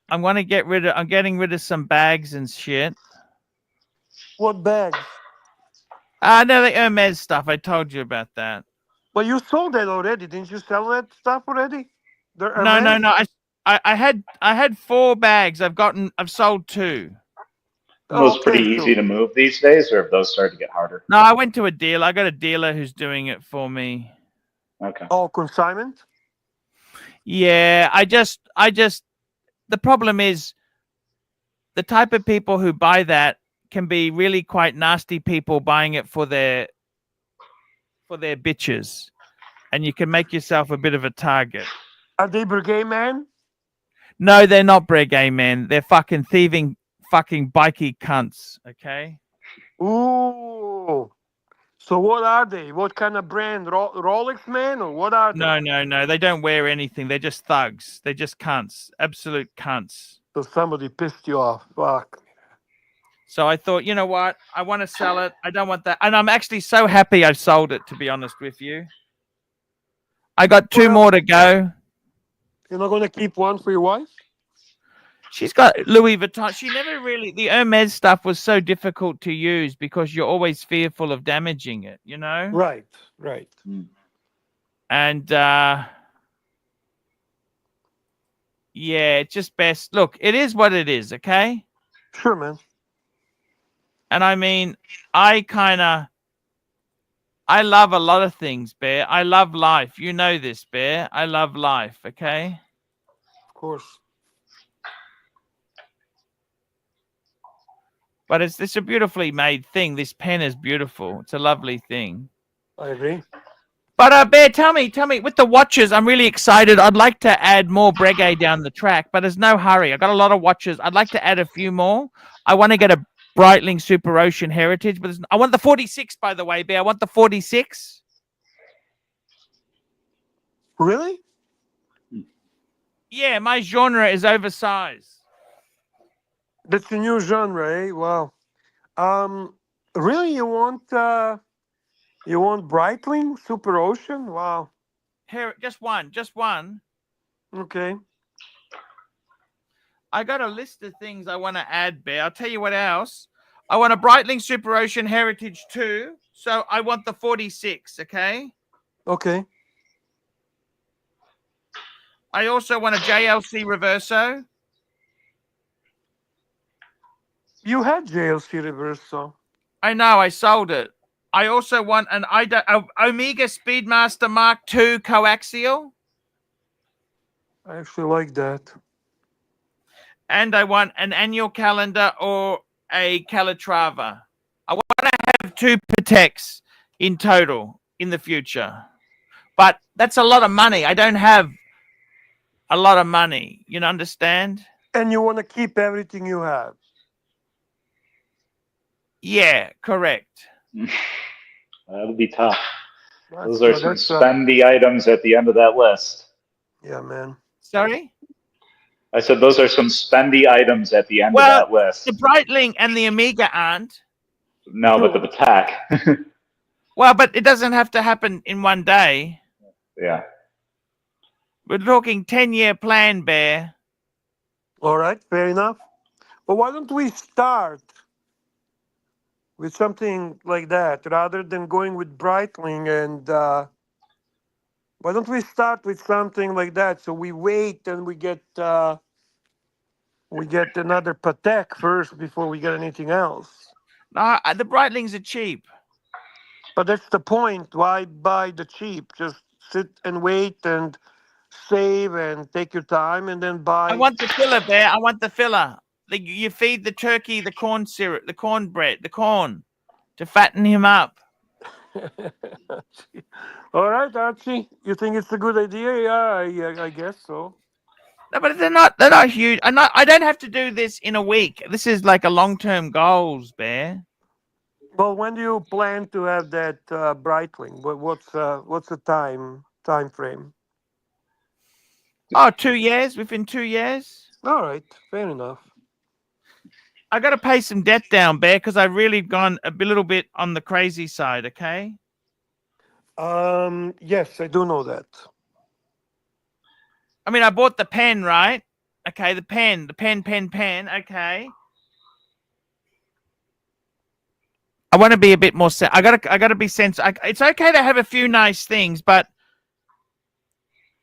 I'm getting rid of some bags and shit. What bags? No, the Hermes stuff. I told you about that. Well, you sold that already, didn't you? Sell that stuff already? No. I had 4 bags. I've sold 2. Those pretty Okay, easy to move these days, or have those started to get harder? No, I went to a dealer. I got a dealer who's doing it for me. Okay. Oh, consignment? Yeah, I just the problem is the type of people who buy that can be really quite nasty people buying it for their bitches, and you can make yourself a bit of a target. Are they brigade man? No, they're not Breguet, man. They're fucking thieving, fucking bikey cunts. Okay. Ooh. So what are they? What kind of brand? Rolex man, or what are they? No. They don't wear anything. They're just thugs. They're just cunts. Absolute cunts. So somebody pissed you off. Fuck. So I thought, you know what? I want to sell it. I don't want that. And I'm actually so happy I've sold it, to be honest with you. I got 2 more to go. You're not going to keep one for your wife? She's got Louis Vuitton. She never really, the Hermes stuff was so difficult to use because you're always fearful of damaging it, Right. And yeah, it's just best. Look, it is what it is, okay? Sure, man. And I mean, I love a lot of things, Bear. I love life. You know this, Bear. I love life, okay? Of course. But it's a beautifully made thing. This pen is beautiful. It's a lovely thing. I agree. But Bear, tell me, with the watches, I'm really excited. I'd like to add more Breguet down the track, but there's no hurry. I've got a lot of watches. I'd like to add a few more. I want to get a Breitling Super Ocean Heritage, but I want the 46, by the way, Bear. I want the 46. Really? Yeah, my genre is oversized. That's a new genre, eh? Wow. Really, you want Breitling Super Ocean? Wow. Here, just one. Okay. I got a list of things I want to add, Bear. I'll tell you what else. I want a Breitling Super Ocean Heritage 2. So I want the 46, okay? Okay. I also want a JLC Reverso. You had JLC Reverso. I know, I sold it. I also want an Omega Speedmaster Mark II coaxial. I actually like that. And I want an annual calendar or a Calatrava. I want to have 2 Pateks in total in the future. But that's a lot of money. I don't have a lot of money. You understand? And you want to keep everything you have. Yeah, correct. That'll be tough. Those So are some spendy items at the end of that list. Yeah, man. Sorry? I said those are some spendy items at the end of that list. The Breitling and the Amiga aren't. No, but the Patek. Well, but it doesn't have to happen in one day. Yeah. We're talking 10-year plan, Bear. All right, fair enough. But why don't we start with something like that rather than going with Breitling? And why don't we start with something like that? So we wait and we get another Patek first before we get anything else. No, the Breitlings are cheap. But that's the point. Why buy the cheap? Just sit and wait and save and take your time and then buy. I want the filler, Bear. I want the filler. You feed the turkey the corn syrup, the cornbread, the corn to fatten him up. All right, Archie. You think it's a good idea? Yeah, I guess so. No, but they're not huge. I don't have to do this in a week. This is like a long-term goals, Bear. Well, when do you plan to have that Breitling? What's the time frame? Oh, 2 years. Within 2 years. All right, fair enough. I got to pay some debt down, Bear, because I've really gone a little bit on the crazy side. Okay. Yes, I do know that. I mean, I bought the pen, right? Okay, the pen. Okay. I want to be a bit more. I gotta be sensitive. It's okay to have a few nice things, but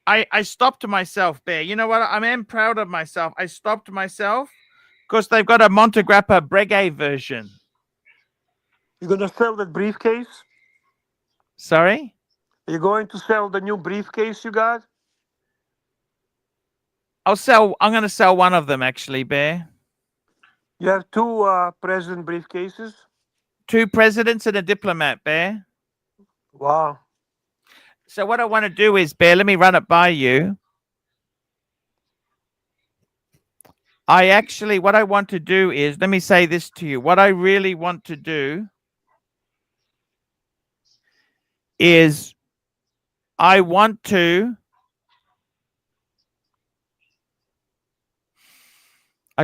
I stopped myself, Bear. You know what? I am proud of myself. I stopped myself because they've got a Montegrappa Breguet version. You're gonna sell that briefcase? Sorry? Are you going to sell the new briefcase you got? I'm going to sell one of them, actually, Bear. You have 2 president briefcases? 2 presidents and a diplomat, Bear. Wow. So what I want to do is, Bear, let me run it by you. What I want to do is, let me say this to you. What I really want to do is I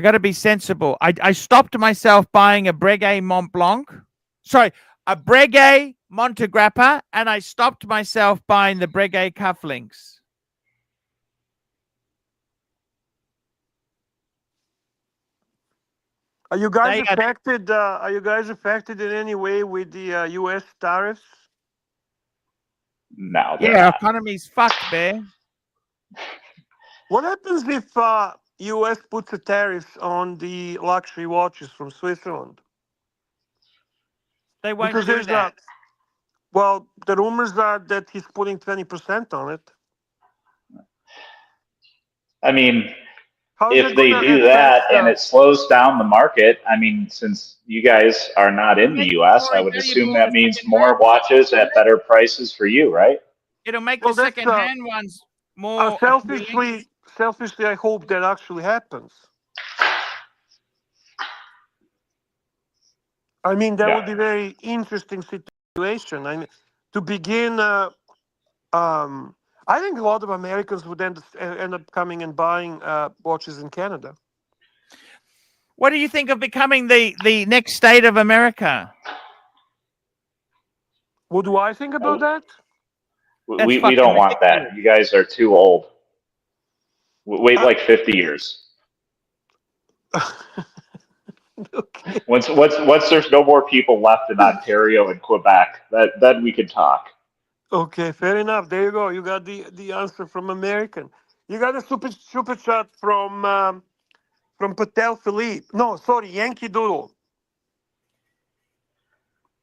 got to be sensible. I stopped myself buying a Breguet Mont Blanc. Sorry, a Breguet Montegrappa, and I stopped myself buying the Breguet cufflinks. Are you guys affected? Are you guys affected in any way with the U.S. tariffs? No. Yeah, our economy's fucked, Bear. What happens if U.S. puts a tariff on the luxury watches from Switzerland? They won't do that. Well, the rumors are that he's putting 20% on it. I mean, if they do that and it slows down the market, I mean, since you guys are not in the U.S., I would assume that means more watches at better prices for you, right? It'll make the second-hand ones more appealing. Selfishly, I hope that actually happens. I mean, that would be a very interesting situation. I mean, to begin, I think a lot of Americans would end up coming and buying watches in Canada. What do you think of becoming the next state of America? What do I think about that? We don't want that. You guys are too old. Wait like 50 years. Okay. Once there's no more people left in Ontario and Quebec, then we can talk. Okay, fair enough. There you go. You got the answer from American. You got a super chat from Patel Philippe. No, sorry, Yankee Doodle.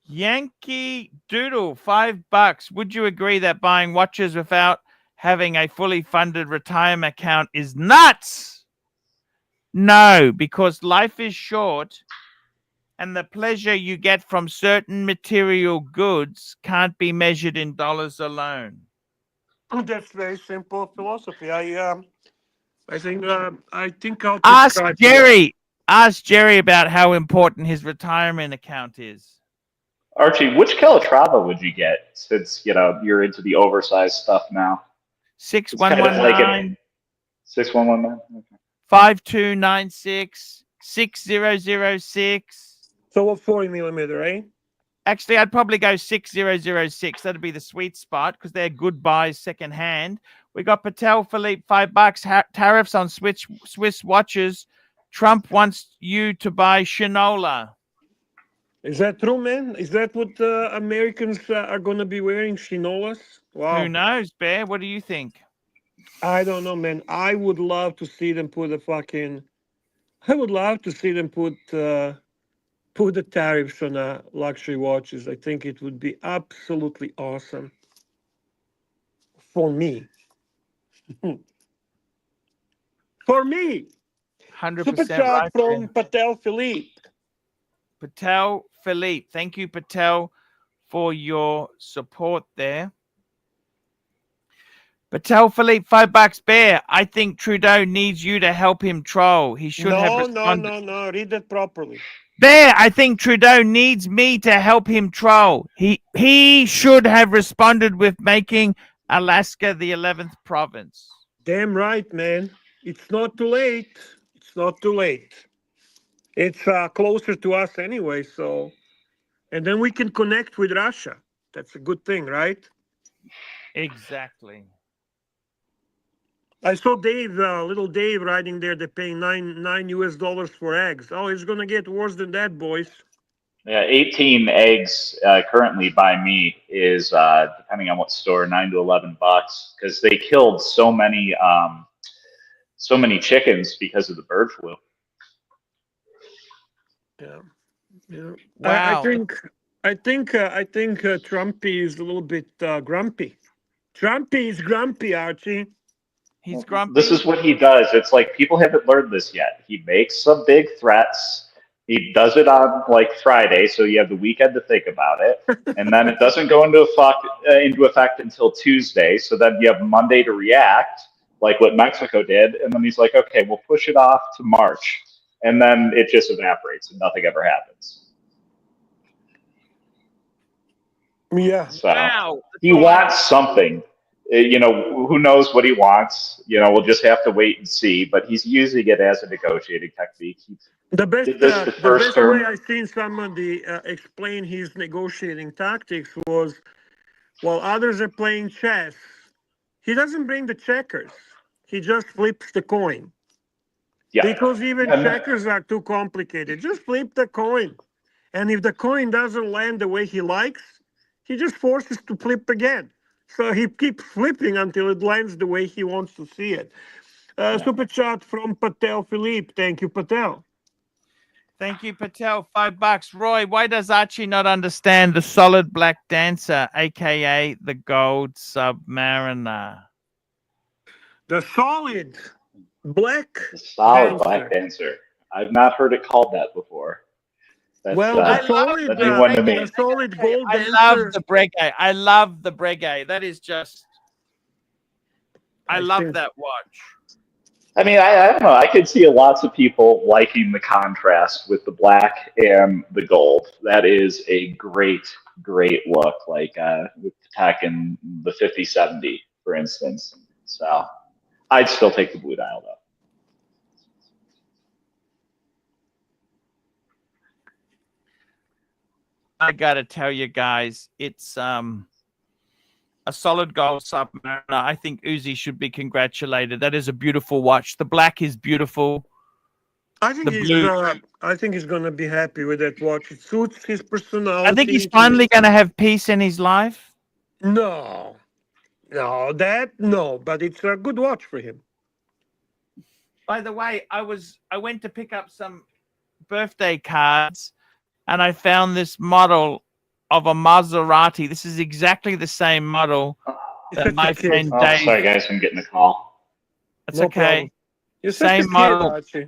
Yankee Doodle, $5. Would you agree that buying watches without having a fully funded retirement account is nuts? No, because life is short and the pleasure you get from certain material goods can't be measured in dollars alone. That's very simple philosophy. I think I'll Ask subscribe to that. Jerry. Ask Jerry about how important his retirement account is. Archie, which Calatrava would you get since you're into the oversized stuff now? 6119 6119. Okay. 5296 6006. So what 40 millimeter, eh? Actually, I'd probably go 6006. That'd be the sweet spot because they're good buys secondhand. We got Patel Philippe, $5. Tariffs on Swiss watches. Trump wants you to buy Shinola. Is that true, man? Is that what Americans are going to be wearing, Shinolas? Wow. Who knows, Bear? What do you think? I don't know, man. I would love to see them put the tariffs on luxury watches. I think it would be absolutely awesome for me. For me. 100% Super chat right, from Ben. Patel Philippe. Patel Philippe. Thank you, Patel, for your support there. Patel Philippe, $5. Bear. I think Trudeau needs you to help him troll. He should have responded. No. Read that properly. Bear, I think Trudeau needs me to help him troll. He should have responded with making Alaska the 11th province. Damn right, man. It's not too late. It's not too late. It's closer to us anyway, so. And then we can connect with Russia. That's a good thing, right? Exactly. I saw Dave, little Dave, writing there. They're paying $9 US for eggs. Oh, it's gonna get worse than that, boys. Yeah, 18 eggs currently by me is depending on what store, $9 to $11 because they killed so many chickens because of the bird flu. Yeah. Wow. I think Trumpy is a little bit grumpy. Trumpy is grumpy, Archie. He's grumpy. This is what he does. It's like people haven't learned this yet. He makes some big threats. He does it on like Friday, so you have the weekend to think about it, and then it doesn't go into effect until Tuesday. So then you have Monday to react, like what Mexico did, and then he's like, "Okay, we'll push it off to March," and then it just evaporates and nothing ever happens. Yeah. So Wow. he wants something. Who knows what he wants? We'll just have to wait and see. But he's using it as a negotiating technique. The best term. way I've seen somebody explain his negotiating tactics was, while others are playing chess, he doesn't bring the checkers. He just flips the coin. Yeah. Because even checkers are too complicated. Just flip the coin. And if the coin doesn't land the way he likes, he just forces to flip again. So he keeps flipping until it lands the way he wants to see it. Super chat from Patel Philippe. Thank you, Patel. Thank you, Patel. $5. Roy, why does Archie not understand the solid black dancer, aka the gold submariner? The solid black dancer. I've not heard it called that before. That's, the solid gold dancer. I love the Breguet. I love the Breguet. That is just. I love that watch. I mean, I don't know. I could see lots of people liking the contrast with the black and the gold. That is a great look, like with Patek and the 5070, for instance. So I'd still take the blue dial, though. I gotta tell you guys, it's a solid gold submariner. I think Uzi should be congratulated. That is a beautiful watch. The black is beautiful. I think he's gonna be happy with that watch. It suits his personality. I think he's finally gonna have peace in his life. No, but it's a good watch for him. By the way, I went to pick up some birthday cards, and I found this model of a Maserati. This is exactly the same model that my friend Oh, Dave. sorry guys, I'm getting a call. That's No okay. problem. You're such Same a kid, model. Archie.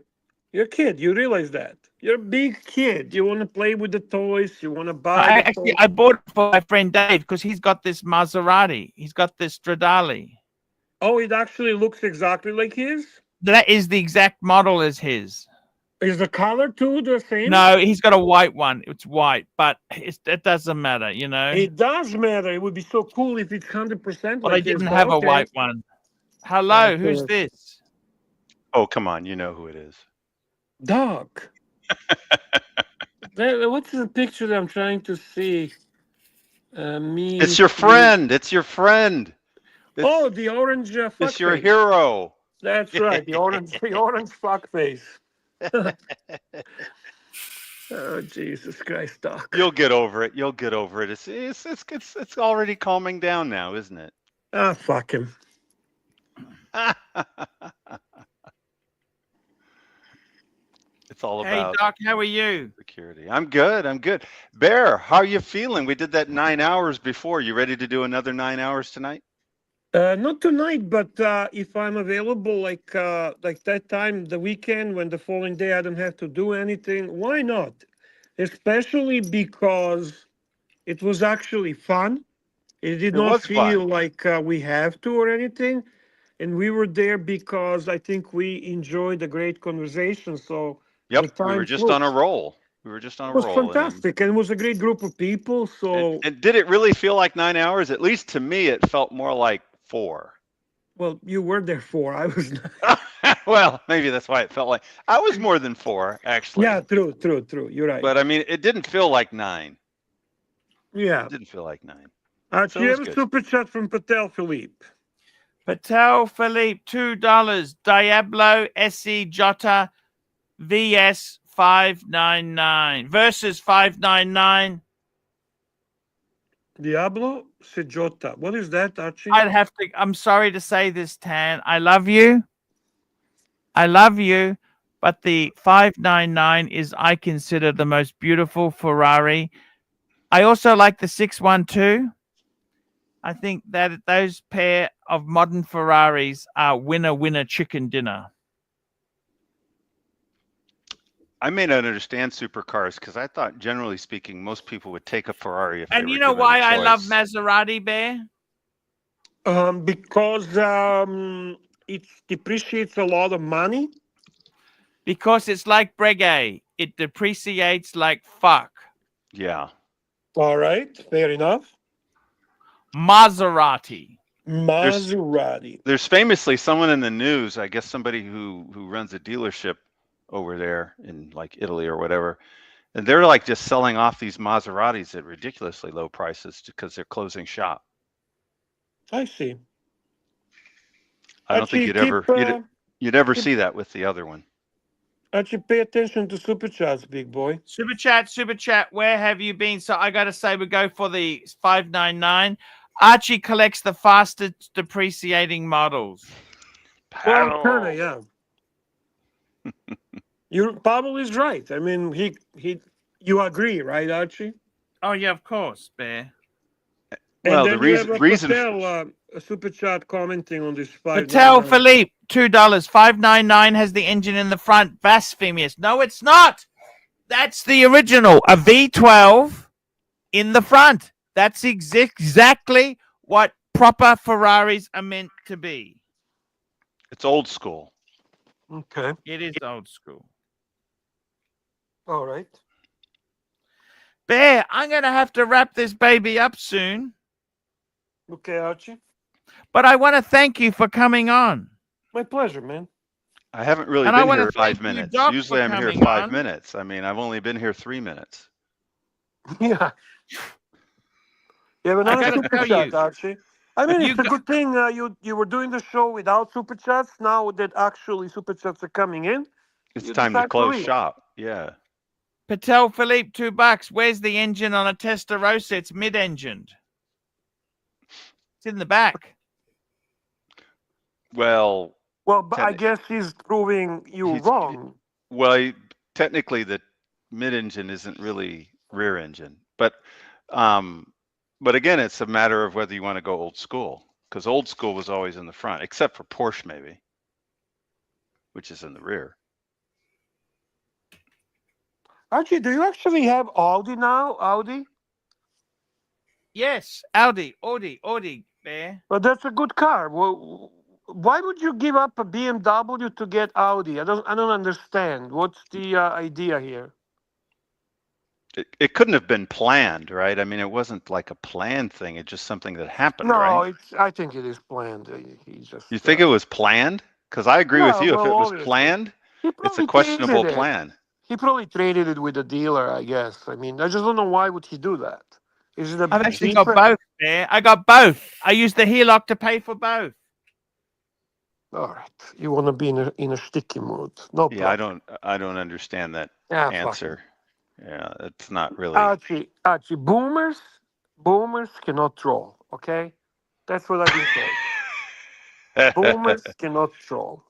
You're a kid. You realize that. You're a big kid. You want to play with the toys. You want to buy the toys. I bought it for my friend Dave because he's got this Maserati. He's got this Stradale. Oh, it actually looks exactly like his? That is the exact model as his. Is the color too the same? No, he's got a white one. It's white, but it doesn't matter, you know. It does matter. It would be so cool if it's 100% Well, like they his, didn't but have a okay. white one. Hello, Okay. who's this? Oh, come on. You know who it is. Dirk. What's the picture that I'm trying to see? Me. It's your friend. It's your friend. Oh, the orange It's your fuckface. hero. That's right. The orange fuckface. Oh, Jesus Christ, Doc. You'll get over it. You'll get over it. It's already calming down now, isn't it? Ah, fuck him. It's all Hey, about Doc, how are you? security. I'm good. I'm good. Bear, how are you feeling? We did that 9 hours before. You ready to do another 9 hours tonight? Not tonight, but if I'm available, like that time, the weekend, when the following day I don't have to do anything, why not? Especially because it was actually fun. It did It not was feel fun. like we have to or anything. And we were there because I think we enjoyed a great conversation. So Yep. the We were time just on a flew. roll. We were just on a It was roll. fantastic, and it was a great group of people. So, And did it really feel like 9 hours? At least to me, it felt more like 4. well, you were there for. I was not. Well, maybe that's why it felt like I was more than 4, actually. Yeah, true. You're right. But I mean, it didn't feel like 9. Yeah. It didn't feel like 9. Archie, So it you was have a good. super chat from Patel Philippe. Patel Philippe, $2. Diablo SE Jota VS 599 versus 599. Diablo Sejota. What is that, Archie? I'd have to. I'm sorry to say this, Tan. I love you. I love you, but the 599 is, I consider, the most beautiful Ferrari. I also like the 612. I think that those pair of modern Ferraris are winner chicken dinner. I may not understand supercars because I thought, generally speaking, most people would take a Ferrari if they And were you know given a why I love choice. Maserati, Bear? Because it depreciates a lot of money. Because it's like Breguet. It depreciates like fuck. Yeah. All right, fair enough. Maserati. Maserati. There's famously someone in the news, I guess somebody who runs a dealership over there in like Italy or whatever, and they're like just selling off these Maseratis at ridiculously low prices because they're closing shop. I see. I don't think Archie, you'd ever see that with the other one. Archie, pay attention to super chats, big boy. Super chat. Where have you been? So I got to say, we go for the 599. Archie collects the fastest depreciating models. Well, kind of, yeah. Pablo is right. I mean, you agree, right, Archie? Oh yeah, of course, Bear. Well, and the then you have reason Patel, a super chat commenting on this 599. Patel Philippe, $2. 599 has the engine in the front. Blasphemous. No, it's not. That's the original. A V12 in the front. That's exactly what proper Ferraris are meant to be. it's old school. Okay. It is old school. All right. Bear, I'm going to have to wrap this baby up soon. Okay, Archie. But I want to thank you for coming on. My pleasure, man. I haven't really And I been wanna here thank 5 you, minutes. Doc, Usually for I'm here coming 5 on. minutes. I mean, I've only been here 3 minutes. Yeah. You have another gotta super tell chat, you, Archie. I mean, you it's a got- good thing you were doing the show without super chats. Now that actually super chats are coming in, It's you time to decide close leave. shop. Yeah. Patel Philippe, $2. Where's the engine on a Testarossa? It's mid-engined. It's in the back. Well, Well, but I guess he's proving you He's- wrong. Well, technically, the mid-engine isn't really rear engine, but But again, it's a matter of whether you want to go old school, because old school was always in the front, except for Porsche maybe, which is in the rear. Archie, do you actually have Audi now? Audi? Yes, Audi, Bear. Well, that's a good car. Well, why would you give up a BMW to get Audi? I don't understand. What's the idea here? It couldn't have been planned, right? I mean, it wasn't like a planned thing. It's just something that happened, No, right? I think it is planned. He just. You think it was planned? Because I agree with Yeah, you. If well, it was obviously. planned, He it's a probably questionable traded it. plan. He probably traded it with a dealer, I guess. I mean, I just don't know why would he do that. Is it a I've actually cheaper? got both, Bear. I got both. I used the HELOC to pay for both. All right, you want to be in a sticky mood? No Yeah, problem. I don't understand that Yeah, answer. Yeah, it's not really. Archie, boomers cannot troll. Okay, that's what I've been told. Boomers cannot troll.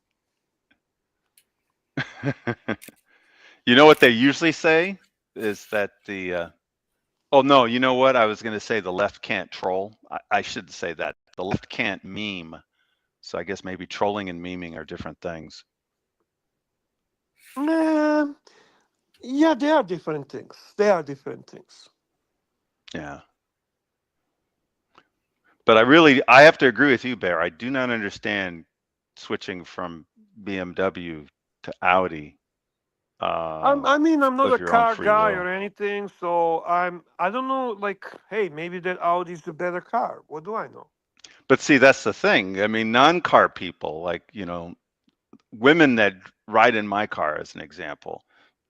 You know what they usually say is that the. Oh no, you know what? I was going to say the left can't troll. I should say that the left can't meme. So I guess maybe trolling and memeing are different things. Yeah, they are different things. Yeah. But I have to agree with you, Bear. I do not understand switching from BMW to Audi. I mean, I'm not of a your own car free guy will. or anything, so I don't know. Like, hey, maybe that Audi's the better car. What do I know? But see, that's the thing. I mean, non-car people, like, women that ride in my car, as an example,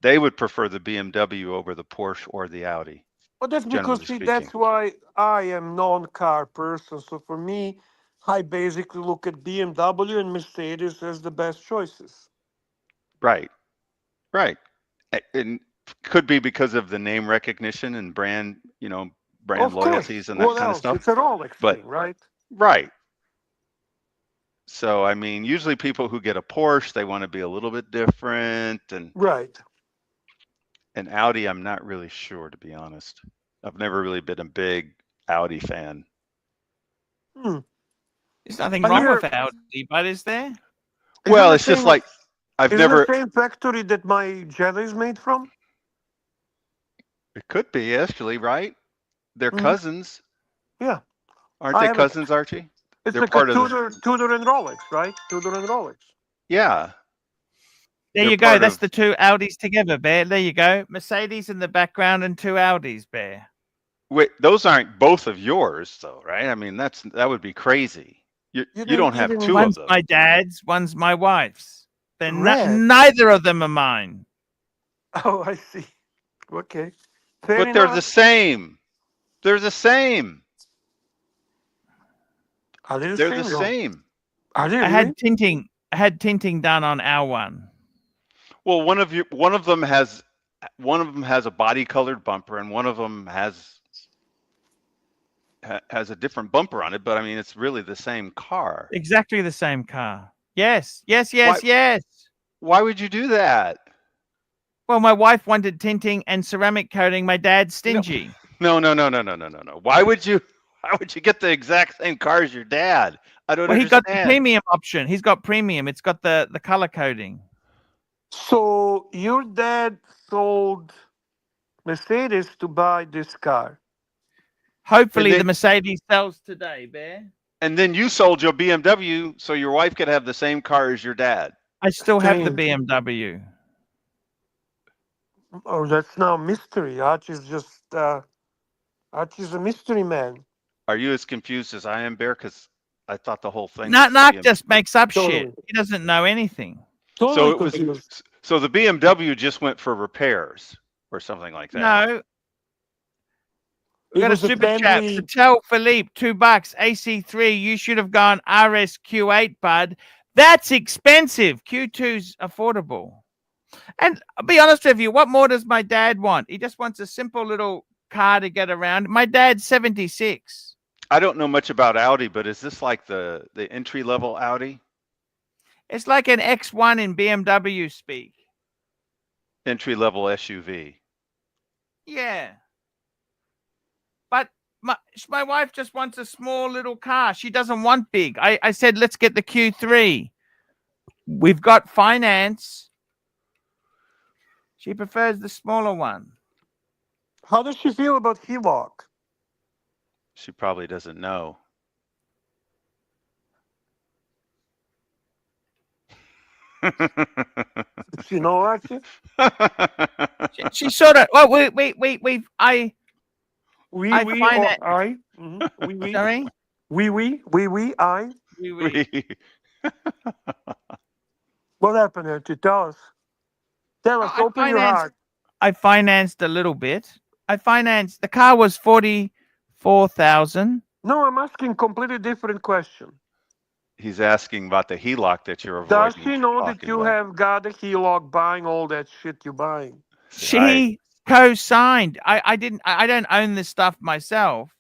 they would prefer the BMW over the Porsche or the Audi. But that's because, generally see, that's speaking. why I am non-car person. So for me, I basically look at BMW and Mercedes as the best choices. Right. And could be because of the name recognition and brand, brand Of course. loyalties and that What kind of else? stuff. It's a Rolex But thing, right? right. So I mean, usually people who get a Porsche, they want to be a little bit different, and Right. Audi, I'm not really sure, to be honest. I've never really been a big Audi fan. There's nothing I wrong hear- with Audi, but is there? Well, Isn't it's the just same- like I've Isn't never. the same factory that my Jetta is made from? It could be actually, right? They're Mhm. cousins, Yeah. aren't I they? have a- Cousins, Archie? It's They're like part a of the. Tudor and Rolex, right? Tudor and Rolex. Yeah. There They're you go. part That's of- the two Audis together, Bear. There you go. Mercedes in the background and two Audis, Bear. Wait, those aren't both of yours, though, right? I mean, that would be crazy. You don't have didn't- two One's of them. my dad's, one's my wife's. They're Red. neither of them are mine. Oh, I see. Okay. Fair But they're enough. the same. They're the same. Are they the They're same? the No. same. Are they I really? had tinting done on our one. Well, one of them has a body colored bumper, and one of them has a different bumper on it. But I mean, it's really the same car. Exactly the same car. Yes. Why- Why would you do that? Well, my wife wanted tinting and ceramic coating. My dad's stingy. No. Why would you get the exact same car as your dad? I don't Well, he understand. got the premium option. He's got premium. It's got the color coding. So your dad sold Mercedes to buy this car. Hopefully, then- the Mercedes sells today, Bear. And then you sold your BMW so your wife could have the same car as your dad. I still have the Strange. BMW. Oh, that's now mystery. Archie's a mystery man. Are you as confused as I am, Bear? Because I thought the whole thing. Knock was BMW. just makes up Totally. shit. He doesn't know anything. So Totally it was. confused. So the BMW just went for repairs or something like that. No. We It got a was a super chat. friendly- To tell Philippe, $2. AC3, you should have gone RS Q8, bud. That's expensive. Q2's affordable. And I'll be honest with you, what more does my dad want? He just wants a simple little car to get around. My dad's 76. I don't know much about Audi, but is this like the entry level Audi? It's like an X1 in BMW speak. Entry level SUV. Yeah. But my wife just wants a small little car. She doesn't want big. I said, let's get the Q3. We've got finance. She prefers the smaller one. How does she feel about HELOC? She probably doesn't know. You know, Archie? She sort of. Well, wait. We I find or it. I. We. Sorry. I. We. What happened, Archie? Tell us. Tell us. Open your heart. I financed a little bit. I financed. The car was 44,000. No, I'm asking completely different question. He's asking about the HELOC that you're avoiding. Does she know that you have got a HELOC buying all that shit you're buying? She co-signed. I didn't. I don't own this stuff myself.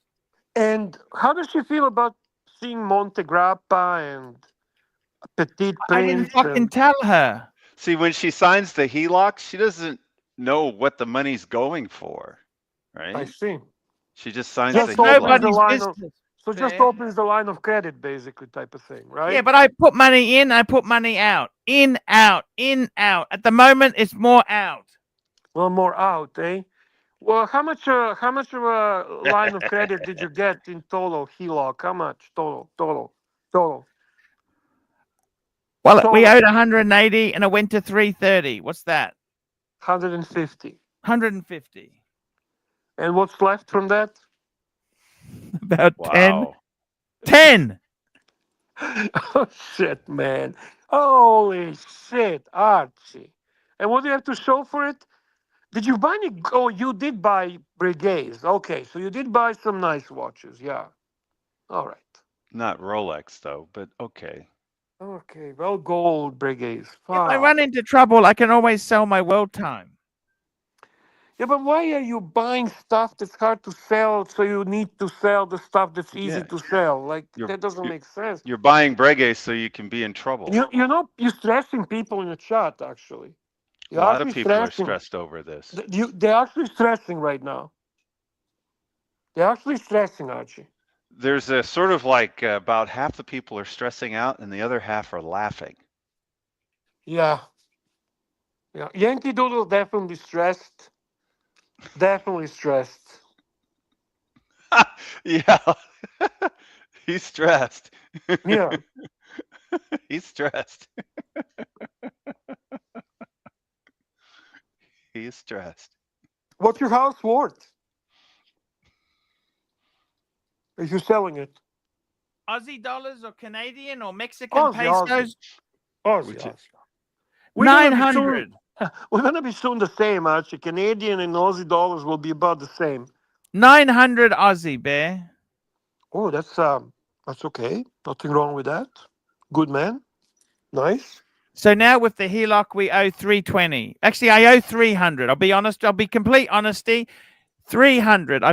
And how does she feel about seeing Monte Grappa and Petit Prince? I didn't fucking tell her. See, when she signs the HELOC, she doesn't know what the money's going for, right? I see. She just signs Just the HELOC. So just opens the line of credit, basically, type of thing, right? Yeah, but I put money in, I put money out. In, out, in, out. At the moment, it's more out. Well, more out, eh? Well, how much of a line of credit did you get in total, HELOC? How much total? Well, we owed 180 and it went to 330. What's that? 150. 150. And what's left from that? About 10. 10. Oh, shit, man. Holy shit, Archie. And what do you have to show for it? Did you buy any? Oh, you did buy Brigades. Okay, so you did buy some nice watches. Yeah. All right. Not Rolex, though, but okay. Okay, well, gold Brigades. If I run into trouble, I can always sell my world time. Yeah, but why are you buying stuff that's hard to sell, so you need to sell the stuff that's easy to sell? Like, that doesn't make sense. You're buying Breguet so you can be in trouble. You know, you're stressing people in the chat, actually. A lot of people are stressed over this. They're actually stressing right now. They're actually stressing, Archie. There's a sort of like about half the people are stressing out and the other half are laughing. Yeah. Yeah. Yankee Doodle definitely stressed. Definitely stressed. Yeah. He's stressed. Yeah. He's stressed. He is stressed. What's your house worth? If you're selling it? Aussie dollars or Canadian or Mexican pesos? Aussie. 900. We're going to be soon the same, Archie. Canadian and Aussie dollars will be about the same. 900 Aussie, Bear. Oh, that's okay. Nothing wrong with that. Good man. Nice. So now with the HELOC, we owe 320. Actually, I owe 300. I'll be honest. I'll be complete honesty. 300. I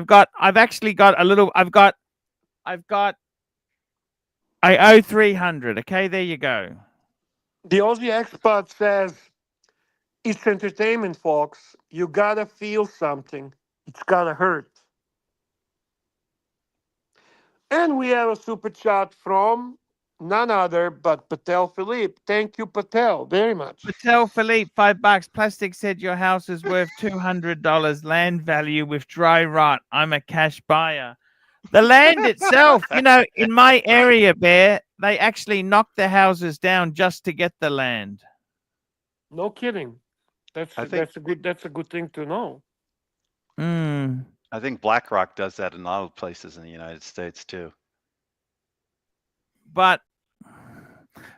owe 300. Okay, there you go. The Aussie expert says, it's entertainment, folks. You gotta feel something. It's gotta hurt. And we have a super chat from none other but Patel Philippe. Thank you, Patel, very much. Patel Philippe, $5. Plastic said your house is worth $200. Land value with dry rot. I'm a cash buyer. The land itself, you know, in my area, Bear, they actually knocked the houses down just to get the land. No kidding. That's a good thing to know. I think BlackRock does that in a lot of places in the United States too. But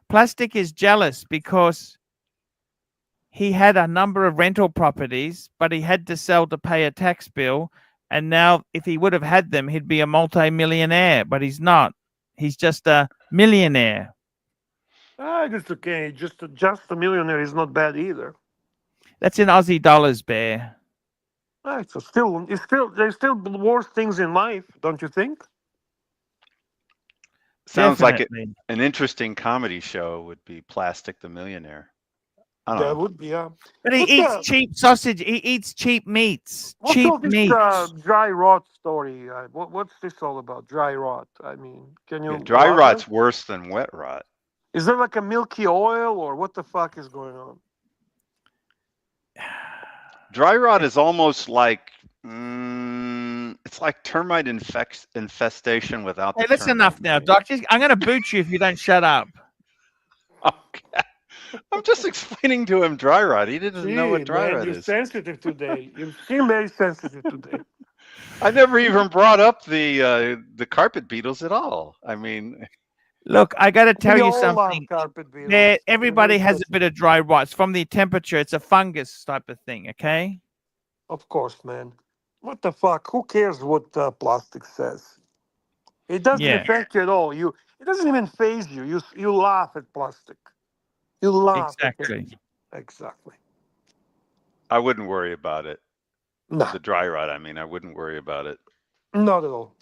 Plastic is jealous because he had a number of rental properties, but he had to sell to pay a tax bill. And now if he would have had them, he'd be a multi-millionaire, but he's not. He's just a millionaire. That's okay. Just a millionaire is not bad either. That's in Aussie dollars, Bear. Right, so there's still worse things in life, don't you think? Sounds like an interesting comedy show would be Plastic the Millionaire. I don't That know. would be, yeah. But he What's eats the- cheap sausage. He eats cheap meats. What's Cheap all this meats. dry rot story? What's this all about? Dry rot. I mean, can you Yeah, dry elaborate? rot's worse than wet rot. Is there like a milky oil or what the fuck is going on? Dry rot is almost like it's like termite infestation without Hey, the that's termite. enough now, Doc. I'm going to boot you if you don't shut up. Okay. I'm just explaining to him dry rot. He doesn't know what Gee, dry man, rot you're is. sensitive today. You seem very sensitive today. I never even brought up the carpet beetles at all. I mean, Look, I got to tell We you all love something. carpet beetles. There, everybody Very has a sensitive. bit of dry rot. It's from the temperature. It's a fungus type of thing, okay? Of course, man. What the fuck? Who cares what plastic says? It doesn't Yeah, affect you at all. It doesn't even phase you. You laugh at plastic. You laugh at exactly. it. Exactly. I wouldn't worry about it. No, The dry rot, I mean, I wouldn't worry about it. not at all.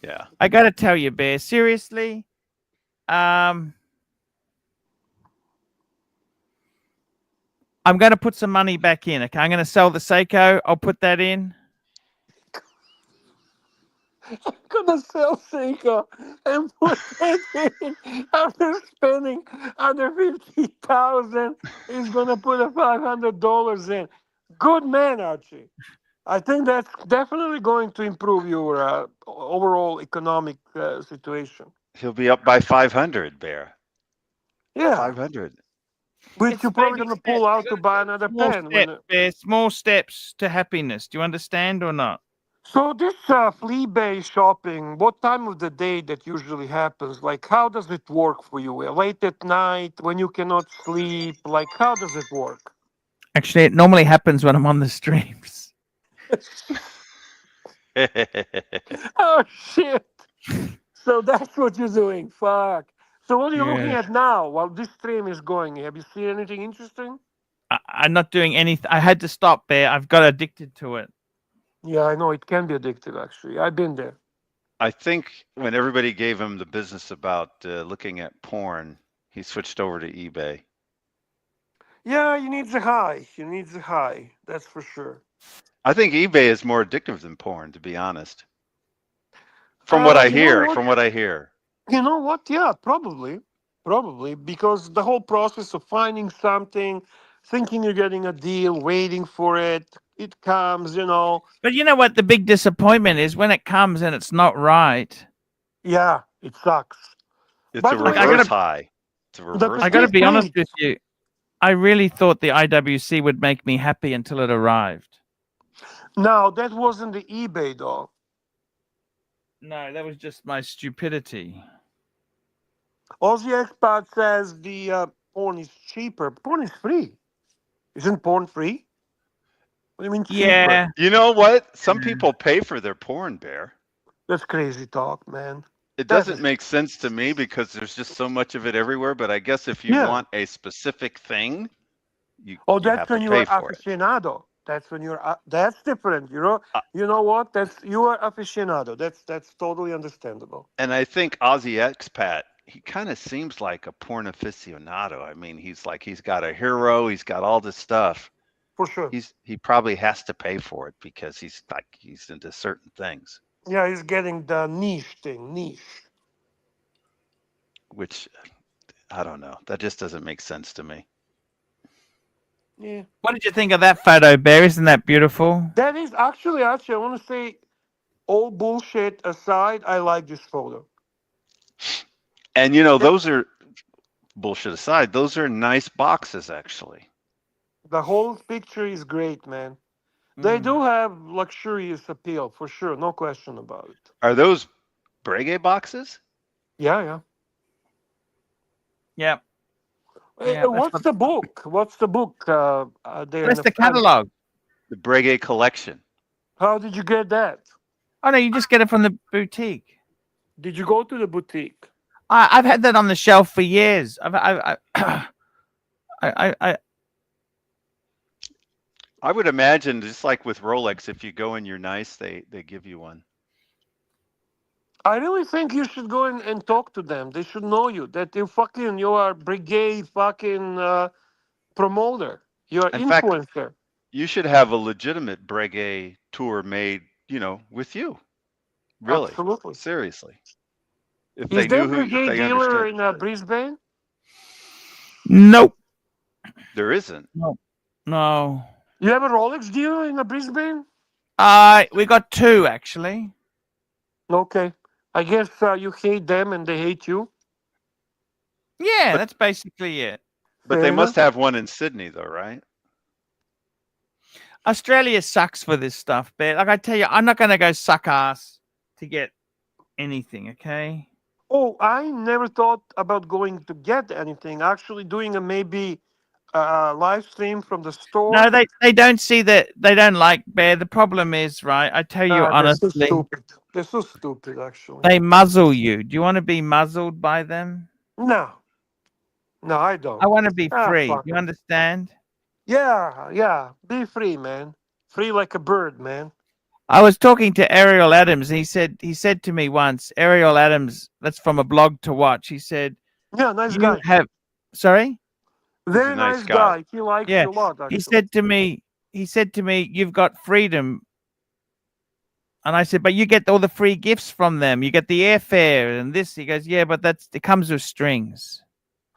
Yeah. I got to tell you, Bear, seriously, I'm going to put some money back in, okay? I'm going to sell the Seiko. I'll put that in. I'm gonna sell Seiko and put it in after spending under 50,000. He's gonna put a $500 in. Good man, Archie. I think that's definitely going to improve your overall economic situation. He'll be up by 500, Bear. Yeah, 500. which It's you're probably baby gonna steps. pull You out to gotta buy take another small pen. steps, Bear. Small steps to happiness. Do you understand or not? So this flea-based shopping, what time of the day that usually happens? Like, how does it work for you? Late at night when you cannot sleep? Like, how does it work? Actually, it normally happens when I'm on the streams. Oh shit! So that's what you're doing. Fuck. So what are you looking Yeah. at now while this stream is going? Have you seen anything interesting? I'm not doing anything. I had to stop, Bear. I've got addicted to it. Yeah, I know it can be addictive. Actually, I've been there. I think when everybody gave him the business about looking at porn, he switched over to eBay. Yeah, you need the high. You need the high. That's for sure. I think eBay is more addictive than porn, to be honest. From what I You know hear, what? from what I hear. You know what? Yeah, probably because the whole process of finding something, thinking you're getting a deal, waiting for it, it comes. But you know what? The big disappointment is when it comes and it's not right. Yeah, it sucks. It's By a the way, reverse high. It's a reverse I got to high. be honest with you. I really thought the IWC would make me happy until it arrived. No, that wasn't the eBay though. No, that was just my stupidity. Aussie Expat says the porn is cheaper. Porn is free. Isn't porn free? What do you mean cheaper? Yeah. You know what? Some people pay for their porn, Bear. That's crazy talk, man. It That's doesn't make sense to me because there's just so much of it everywhere. But I guess if you Yeah. want a specific thing, you that's have when to you're pay for it. aficionado. That's when you're. That's different. You know what? You are aficionado. That's totally understandable. And I think Aussie Expat, he kind of seems like a porn aficionado. I mean, he's got a hero. He's got all this stuff. For sure. He probably has to pay for it because he's into certain things. Yeah, he's getting the niche thing. Which I don't know. That just doesn't make sense to me. Yeah. What did you think of that photo, Bear? Isn't that beautiful? That is actually, I want to say, all bullshit aside, I like this photo. And those are bullshit aside. Those are nice boxes, actually. The whole picture is great, man. They do have luxurious appeal, for sure. No question about it. Are those Breguet boxes? Yeah. Yeah. Yeah, What's the book? What's the book? There That's the catalog. The Breguet collection. How did you get that? Oh no, you just get it from the boutique. Did you go to the boutique? I've had that on the shelf for years. I would imagine, just like with Rolex, if you go and you're nice, they give you one. I really think you should go and talk to them. They should know you. That you are Breguet fucking promoter. You're an In fact, influencer. you should have a legitimate Breguet tour made, with you. Really, Absolutely. seriously. If Is they there knew a if gay they dealer understood. in Brisbane? Nope. There isn't. No. You have a Rolex dealer in Brisbane? We got 2 actually. Okay. I guess you hate them and they hate you. Yeah, But- that's basically it. But Fair they enough. must have one in Sydney, though, right? Australia sucks for this stuff, but like I tell you, I'm not going to go suck ass to get anything. Okay. Oh, I never thought about going to get anything. Actually, doing a maybe live stream from the store. No, they don't see that. They don't like bear. The problem is, right? I tell you They're so honestly, stupid. They're so stupid, actually. they muzzle you. Do you want to be muzzled by them? No, I don't. I want to be free. fuck You 'em. understand? Yeah. Be free, man. Free like a bird, man. I was talking to Ariel Adams. He said to me once, Ariel Adams, that's from a blog to watch. He said, Yeah, nice "You guy. have, sorry." Very nice nice guy. guy. He likes Yeah, you a lot, actually. He said to me, "You've got freedom." And I said, "But you get all the free gifts from them. You get the airfare and this." He goes, "Yeah, but it comes with strings.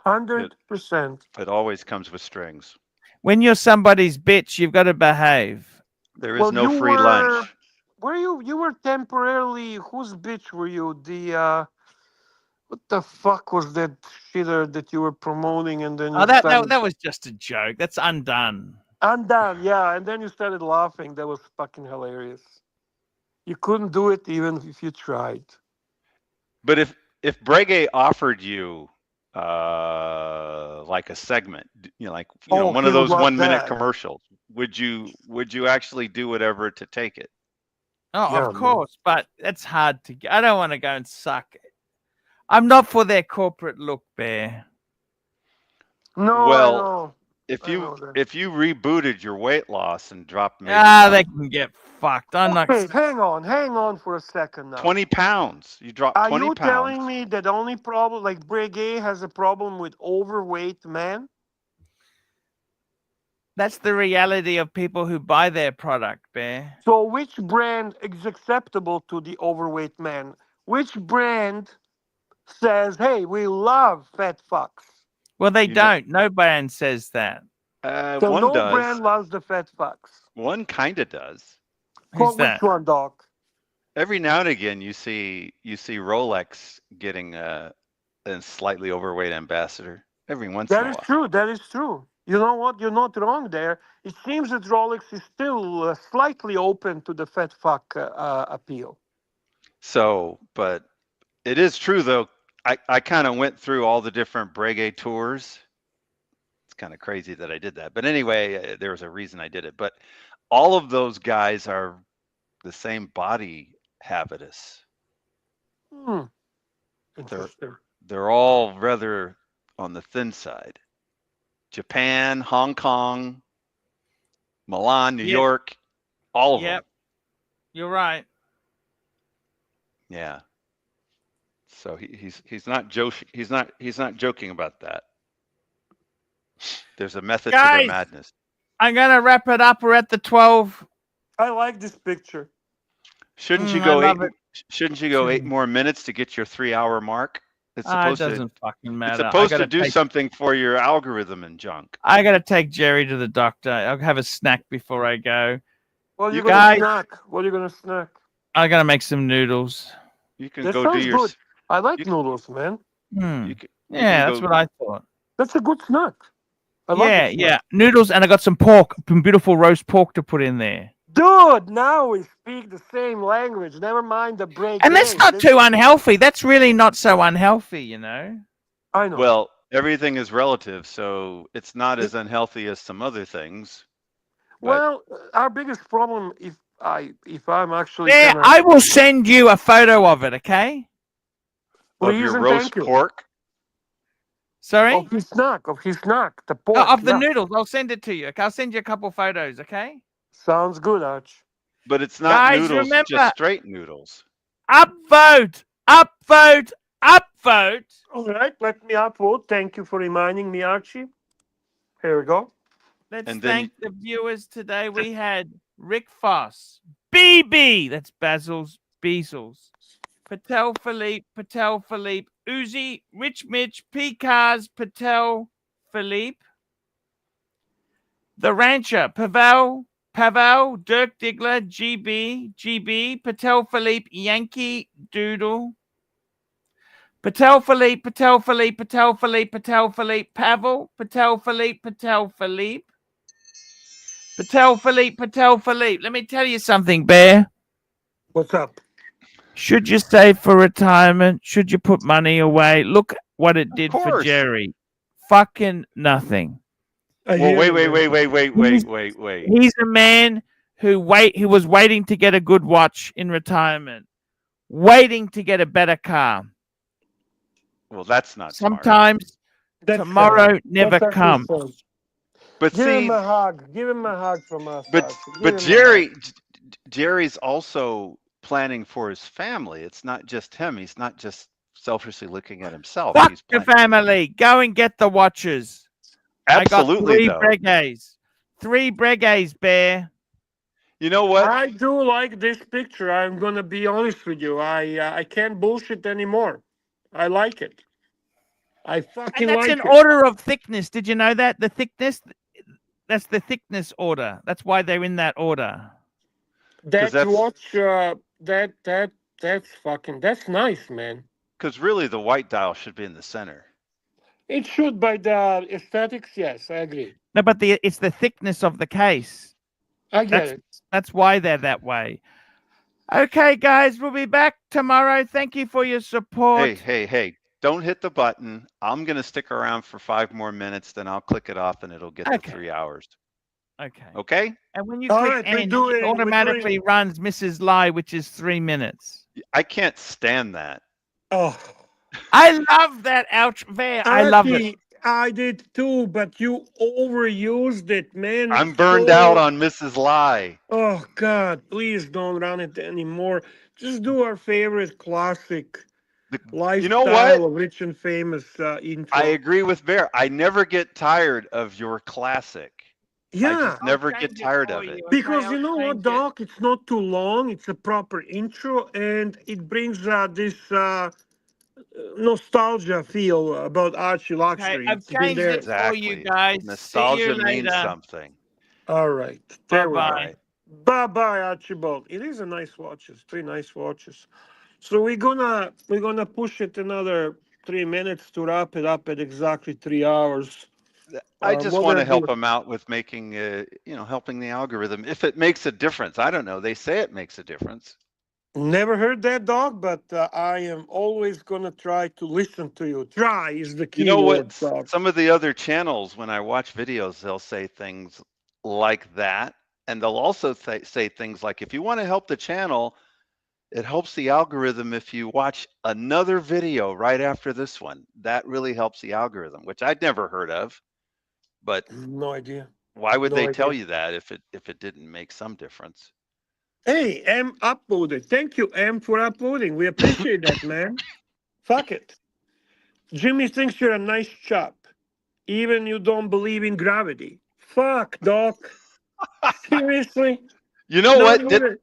100%. It always comes with strings. When you're somebody's bitch, you've got to behave." There is Well, no you free lunch. Were you were temporarily, whose bitch were you? The what the fuck was that shitter that you were promoting and then you Oh, that started was just a joke. That's undone. undone, yeah, and then you started laughing. That was fucking hilarious. You couldn't do it even if you tried. But if Breguet offered you like a segment, like one he of those would love 1 minute that. commercials, would you actually do whatever to take it? Oh, Yeah, of man. course, but it's hard to get. I don't want to go and suck. I'm not for their corporate look, Bear. No, Well, I know. If I you know that. if you rebooted your weight loss and dropped maybe They can get fucked. I'm not. Okay, hang on for a second now. 20 pounds, you drop Are 20 you pounds. telling me that the only problem, like Breguet has a problem with overweight men? That's the reality of people who buy their product, Bear. So which brand is acceptable to the overweight man? Which brand says, hey, we love fat fucks? Well, they You know- don't. No brand says that. So One no does. brand loves the fat fucks. One kind of does. Who's Which that? one, Doc? Every now and again, you see Rolex getting a slightly overweight ambassador. Every once in a That is while. true. That is true. You know what? You're not wrong there. It seems that Rolex is still slightly open to the fat fuck appeal. So, but it is true though. I kind of went through all the different Breguet tours. It's kind of crazy that I did that, but anyway, there was a reason I did it. But all of those guys are the same body habitus. Interesting. They're all rather on the thin side. Japan, Hong Kong, Milan, New Yep. York, all of Yep. them. You're right. Yeah. So he's not joking about that. There's a method to Guys! their madness. I'm gonna wrap it up. We're at the 12. I like this picture. Shouldn't you I go love 8? Shouldn't you go 8 more minutes to get your 3-hour mark? It's It supposed doesn't fucking to. matter. It's supposed to do something for your algorithm and junk. I gotta take Jerry to the doctor. I'll have a snack before I go. What are you You gonna guys- snack? What are you gonna snack? I gotta make some noodles. You can That go do sounds your. good. I like you- noodles, man. You can, you Yeah, can that's go- what I thought. That's a good snack. I like Yeah, it, snack. yeah. Noodles, and I got some pork, some beautiful roast pork to put in there. Dude, now we speak the same language. Never mind the break. And that's not too unhealthy. That's really not so unhealthy, you know. I know. Well, everything is relative, so it's not as unhealthy as some other things. but- Well, our biggest problem, if I'm actually Yeah, gonna, I will send you a photo of it, okay? Of please your and roast thank you. pork. Sorry? Of his snack, the pork. Oh, of the yeah. noodles. I'll send it to you. Okay? I'll send you a couple photos, okay? Sounds good, Arch. But it's not Guys, noodles, remember- just straight noodles. Upvote! Upvote! Upvote! All right, let me upvote. Thank you for reminding me, Archie. Here we go. Let's And then thank the viewers today. We had Rick Foss, BB, that's Basil's Beazles, Patel Philippe, Uzi, Rich Mitch, P Cars, Patel Philippe, The Rancher, Pavel, Dirk Diggler, GB, Patel Philippe, Yankee Doodle, Pavel, Patel Philippe. Let me tell you something, Bear. What's up? Should you save for retirement? Should you put money away? Look what it did for course. Jerry. Fucking nothing. I Well, hear wait. He's a man who was waiting to get a good watch in retirement, waiting to get a better car. Well, that's not smart. Sometimes tomorrow never that's comes. But Give see, him a hug. Give him a hug from us. but Archie. Give but him a Jerry, hug. Jerry's also planning for his family. It's not just him. He's not just selfishly looking at himself. Fuck He's your planning. family. Go and get the watches. Absolutely, I got though. three Breguets, Bear. You know what? I do like this picture. I'm gonna be honest with you. I can't bullshit anymore. I like it. I fucking And that's like an it. order of thickness. Did you know that? The thickness, that's the thickness order. That's why they're in that order. That that's- watch. That's nice, man. Because really, the white dial should be in the center. It should, by the aesthetics. Yes, I agree. No, but it's the thickness of the case. I get it. That's why they're that way. Okay, guys, we'll be back tomorrow. Thank you for your support. Hey. Don't hit the button. I'm going to stick around for 5 more minutes, then I'll click it off and it'll get to 3 hours. Okay. Okay? And when you All click right, we're end, doing- it we're automatically doing- runs Mrs. Lie, which is 3 minutes. I can't stand that. Oh, I love that outro. I love it. Archie, I did too, but you overused it, man. I'm It's burned so- out on Mrs. Lie. Oh God, please don't run it anymore. Just do our favorite classic lifestyle You know what? of rich and famous intro. I agree with Bear. I never get tired of your classic. I Yeah, just never get tired of it. because you know what, Doc? It's not too long. It's a proper intro, and it brings this nostalgia feel about Archie Luxury. I've It's been changed there. it for you guys. Nostalgia See you means later. something. All right. There we Bye-bye. go. Bye-bye, Archibald. It is a nice watches. 3 nice watches. So we're gonna push it another 3 minutes to wrap it up at exactly 3 hours. I just what want to we're help doing- them out with making, helping the algorithm. If it makes a difference, I don't know. They say it makes a difference. Never heard that, Dog, but I am always gonna try to listen to you. Try is the key You know word, what? Dog. Some of the other channels, when I watch videos, they'll say things like that. And they'll also say things like, if you want to help the channel, it helps the algorithm if you watch another video right after this one. That really helps the algorithm, which I'd never heard of. But No idea. why would No they tell idea. you that if it didn't make some difference? Hey, M uploaded. Thank you, M, for uploading. We appreciate that, man. Fuck it. Jimmy thinks you're a nice chap. Even you don't believe in gravity. Fuck, Doc. Seriously? You know Not what? even-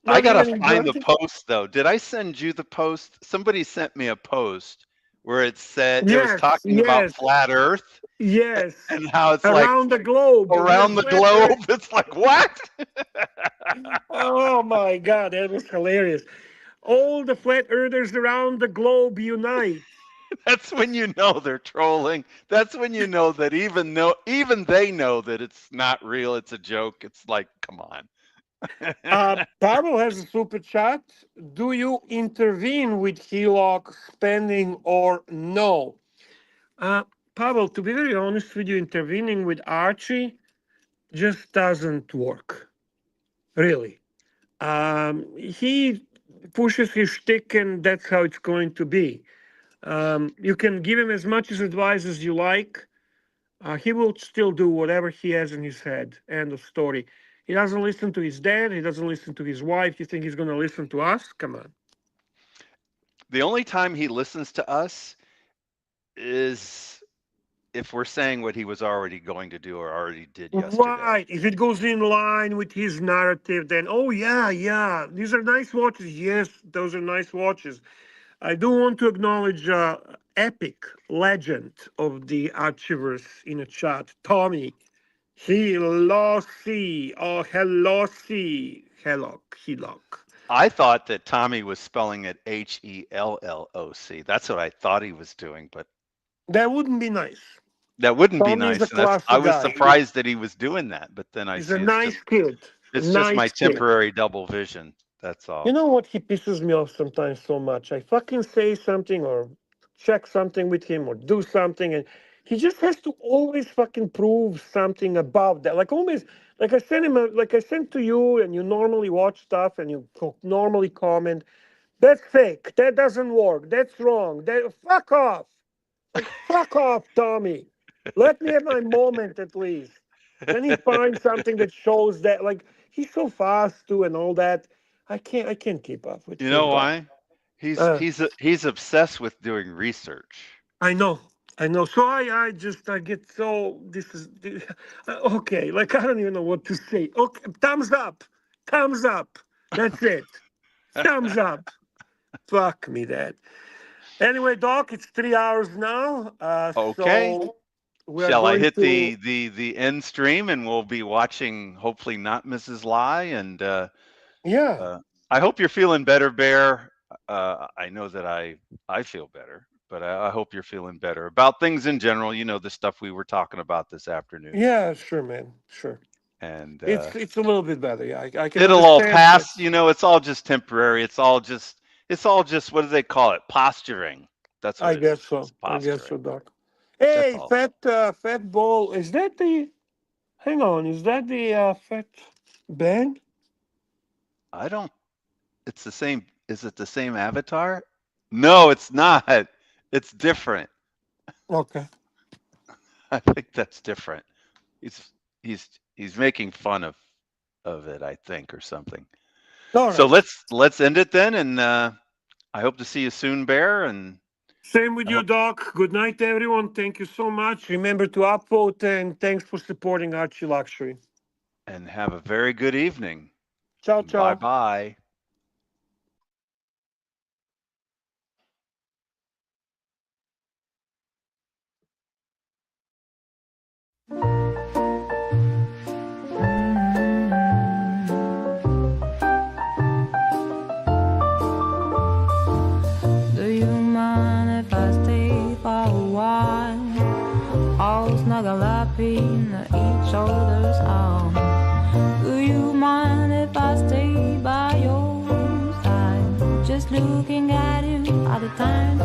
I not gotta even in find the gravity? post though. Did I send you the post? Somebody sent me a post where it said it Yes, was talking about yes. flat Earth Yes. and how it's Around the globe. around the Flat globe. Earth. It's like what? Oh my God, that was hilarious. All the flat earthers around the globe unite. That's when you know they're trolling. That's when you know that even they know that it's not real. It's a joke. It's like, come on. Pavel has a super chat. Do you intervene with HELOC spending or no? Pavel, to be very honest with you, intervening with Archie just doesn't work. Really. He pushes his shtick, and that's how it's going to be. You can give him as much advice as you like. He will still do whatever he has in his head. End of story. He doesn't listen to his dad. He doesn't listen to his wife. You think he's going to listen to us? Come on. The only time he listens to us is if we're saying what he was already going to do or already did yesterday. Right. If it goes in line with his narrative, then oh yeah, these are nice watches. Yes, those are nice watches. I do want to acknowledge epic legend of the Archiverse in a chat, Tommy. Hello, Helloc. I thought that Tommy was spelling it HELLOC. That's what I thought he was doing, but That wouldn't be nice. that wouldn't be Tommy's nice. a And that's, I classy was guy. surprised that he was doing that, but then I He's see a nice kid. it's just my Nice kid. temporary double vision. That's all. You know what? He pisses me off sometimes so much. I fucking say something or check something with him or do something, and he just has to always fucking prove something above that. Like always, like I sent him, like I sent to you, and you normally watch stuff and you normally comment. That's fake. That doesn't work. That's wrong. That fuck off. Like fuck off, Tommy. Let me have my moment at least. Then he finds something that shows that, like, he's so fast too and all that. I can't keep up with You him. know but- why? He's obsessed with doing research. I know. So I get so okay. Like I don't even know what to say. Okay, thumbs up. That's it. Thumbs up. Fuck me, that. Anyway, Doc, it's 3 hours now. Okay. So we are Shall I going hit to- the end stream and we'll be watching hopefully not Mrs. Lai and Yeah. I hope you're feeling better, Bear. I know that I feel better, but I hope you're feeling better about things in general. You know, the stuff we were talking about this afternoon. Yeah, sure, man. Sure. And It's a little bit better. Yeah, I can. it'll all understand pass. that. You know, it's all just temporary. It's all just what do they call it? Posturing. That's what I it guess is. so. It's I guess so, posturing. Doc. Hey, all. fat ball. Is that the? Hang on. Is that the fat band? I don't. It's the same. Is it the same avatar? No, it's not. It's different. Okay. I think that's different. He's making fun of it, I think, or something. All So right. let's end it then, and I hope to see you soon, Bear. And Same with you, Doc. Good night, everyone. Thank you so much. Remember to upvote and thanks for supporting Archie Luxury. and have a very good evening. Ciao, ciao. Bye bye. Do you mind if I stay for a while? All snuggle up in each other's arms. Do you mind if I stay by your side? Just looking at you all the time.